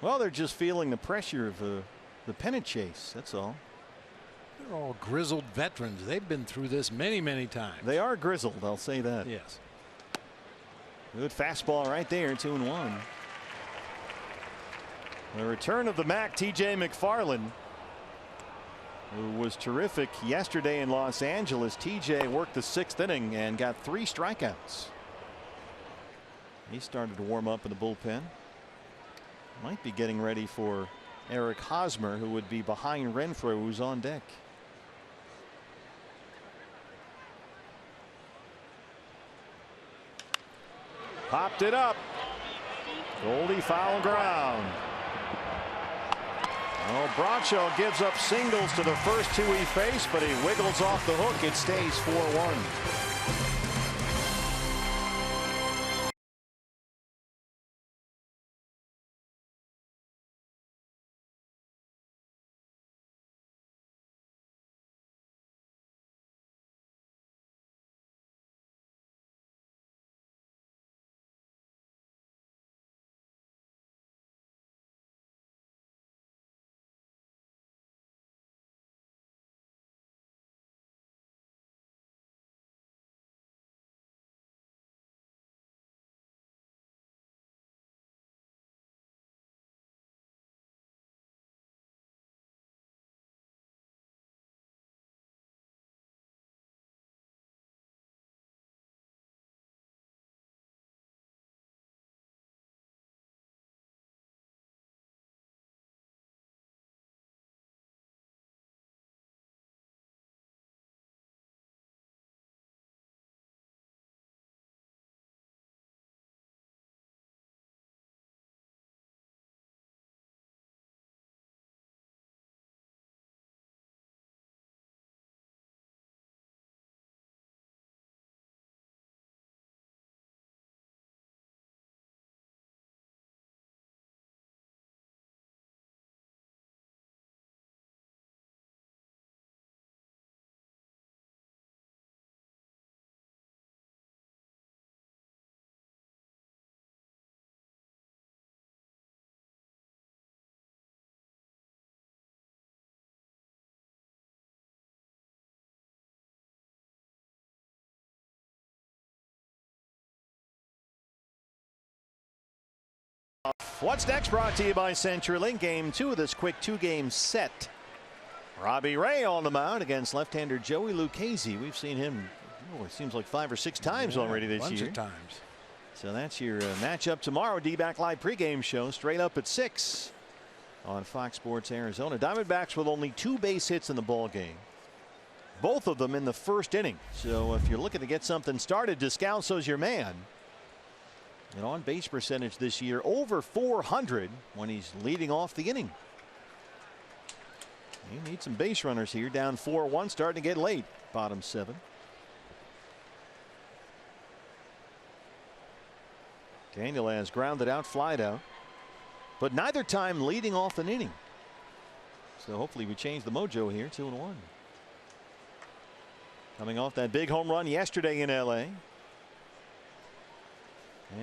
Well, they're just feeling the pressure of the pennant chase. That's all. They're all grizzled veterans. They've been through this many, many times. They are grizzled, I'll say that. Yes. Good fastball right there, 2-1. The return of the Mac, TJ McFarland, who was terrific yesterday in Los Angeles. TJ worked the 6th inning and got 3 strikeouts. He started to warm up in the bullpen. Might be getting ready for Eric Hosmer, who would be behind Renfroe, who's on deck. Popped it up. Goldie foul ground. Well, Bracho gives up singles to the first 2 he faced, but he wiggles off the hook. It stays 4-1. What's next brought to you by CenturyLink. Game 2 of this quick 2-game set. Robbie Ray on the mound against left-hander Joey Lucchese. We've seen him, it seems like 5 or 6 times already this bunch year. Of times. So that's your matchup tomorrow. D-Back Live pregame show straight up at 6 on Fox Sports Arizona. Diamondbacks with only 2 base hits in the ball game. Both of them in the first inning. So if you're looking to get something started, Descalso's your man. And on base percentage this year over 400 when he's leading off the inning. You need some base runners here. Down 4-1, starting to get late. Bottom 7. Daniel has grounded out, flied out, but neither time leading off an inning. So hopefully we change the mojo here. 2-1. Coming off that big home run yesterday in LA.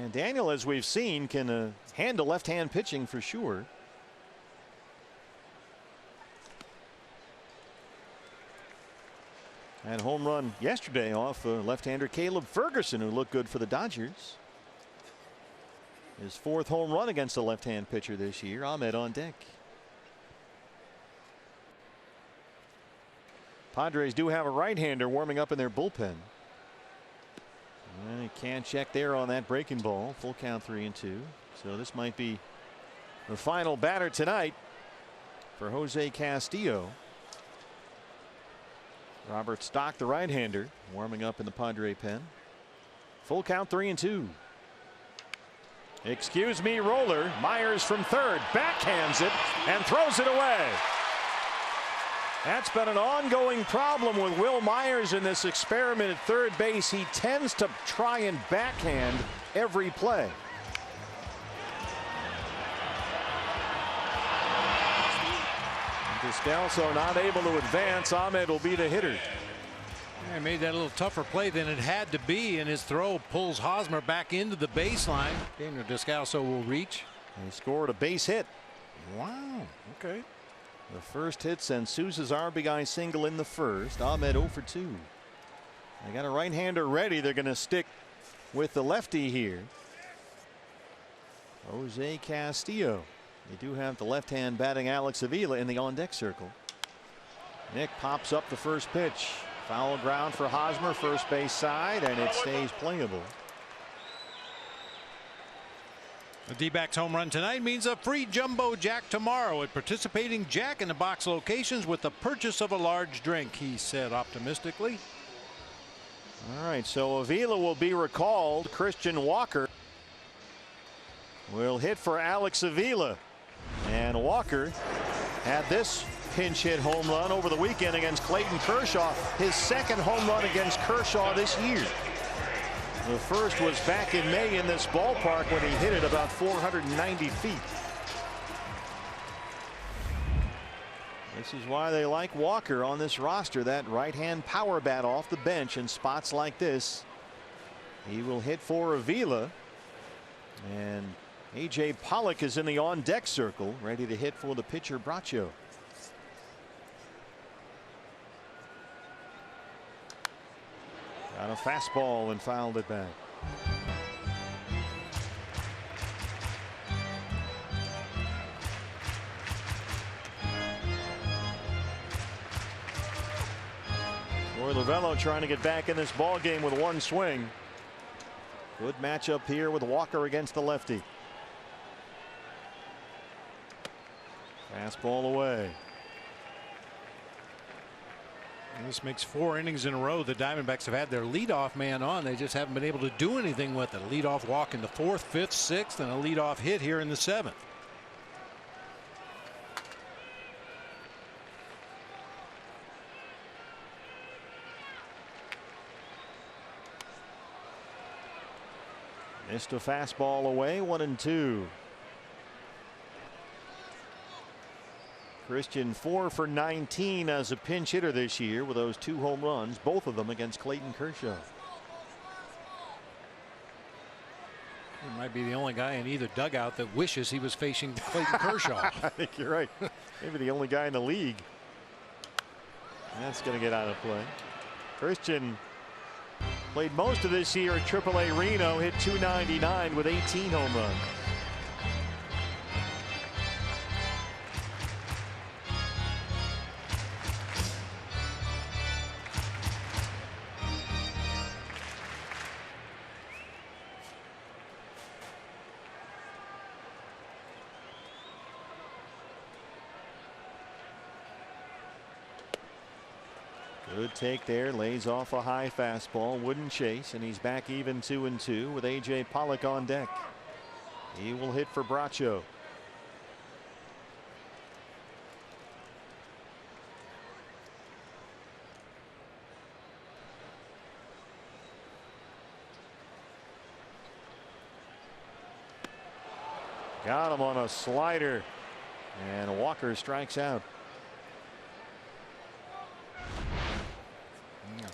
And Daniel, as we've seen, can handle left-hand pitching for sure. And home run yesterday off left-hander Caleb Ferguson, who looked good for the Dodgers. His 4th home run against a left-hand pitcher this year. Ahmed on deck. Padres do have a right-hander warming up in their bullpen. And he can't check there on that breaking ball. Full count 3-2. So this might be the final batter tonight for Jose Castillo. Robert Stock, the right-hander, warming up in the Padre pen. Full count 3-2. Excuse me, roller. Myers from third backhands it and throws it away. That's been an ongoing problem with Will Myers in this experiment at third base. He tends to try and backhand every play. Descalso not able to advance. Ahmed will be the hitter. He made that a little tougher play than it had to be, and his throw pulls Hosmer back into the baseline. Daniel Descalso will reach. He scored a base hit. Wow. Okay. The first hit sends Souza's RBI single in the first. Ahmed 0 for 2. They got a right-hander ready. They're going to stick with the lefty here. Jose Castillo. They do have the left-hand batting Alex Avila in the on-deck circle. Nick pops up the first pitch. Foul ground for Hosmer, first base side, and it stays playable. The D-backs home run tonight means a free jumbo jack tomorrow at participating Jack in the Box locations with the purchase of a large drink, he said optimistically. All right, so Avila will be recalled. Christian Walker will hit for Alex Avila. And Walker had this pinch hit home run over the weekend against Clayton Kershaw. His 2nd home run against Kershaw this year. The first was back in May in this ballpark when he hit it about 490 feet. This is why they like Walker on this roster. That right-hand power bat off the bench in spots like this. He will hit for Avila. And A.J. Pollock is in the on-deck circle, ready to hit for the pitcher Bracho. Got a fastball and fouled it back. Roy Lavello trying to get back in this ball game with 1 swing. Good matchup here with Walker against the lefty. Fastball away. And this makes 4 innings in a row. The Diamondbacks have had their leadoff man on. They just haven't been able to do anything with it. A leadoff walk in the 4th, 5th, 6th, and a leadoff hit here in the 7th. Missed a fastball away, 1-2. Christian 4 for 19 as a pinch hitter this year with those 2 home runs, both of them against Clayton Kershaw. He might be the only guy in either dugout that wishes he was facing Clayton Kershaw. I think you're right. Maybe the only guy in the league. That's going to get out of play. Christian played most of this year at AAA Reno, hit .299 with 18 home runs. Good take there, lays off a high fastball, wouldn't chase, and he's back even 2-2 with A.J. Pollock on deck. He will hit for Bracho. Got him on a slider, and Walker strikes out.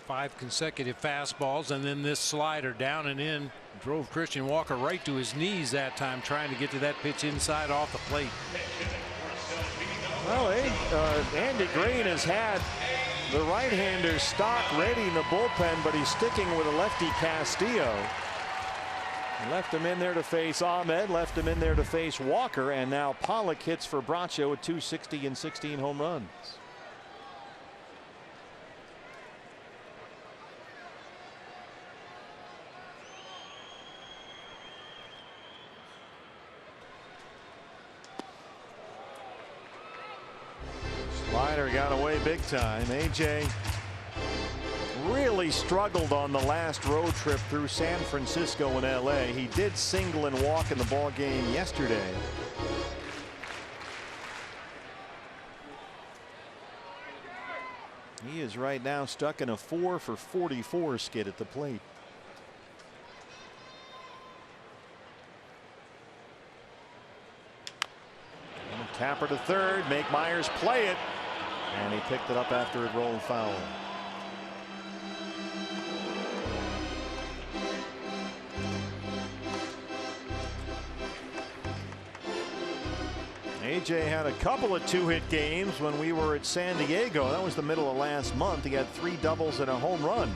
5 consecutive fastballs, and then this slider down and in drove Christian Walker right to his knees that time, trying to get to that pitch inside off the plate. Well, Andy Green has had the right-hander stock ready in the bullpen, but he's sticking with a lefty Castillo. Left him in there to face Ahmed, left him in there to face Walker, and now Pollock hits for Bracho with 260 and 16 home runs. Slider got away big time. AJ really struggled on the last road trip through San Francisco and LA. He did single and walk in the ball game yesterday. He is right now stuck in a 4 for 44 skid at the plate. Tapper to third, make Myers play it, and he picked it up after it rolled foul. AJ had a couple of 2-hit games when we were at San Diego. That was the middle of last month. He had 3 doubles and a home run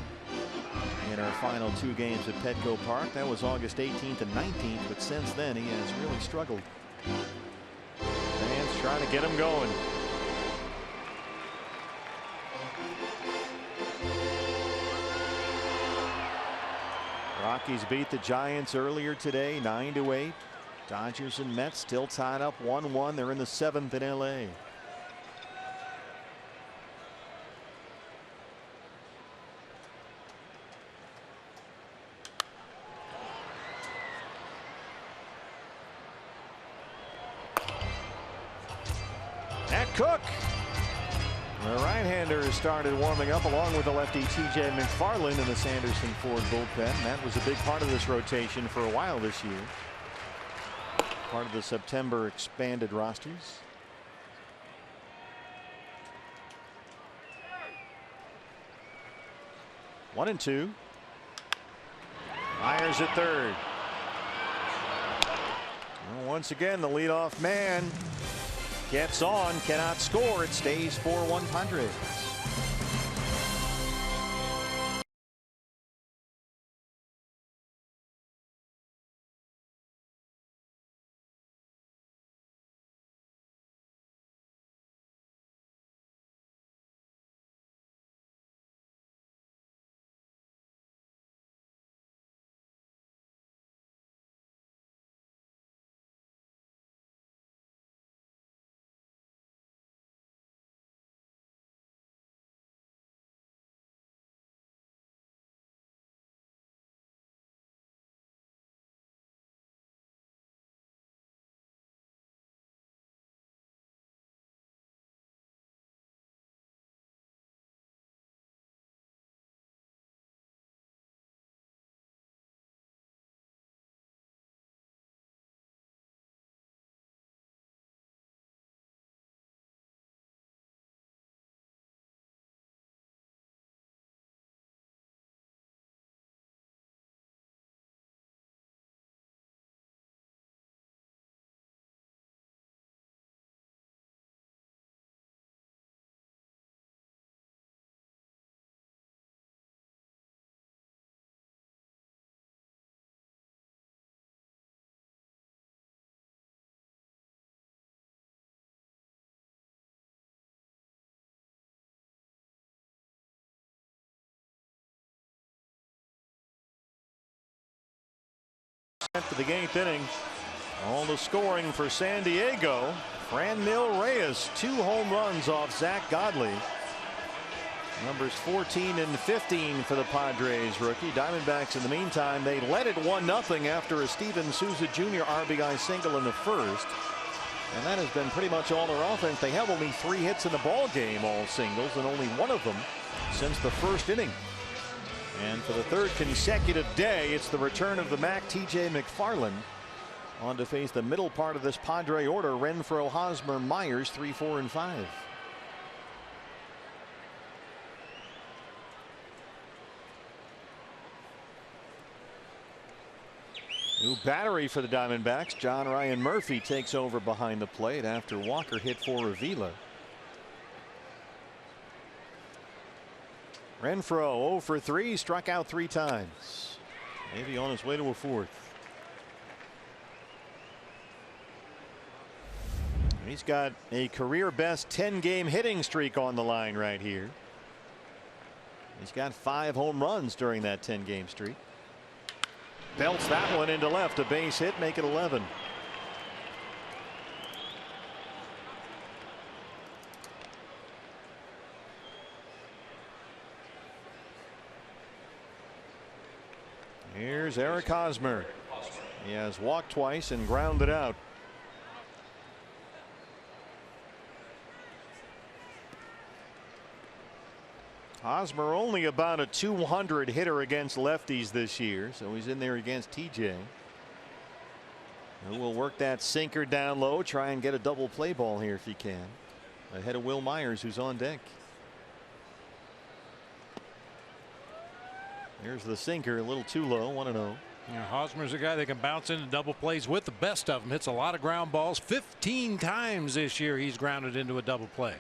in our final 2 games at Petco Park. That was August 18th and 19th, but since then he has really struggled. Fans trying to get him going. Rockies beat the Giants earlier today, 9-8. Dodgers and Mets still tied up 1-1. They're in the 7th in LA. At Cook. The right-hander has started warming up along with the lefty T.J. McFarland in the Sanderson Ford bullpen. That was a big part of this rotation for a while this year. Part of the September expanded rosters. One and two. Myers at third. Well, once again, the leadoff man gets on, cannot score. It stays 4-1 Padres. For the 8th inning, all the scoring for San Diego. Franmil Reyes, 2 home runs off Zach Godley. Numbers 14 and 15 for the Padres rookie. Diamondbacks in the meantime, they led it 1-0 after a Steven Souza Jr. RBI single in the first. And that has been pretty much all their offense. They have only 3 hits in the ball game, all singles, and only one of them since the first inning. And for the 3rd consecutive day, it's the return of the Mac, TJ McFarland, on to face the middle part of this Padre order. Renfroe, Hosmer, Myers, 3, 4, and 5. New battery for the Diamondbacks. John Ryan Murphy takes over behind the plate after Walker hit for Avila. Renfroe 0 for 3, struck out 3 times. Maybe on his way to a 4th. He's got a career best 10-game hitting streak on the line right here. He's got 5 home runs during that 10-game streak. Belts that one into left, a base hit, make it 11. Here's Eric Hosmer. He has walked twice and grounded out. Hosmer only about a 200 hitter against lefties this year, so he's in there against TJ. Who will work that sinker down low, try and get a double play ball here if he can, ahead of Will Myers, who's on deck. There's the sinker, a little too low, 1-0. Yeah, Hosmer's a guy that can bounce into double plays with the best of them. Hits a lot of ground balls. 15 times this year he's grounded into a double play.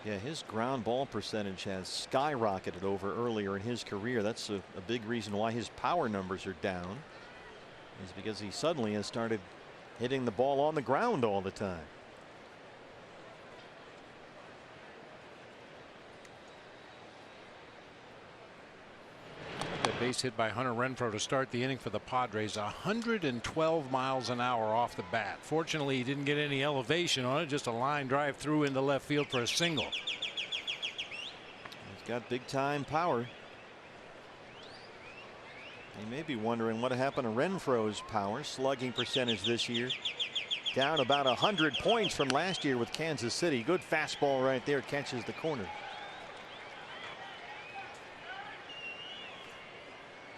Yeah, his ground ball percentage has skyrocketed over earlier in his career. That's a big reason why his power numbers are down, is because he suddenly has started hitting the ball on the ground all the time. That base hit by Hunter Renfroe to start the inning for the Padres. 112 miles an hour off the bat. Fortunately, he didn't get any elevation on it, just a line drive through into left field for a single. He's got big time power. You may be wondering what happened to Renfroe's power. Slugging percentage this year down about 100 points from last year with Kansas City. Good fastball right there, catches the corner.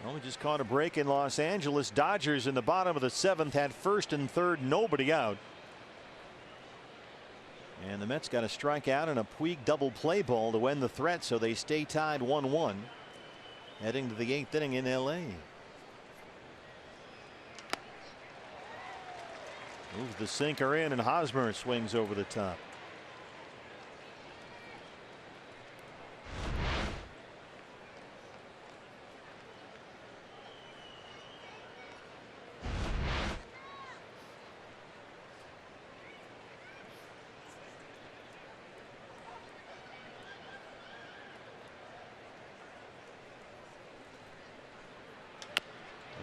Well, we just caught a break in Los Angeles. Dodgers in the bottom of the 7th had 1st and 3rd, nobody out. And the Mets got a strikeout and a Puig double play ball to end the threat, so they stay tied 1-1 heading to the 8th inning in LA. Moves the sinker in, and Hosmer swings over the top.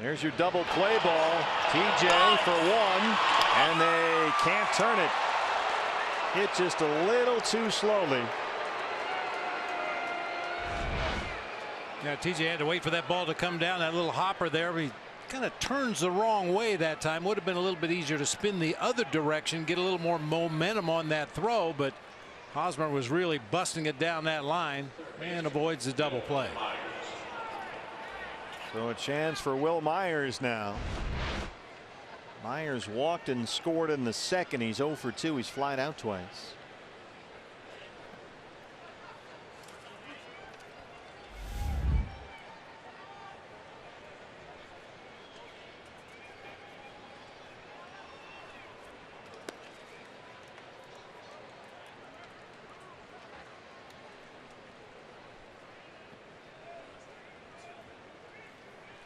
There's your double play ball. TJ for 1, and they can't turn it. Hit just a little too slowly. Yeah, TJ had to wait for that ball to come down. That little hopper there, he kind of turns the wrong way that time. Would have been a little bit easier to spin the other direction, get a little more momentum on that throw, but Hosmer was really busting it down that line and avoids the double play. So a chance for Will Myers now. Myers walked and scored in the 2nd. He's 0 for 2. He's flied out twice.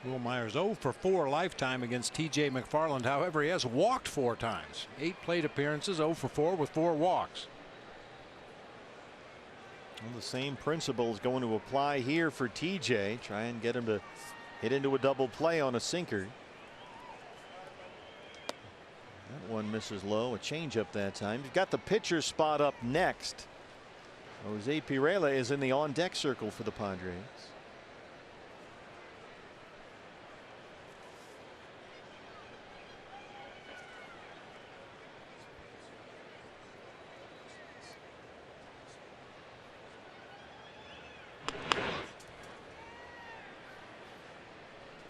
Will Myers 0 for 4 lifetime against TJ McFarland. However, he has walked 4 times. 8 plate appearances, 0 for 4 with 4 walks. Well, the same principle is going to apply here for TJ. Try and get him to hit into a double play on a sinker. That one misses low. A changeup that time. You've got the pitcher spot up next Jose Pirela is in the on-deck circle for the Padres.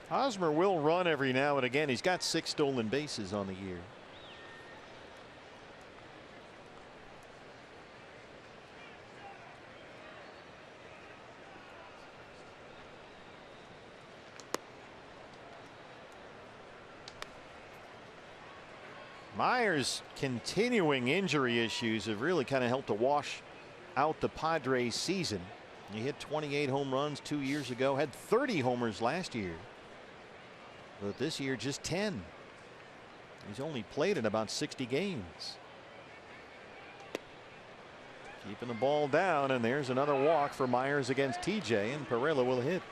Hosmer will run every now and again. He's got 6 stolen bases on the year. Myers' continuing injury issues have really kind of helped to wash out the Padres season. He hit 28 home runs 2 years ago, had 30 homers last year. But this year just 10. He's only played in about 60 games. Keeping the ball down, and there's another walk for Myers against TJ, and Pirela will hit.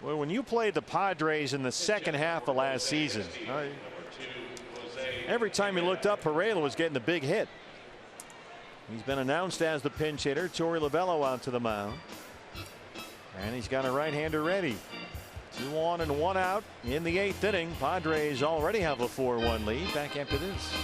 Well, when you played the Padres in the second half of last season, every time you looked up, Pirela was getting the big hit. He's been announced as the pinch hitter. Torey Lovullo out to the mound. And he's got a right-hander ready. 2 on and 1 out in the 8th inning. Padres already have a 4-1 lead. Back after this.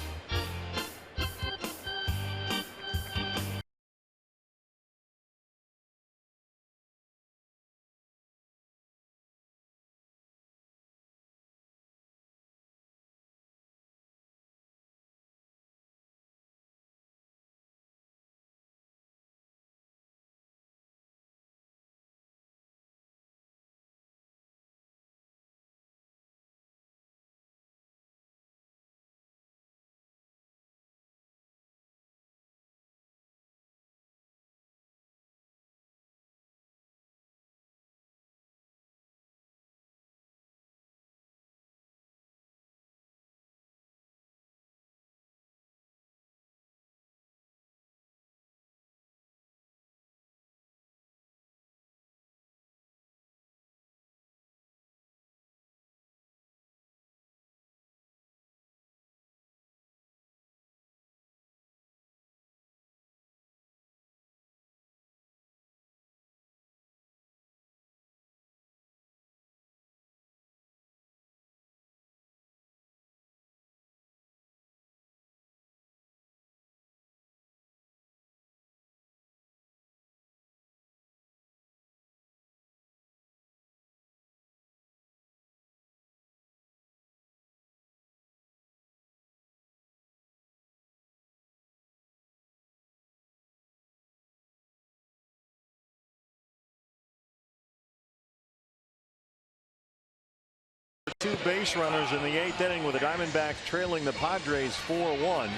Two base runners in the 8th inning with the Diamondbacks trailing the Padres 4-1.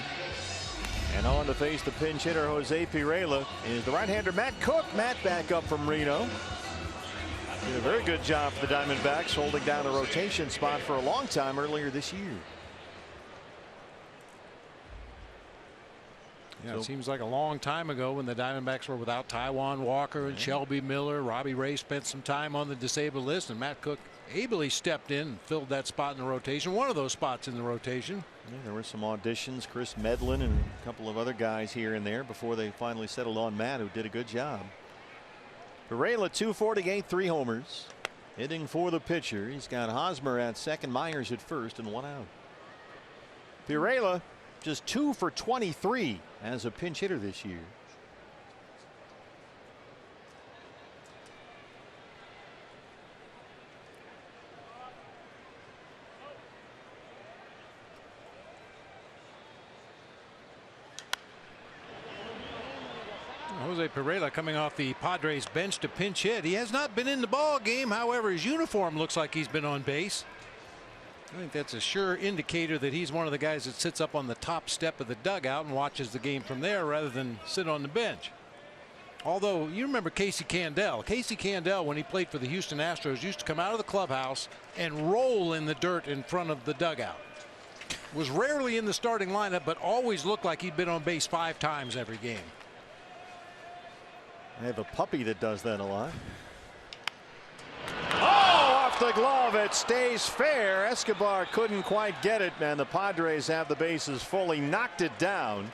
And on to face the pinch hitter Jose Pirela is the right-hander Matt Cook. Matt back up from Reno. Did a very good job for the Diamondbacks, holding down a rotation spot for a long time earlier this year. Yeah, it seems like a long time ago when the Diamondbacks were without Taijuan Walker and Shelby Miller. Robbie Ray spent some time on the disabled list, and Matt Cook ably stepped in and filled that spot in the rotation. One of those spots in the rotation. Yeah, there were some auditions, Chris Medlin and a couple of other guys here and there before they finally settled on Matt, who did a good job. Pirela 248, 3 homers. Hitting for the pitcher. He's got Hosmer at second, Myers at first, and 1 out. Pirela just 2 for 23 as a pinch hitter this year. Jose Pirela coming off the Padres bench to pinch hit. He has not been in the ball game. However, his uniform looks like he's been on base. I think that's a sure indicator that he's one of the guys that sits up on the top step of the dugout and watches the game from there rather than sit on the bench. Although you remember Casey Candel. Casey Candel, when he played for the Houston Astros, used to come out of the clubhouse and roll in the dirt in front of the dugout. Was rarely in the starting lineup, but always looked like he'd been on base 5 times every game. I have a puppy that does that a lot. Oh, off the glove. It stays fair. Escobar couldn't quite get it, and the Padres have the bases fully, knocked it down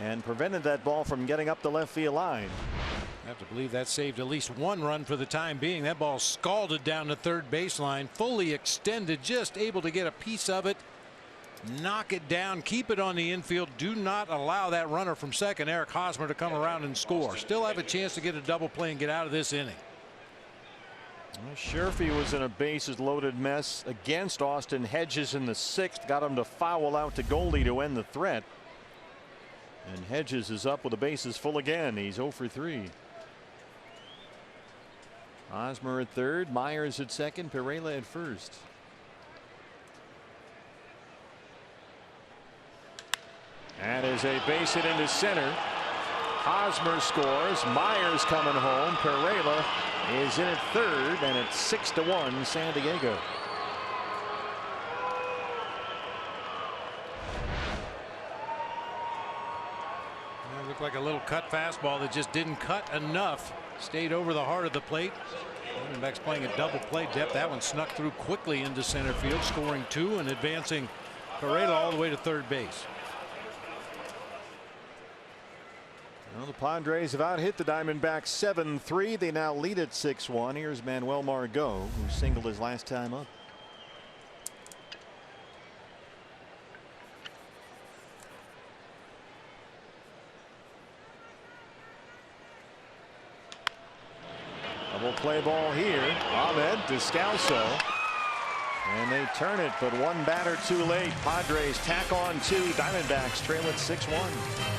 and prevented that ball from getting up the left field line. I have to believe that saved at least one run for the time being. That ball scalded down the third baseline, fully extended, just able to get a piece of it, knock it down, keep it on the infield. Do not allow that runner from second, Eric Hosmer, to come around and score. Still have a chance to get a double play and get out of this inning. Well, Sherfy was in a bases loaded mess against Austin Hedges in the sixth, got him to foul out to Goldie to end the threat. And Hedges is up with the bases full again. He's 0 for 3. Hosmer at third, Myers at second, Pereira at first. That is a base hit into center. Hosmer scores. Myers coming home. Pereira is in at third, and it's 6-1 San Diego. It looked like a little cut fastball that just didn't cut enough. Stayed over the heart of the plate. Diamondbacks playing a double play depth. That one snuck through quickly into center field, scoring 2 and advancing Pereira all the way to third base. Well, the Padres have out hit the Diamondbacks 7-3. They now lead at 6-1. Here's Manuel Margot, who singled his last time up. Double play ball here. Ahmed Descalso. And they turn it, but one batter too late. Padres tack on 2. Diamondbacks trail at 6-1.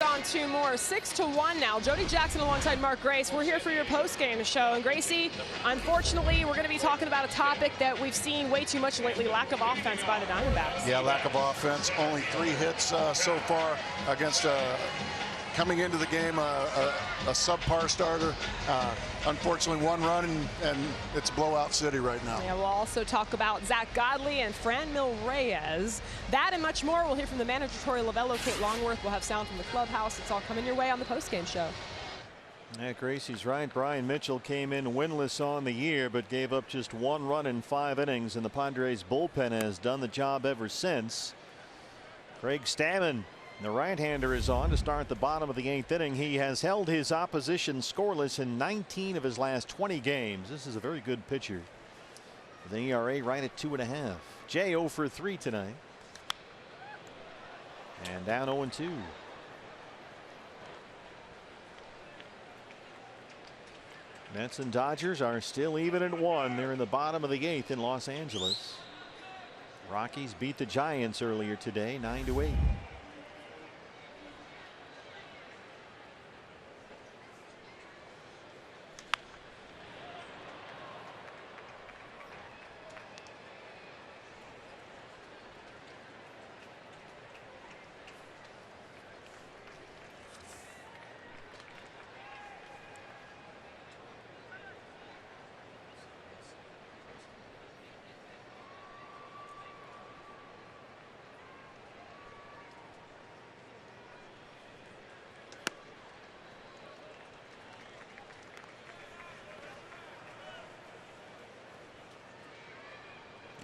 On 2 more, 6-1 now. Jody Jackson alongside Mark Grace. We're here for your post-game show. And Gracie, unfortunately, we're going to be talking about a topic that we've seen way too much lately, lack of offense by the Diamondbacks. Yeah, lack of offense. Only 3 hits so far against coming into the game a subpar starter. Unfortunately, 1 run and it's blowout city right now. Yeah, we'll also talk about Zach Godley and Franmil Reyes. That and much more. We'll hear from the manager, Tori Lavello, Kate Longworth. We'll have sound from the clubhouse. It's all coming your way on the postgame show. Yeah, Gracie's right. Brian Mitchell came in winless on the year, but gave up just 1 run in 5 innings, and the Padres bullpen has done the job ever since. Craig Stammen, the right-hander, is on to start the bottom of the 8th inning. He has held his opposition scoreless in 19 of his last 20 games. This is a very good pitcher. The ERA right at 2.5. Jay 0 for 3 tonight. And down 0-2. Mets and Dodgers are still even at 1. They're in the bottom of the 8th in Los Angeles. Rockies beat the Giants earlier today, 9-8.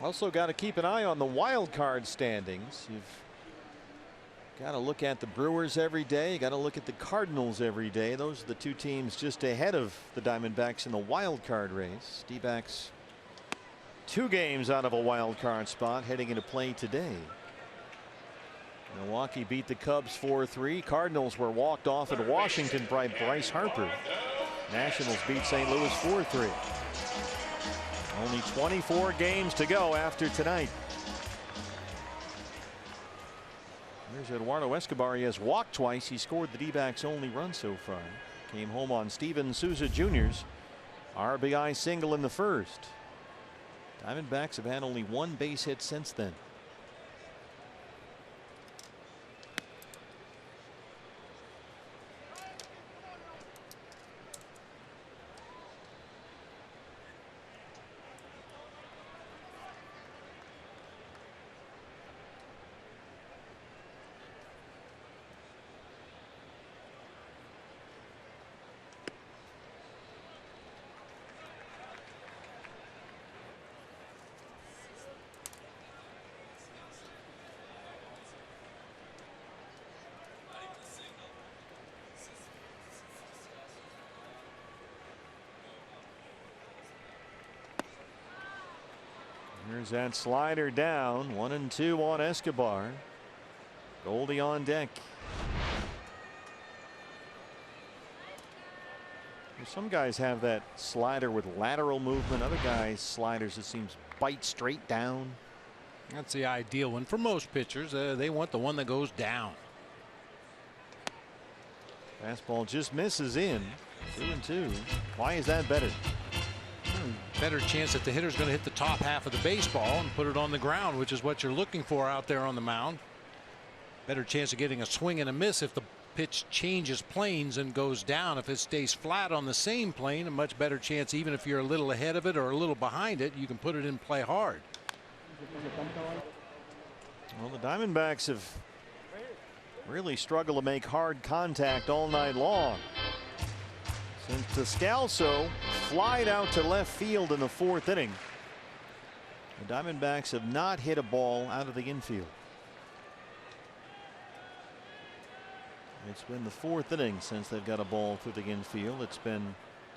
Also got to keep an eye on the wild card standings. You've got to look at the Brewers every day. You got to look at the Cardinals every day. Those are the two teams just ahead of the Diamondbacks in the wild card race. D-backs 2 games out of a wild card spot heading into play today. Milwaukee beat the Cubs 4-3. Cardinals were walked off in Washington by Bryce Harper. Nationals beat St. Louis 4-3. Only 24 games to go after tonight. There's Eduardo Escobar. He has walked twice. He scored the D-backs' only run so far. Came home on Steven Souza Jr.'s RBI single in the first. Diamondbacks have had only 1 base hit since then. Here's that slider down. 1-2 on Escobar. Goldie on deck. Some guys have that slider with lateral movement. Other guys sliders, it seems, bite straight down. That's the ideal one for most pitchers. They want the one that goes down. Fastball just misses in. 2-2. Why is that better? Better chance that the hitter's going to hit the top half of the baseball and put it on the ground, which is what you're looking for out there on the mound. Better chance of getting a swing and a miss if the pitch changes planes and goes down. If it stays flat on the same plane, a much better chance, even if you're a little ahead of it or a little behind it, you can put it in play hard. Well, the Diamondbacks have really struggled to make hard contact all night long. Since Descalso flied out to left field in the 4th inning, the Diamondbacks have not hit a ball out of the infield. It's been the 4th inning since they've got a ball through the infield. It's been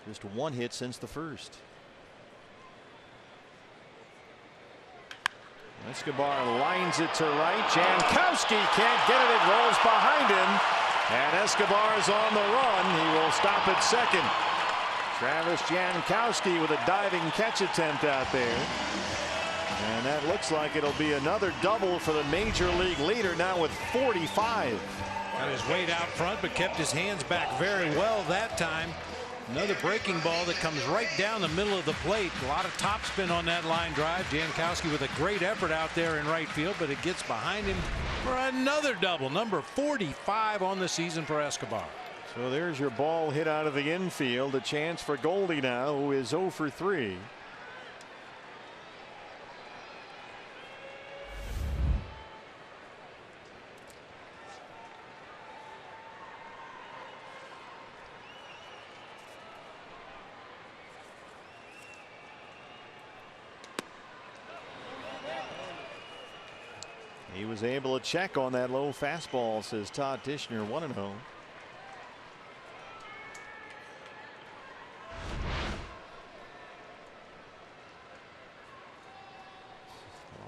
just 1 hit since the first. Escobar lines it to right. Jankowski can't get it. It rolls behind him. And Escobar's on the run. He will stop at second. Travis Jankowski with a diving catch attempt out there. And that looks like it'll be another double for the major league leader now with 45. Got his weight out front, but kept his hands back very well that time. Another breaking ball that comes right down the middle of the plate. A lot of topspin on that line drive. Jankowski with a great effort out there in right field, but it gets behind him for another double. Number 45 on the season for Escobar. So there's your ball hit out of the infield. A chance for Goldie now, who is 0 for 3. He was able to check on that low fastball, says Todd Tishner. 1-0.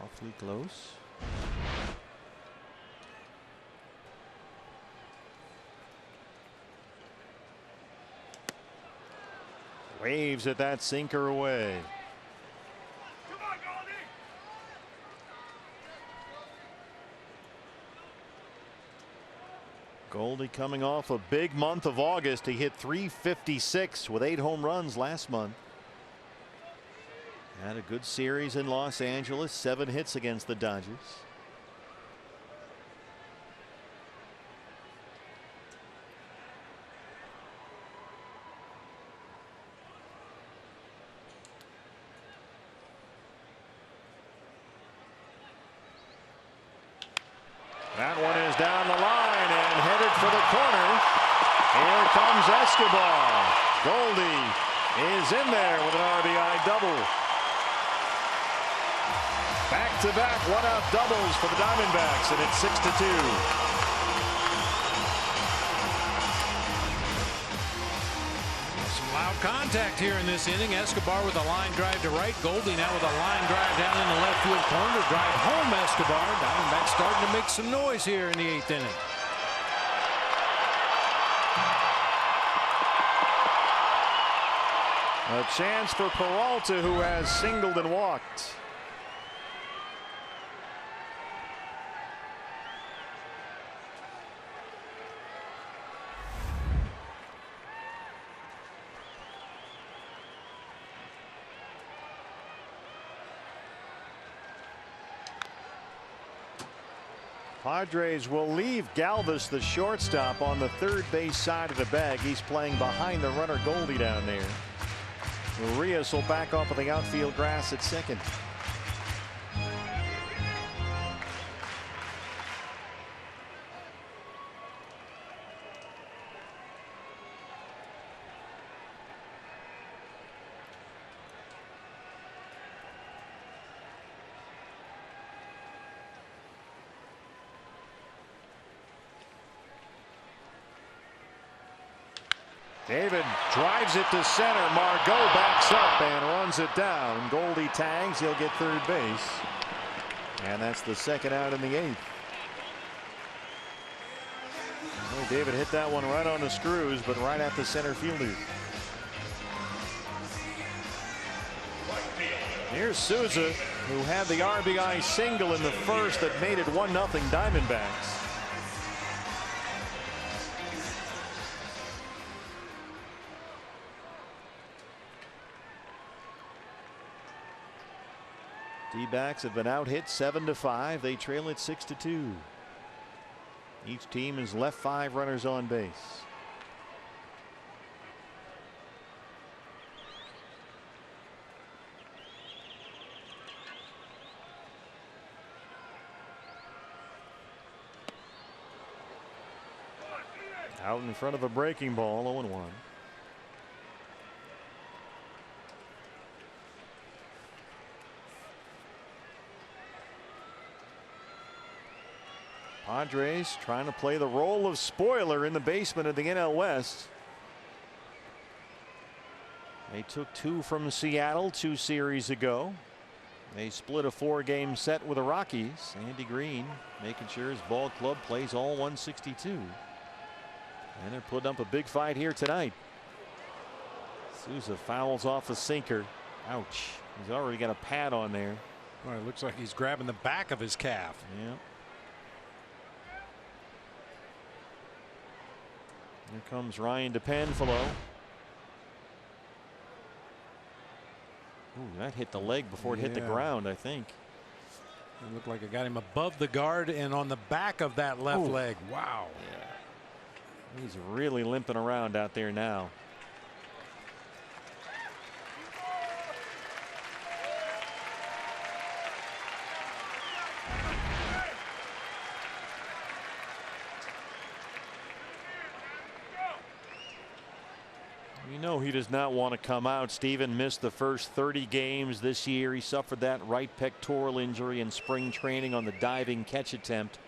Awfully close. Waves at that sinker away. Goldie coming off a big month of August. He hit .356 with 8 home runs last month. Had a good series in Los Angeles. 7 hits against the Dodgers. That one is down the line and headed for the corner. Here comes Escobar. Goldie is in there with an RBI double. Back-to-back one-out doubles for the Diamondbacks, and it's 6-2. Loud contact here in this inning. Escobar with a line drive to right. Goldie now with a line drive down in the left field corner to drive home Escobar. Diamondbacks starting to make some noise here in the 8th inning. A chance for Peralta, who has singled and walked. Padres will leave Galvis, the shortstop, on the third base side of the bag. He's playing behind the runner Goldie down there. Urias will back off of the outfield grass at second. David drives it to center. Margot backs up and runs it down. Goldie tags. He'll get third base. And that's the second out in the 8th. Well, David hit that one right on the screws, but right at the center fielder. Here's Souza, who had the RBI single in the first that made it 1-0 Diamondbacks. D-backs have been out hit 7-5. They trail it 6-2. Each team has left 5 runners on base. Out in front of a breaking ball, 0-1. Padres trying to play the role of spoiler in the basement of the NL West. They took 2 from Seattle 2 series ago. They split a 4-game set with the Rockies. Andy Green making sure his ball club plays all 162. And they're putting up a big fight here tonight. Souza fouls off a sinker. Ouch. He's already got a pad on there. Well, it looks like he's grabbing the back of his calf. Yeah. Here comes Ryan DePanfilo. Ooh, that hit the leg before it hit the ground, I think. It looked like it got him above the guard and on the back of that left leg. Wow. Yeah. He's really limping around out there now. You know he does not want to come out. Steven missed the first 30 games this year. He suffered that right pectoral injury in spring training on the diving catch attempt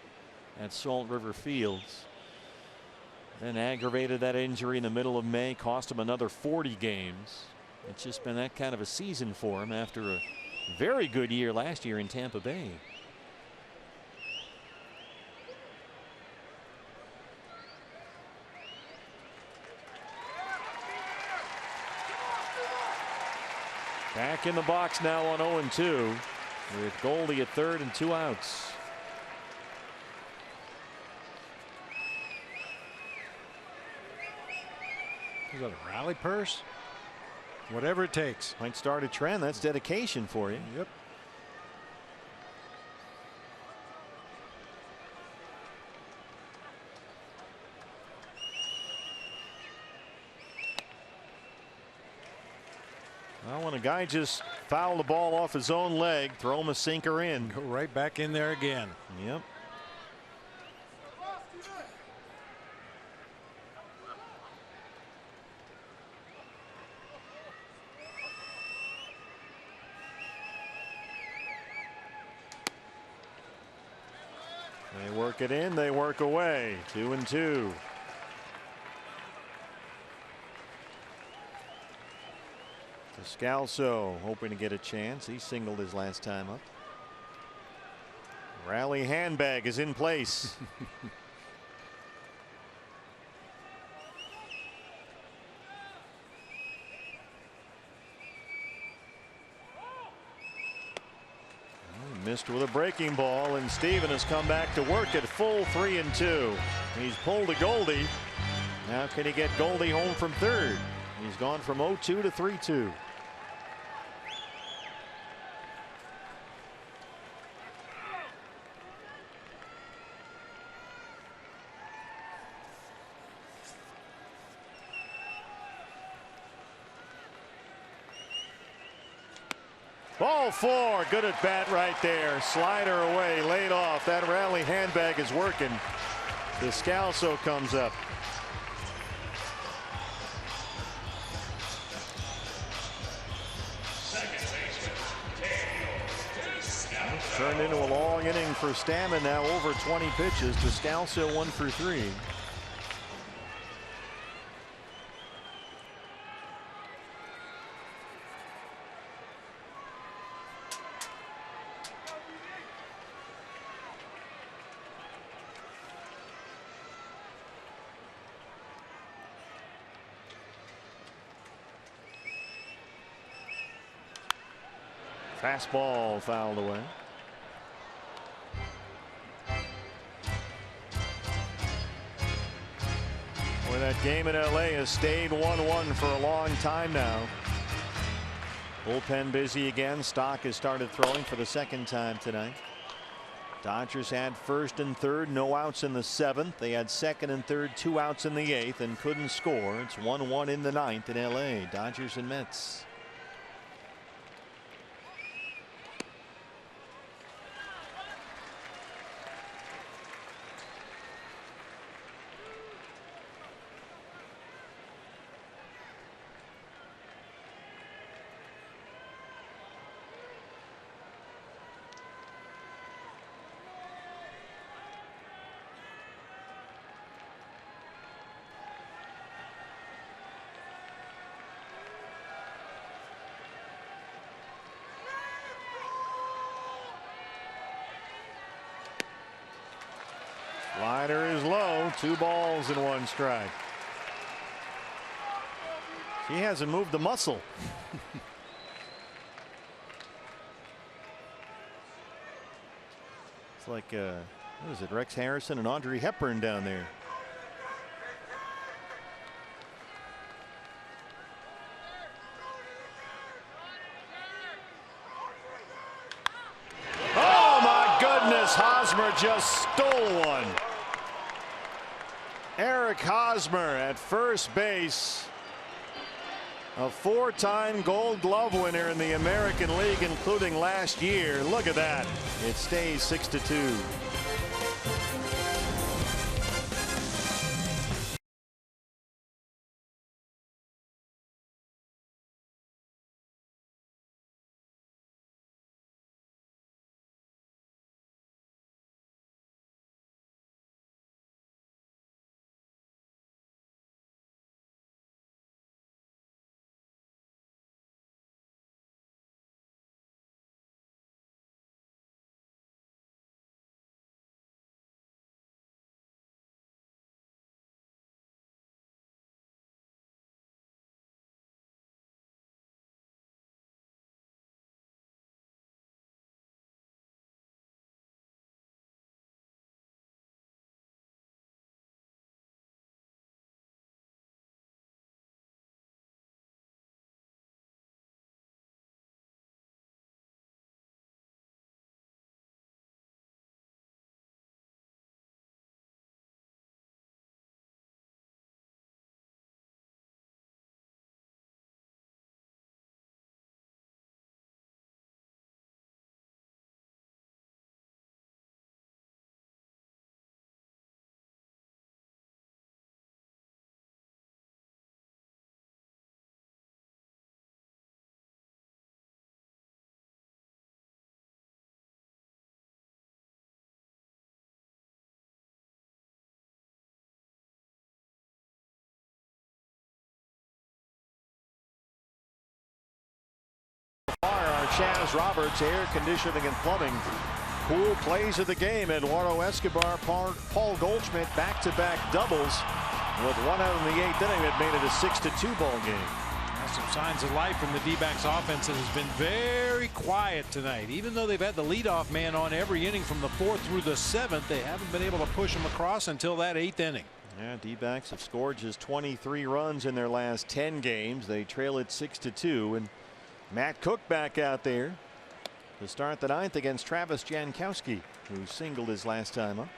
at Salt River Fields. Then aggravated that injury in the middle of May, cost him another 40 games. It's just been that kind of a season for him after a very good year last year in Tampa Bay. Back in the box now on 0-2 with Goldie at third and 2 outs. Is that a rally purse? Whatever it takes. Might start a trend. That's dedication for you. Yep. Well, when a guy just fouled the ball off his own leg, throw him a sinker in. Go right back in there again. Yep. They work it in, they work away. 2-2. Descalso hoping to get a chance. He singled his last time up. Rally handbag is in place. Missed with a breaking ball, and Steven has come back to work at full 3-2. He's pulled a Goldie. Now can he get Goldie home from third? He's gone from 0-2 to 3-2. Ball four, good at bat right there. Slider away, laid off. That rally handbag is working. Descalso comes up. Turned into a long inning for Stammen now, over 20 pitches. Descalso 1 for 3. Fastball fouled away. Boy, that game in LA has stayed 1-1 for a long time now. Bullpen busy again. Stock has started throwing for the second time tonight. Dodgers had first and third, no outs in the seventh. They had second and third, 2 outs in the eighth, and couldn't score. It's 1-1 in the ninth in LA. Dodgers and Mets. Slider is low. 2 balls and 1 strike. He hasn't moved the muscle. It's like what is it, Rex Harrison and Audrey Hepburn down there. Oh my goodness, Hosmer just stole one. Eric Hosmer at first base. A 4-time Gold Glove winner in the American League, including last year. Look at that. It stays 6-2. Chaz Roberts, air conditioning and plumbing. Pool plays of the game. Eduardo Escobar, Paul Goldschmidt, back-to-back doubles. With 1 out in the 8th inning, that made it a 6-2 ball game. Some signs of life from the D-backs offense that has been very quiet tonight. Even though they've had the leadoff man on every inning from the 4th through the 7th, they haven't been able to push him across until that 8th inning. Yeah, D-backs have scored just 23 runs in their last 10 games. They trail it 6-2, and Matt Cook back out there to start the 9th against Travis Jankowski, who singled his last time up.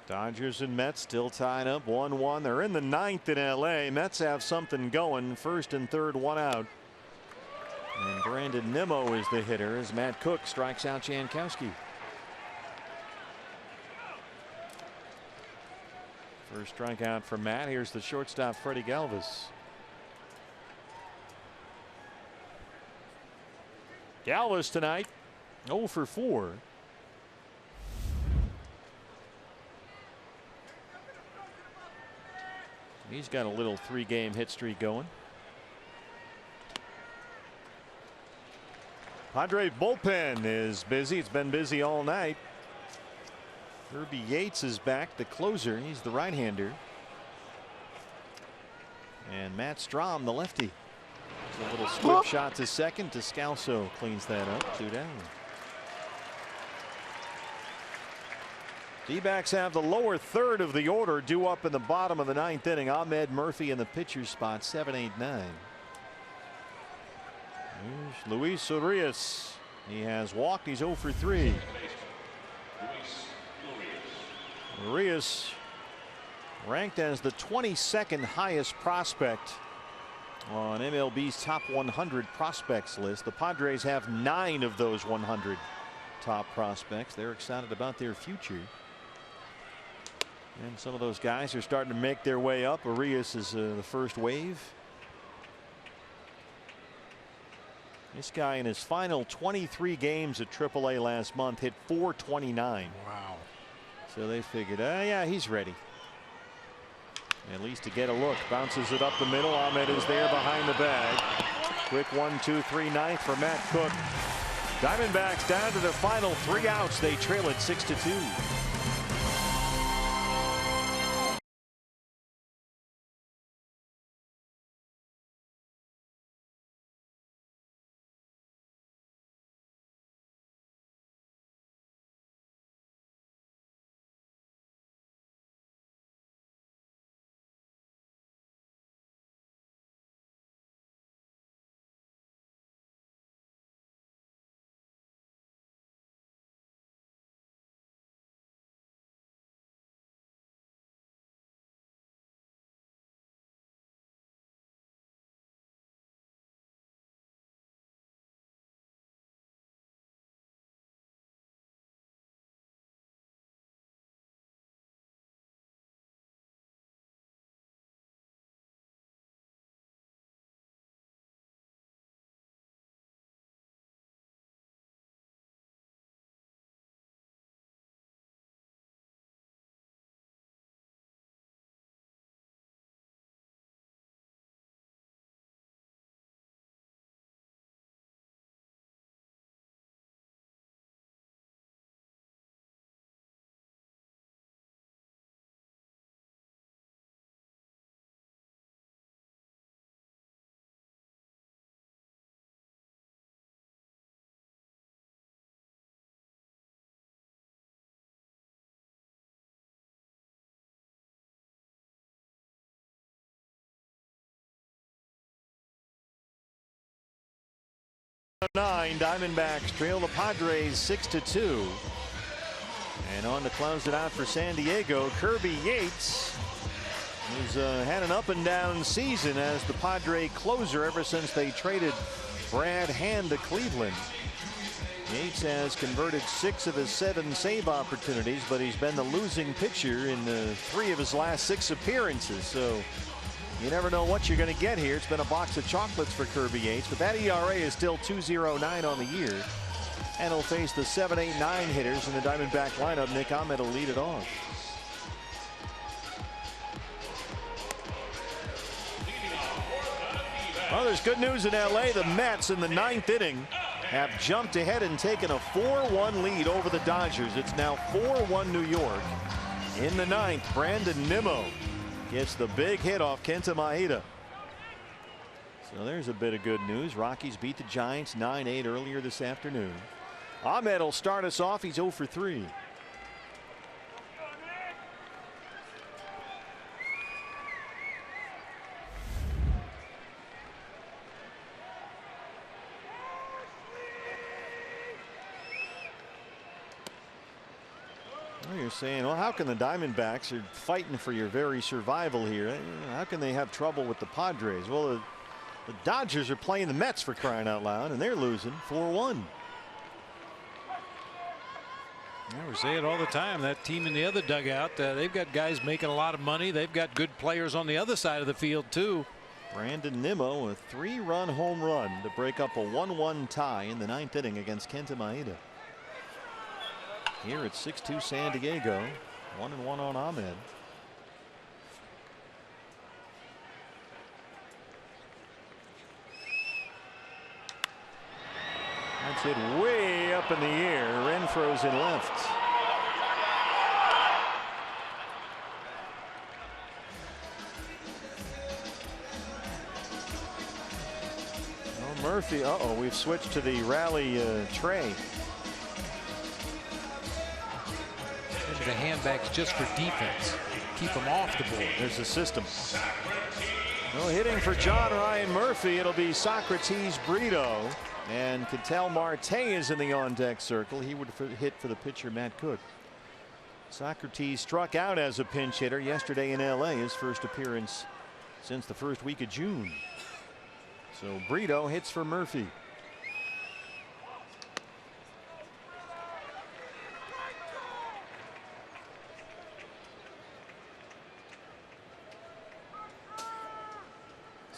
Dodgers and Mets still tied up 1-1. They're in the 9th in LA. Mets have something going. 1st and 3rd, 1 out. And Brandon Nimmo is the hitter as Matt Cook strikes out Jankowski. First strikeout for Matt. Here's the shortstop, Freddie Galvis. Galvis tonight 0 for 4. He's got a little 3-game hit streak going. Padres bullpen is busy. It's been busy all night. Kirby Yates is back, the closer. He's the right-hander. And Matt Strahm, the lefty. There's a little slip shot to second. Descalso cleans that up. 2 down. D-backs have the lower 3rd of the order due up in the bottom of the 9th inning. Ahmed Murphy in the pitcher's spot, 7, 8, 9. Here's Luis Urias. He has walked. He's 0 for 3. Urias ranked as the 22nd highest prospect on MLB's top 100 prospects list. The Padres have 9 of those 100 top prospects. They're excited about their future. And some of those guys are starting to make their way up. Urias is the first wave. This guy in his final 23 games at AAA last month hit .429. Wow. So they figured, yeah, he's ready. At least to get a look. Bounces it up the middle. Ahmed is there behind the bag. Quick 1-2-3 ninth for Matt Cook. Diamondbacks down to the final 3 outs. They trail it 6-2. Nine. Diamondbacks trail the Padres 6-2. And on to close it out for San Diego, Kirby Yates, who's had an up and down season as the Padre closer ever since they traded Brad Hand to Cleveland. Yates has converted 6 of his 7 save opportunities, but he's been the losing pitcher in 3 of his last 6 appearances. So you never know what you're going to get here. It's been a box of chocolates for Kirby Yates, but that ERA is still 2.09 on the year. And he'll face the 7, 8, 9 hitters in the Diamondback lineup. Nick Ahmed will lead it off. Well, there's good news in LA. The Mets in the 9th inning have jumped ahead and taken a 4-1 lead over the Dodgers. It's now 4-1 New York. In the 9th, Brandon Nimmo gets the big hit off Kenta Maeda. So there's a bit of good news. Rockies beat the Giants 9-8 earlier this afternoon. Ahmed will start us off. He's 0 for 3. Well, you're saying, well, how can the Diamondbacks are fighting for your very survival here? How can they have trouble with the Padres? Well, the Dodgers are playing the Mets, for crying out loud, and they're losing 4-1. Yeah, we say it all the time. That team in the other dugout, they've got guys making a lot of money. They've got good players on the other side of the field, too. Brandon Nimmo, a 3-run home run to break up a 1-1 tie in the 9th inning against Kenta Maeda. Here at 6-2 San Diego, 1-1 on Ahmed. That's hit way up in the air. Renfro's in left. Oh, Murphy. Uh-oh, we've switched to the rally tray. The handbags just for defense. Keep them off the board. There's a system. No hitting for John Ryan Murphy. It'll be Socrates Brito. And Ketel Marte is in the on-deck circle. He would hit for the pitcher, Matt Cook. Socrates struck out as a pinch hitter yesterday in LA, his first appearance since the first week of June. So Brito hits for Murphy.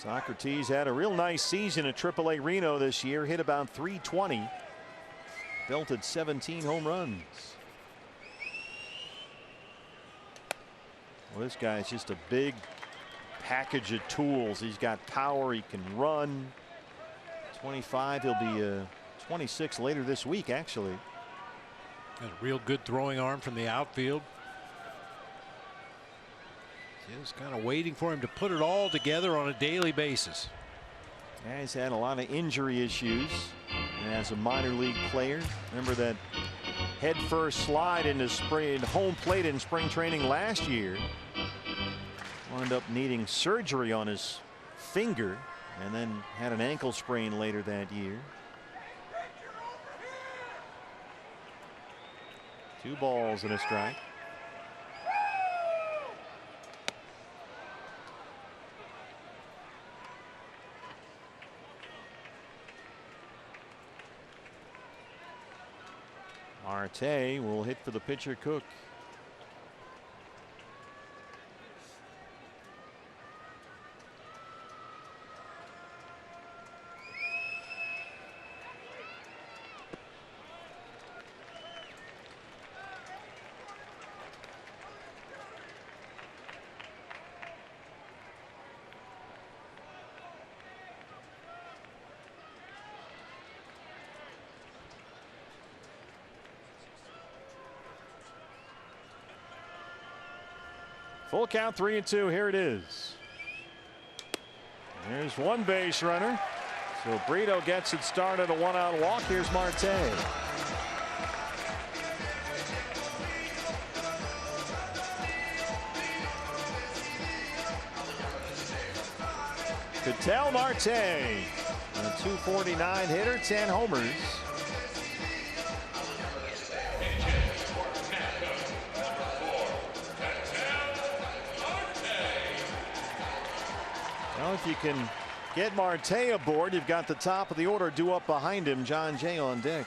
Socrates had a real nice season at AAA Reno this year. Hit about .320. Belted 17 home runs. Well, this guy's just a big package of tools. He's got power. He can run. 25. He'll be 26 later this week, actually. Got a real good throwing arm from the outfield. Just kind of waiting for him to put it all together on a daily basis. Yeah, he's had a lot of injury issues as a minor league player. Remember that head first slide into home plate in spring training last year. Wound up needing surgery on his finger and then had an ankle sprain later that year. 2 balls and a strike. Marte will hit for the pitcher, Cook. Full count, 3-2. Here it is. There's one base runner. So Brito gets it started. A 1-out walk. Here's Marte. Ketel Marte, a .249 hitter, 10 homers. Well, if you can get Marte aboard, you've got the top of the order due up behind him. John Jay on deck.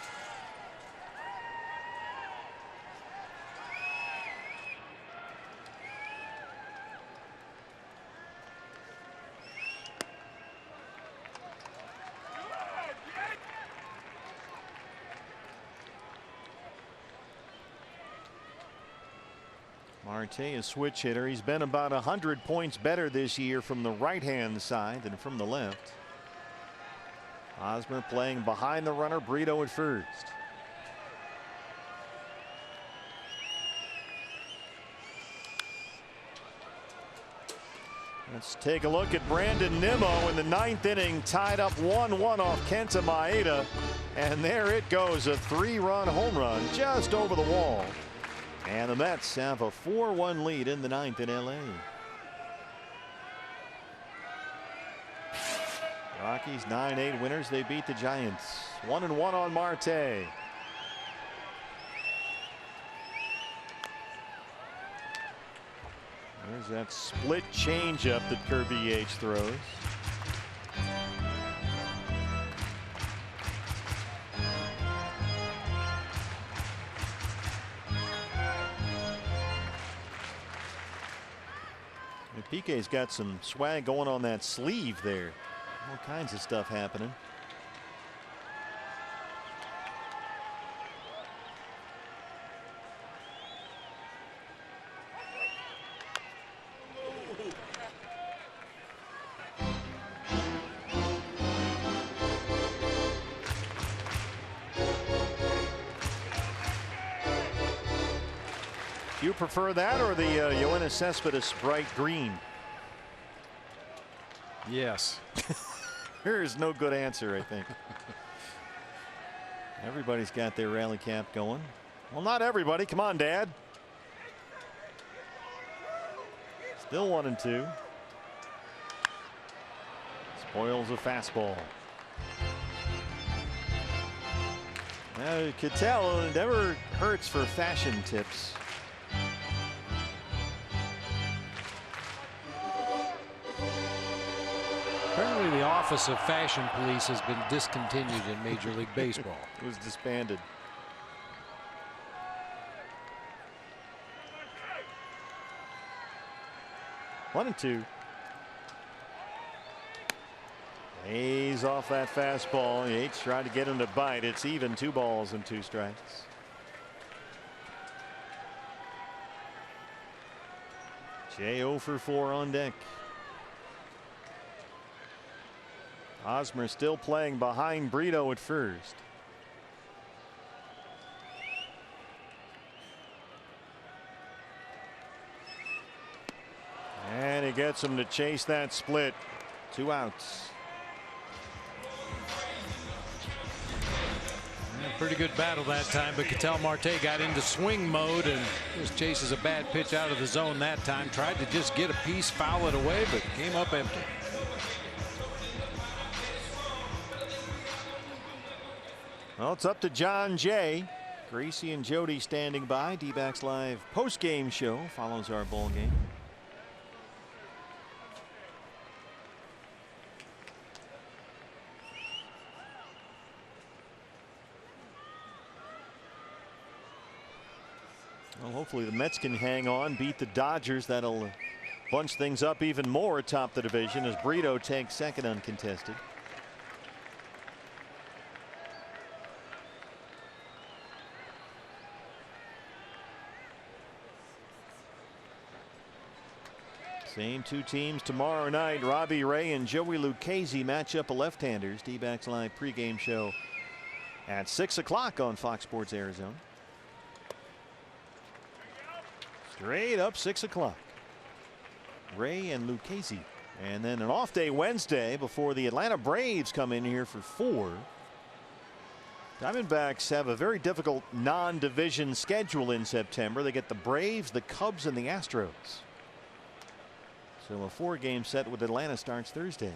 Marte, a switch hitter. He's been about 100 points better this year from the right-hand side than from the left. Hosmer playing behind the runner, Brito at first. Let's take a look at Brandon Nimmo in the 9th inning, tied up 1-1 off Kenta Maeda. And there it goes, a 3-run home run just over the wall. And the Mets have a 4-1 lead in the 9th in LA. Rockies 9-8 winners. They beat the Giants. 1-1 on Marte. There's that split changeup that Kirby Yates throws. PK's got some swag going on that sleeve there. All kinds of stuff happening. Do you prefer that or the Yoenis Cespedes bright green? Yes. There is no good answer, I think. Everybody's got their rally cap going. Well, not everybody. Come on, Dad. Still 1-2. Spoils a fastball. Now, you could tell it never hurts for fashion tips. Apparently the Office of Fashion Police has been discontinued in Major League Baseball. It was disbanded. One and two. He's off that fastball. Yates trying to get him to bite. It's even, 2 balls and 2 strikes. Jay 0 for 4 on deck. Hosmer still playing behind Brito at first. And he gets him to chase that split. 2 outs. Pretty good battle that time, but Ketel Marte got into swing mode and just chases a bad pitch out of the zone that time. Tried to just get a piece, foul it away, but came up empty. Well, it's up to John Jay. Gracie and Jody standing by. D-backs Live post-game show follows our ball game. Well, hopefully the Mets can hang on, beat the Dodgers. That'll bunch things up even more atop the division as Brito takes second uncontested. Same 2 teams tomorrow night. Robbie Ray and Joey Lucchesi match up a left-handers. D-backs Live pregame show at 6 o'clock on Fox Sports Arizona. Straight up 6 o'clock. Ray and Lucchesi. And then an off day Wednesday before the Atlanta Braves come in here for 4. Diamondbacks have a very difficult non-division schedule in September. They get the Braves, the Cubs, and the Astros. So a 4-game set with Atlanta starts Thursday.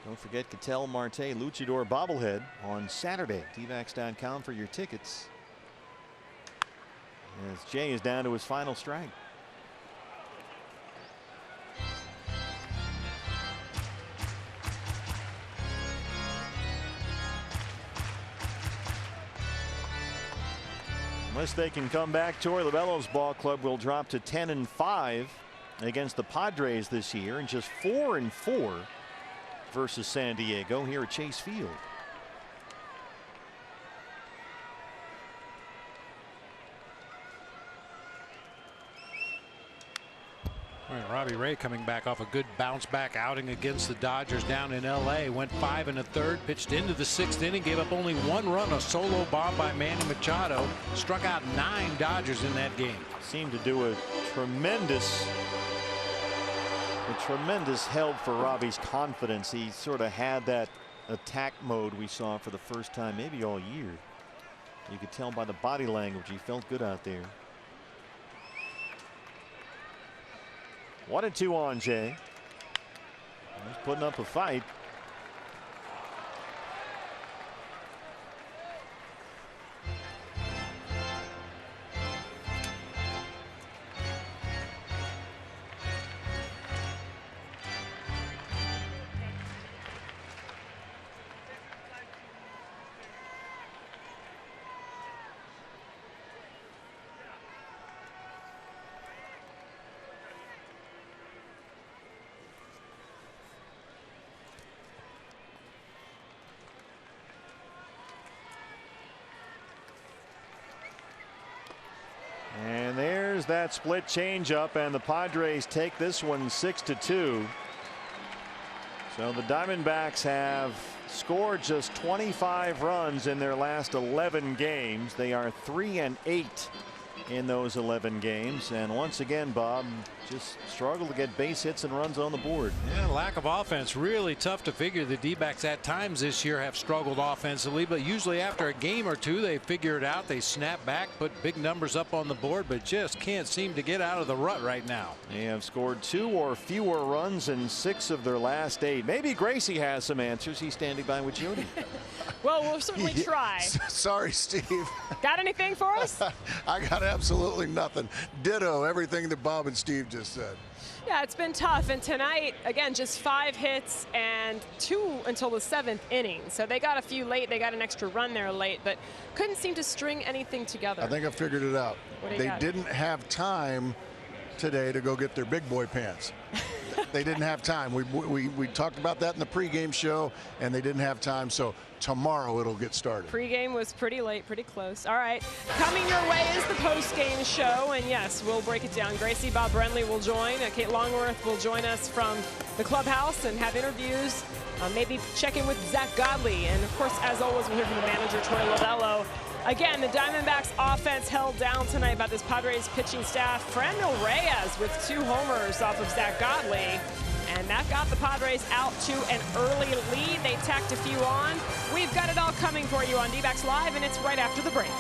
Don't forget Ketel Marte Luchador bobblehead on Saturday. DVAX.com for your tickets. As Jay is down to his final strike. Unless they can come back, Torey Lovullo's ball club will drop to 10-5 against the Padres this year and just 4-4 versus San Diego here at Chase Field. Robbie Ray coming back off a good bounce back outing against the Dodgers down in LA. Went 5 1/3, pitched into the 6th inning, gave up only 1 run, a solo bomb by Manny Machado. Struck out 9 Dodgers in that game. Seemed to do a tremendous help for Robbie's confidence. He sort of had that attack mode we saw for the first time maybe all year. You could tell by the body language he felt good out there. 1-2 on Jay. He's putting up a fight. And there's that split changeup, and the Padres take this one 6-2. So the Diamondbacks have scored just 25 runs in their last 11 games. They are 3-8 in those 11 games, and once again, Bob, just struggle to get base hits and runs on the board. Yeah, lack of offense, really tough to figure. The D-backs at times this year have struggled offensively, but usually after a game or two they figure it out. They snap back, put big numbers up on the board, but just can't seem to get out of the rut right now. They have scored 2 or fewer runs in 6 of their last 8. Maybe Gracie has some answers. He's standing by with Judy. Well, we'll certainly try. Sorry, Steve. Got anything for us? I got absolutely nothing. Ditto everything that Bob and Steve just said. Yeah, it's been tough. And tonight, again, just 5 hits and 2 until the 7th inning. So they got a few late. They got an extra run there late, but couldn't seem to string anything together. I think I figured it out. They got? didn't have time today to go get their big boy pants. They didn't have time. We talked about that in the pregame show, and they didn't have time. So tomorrow it'll get started. Pregame was pretty late, pretty close. All right, coming your way is the postgame show, and yes, we'll break it down. Gracie, Bob Brenly will join. Kate Longworth will join us from the clubhouse and have interviews. Maybe check in with Zach Godley, and of course, as always, we'll hear from the manager, Troy Lovello. Again, the Diamondbacks offense held down tonight by this Padres pitching staff. Franmil Reyes with 2 homers off of Zach Godley. And that got the Padres out to an early lead. They tacked a few on. We've got it all coming for you on D-Backs Live, and it's right after the break.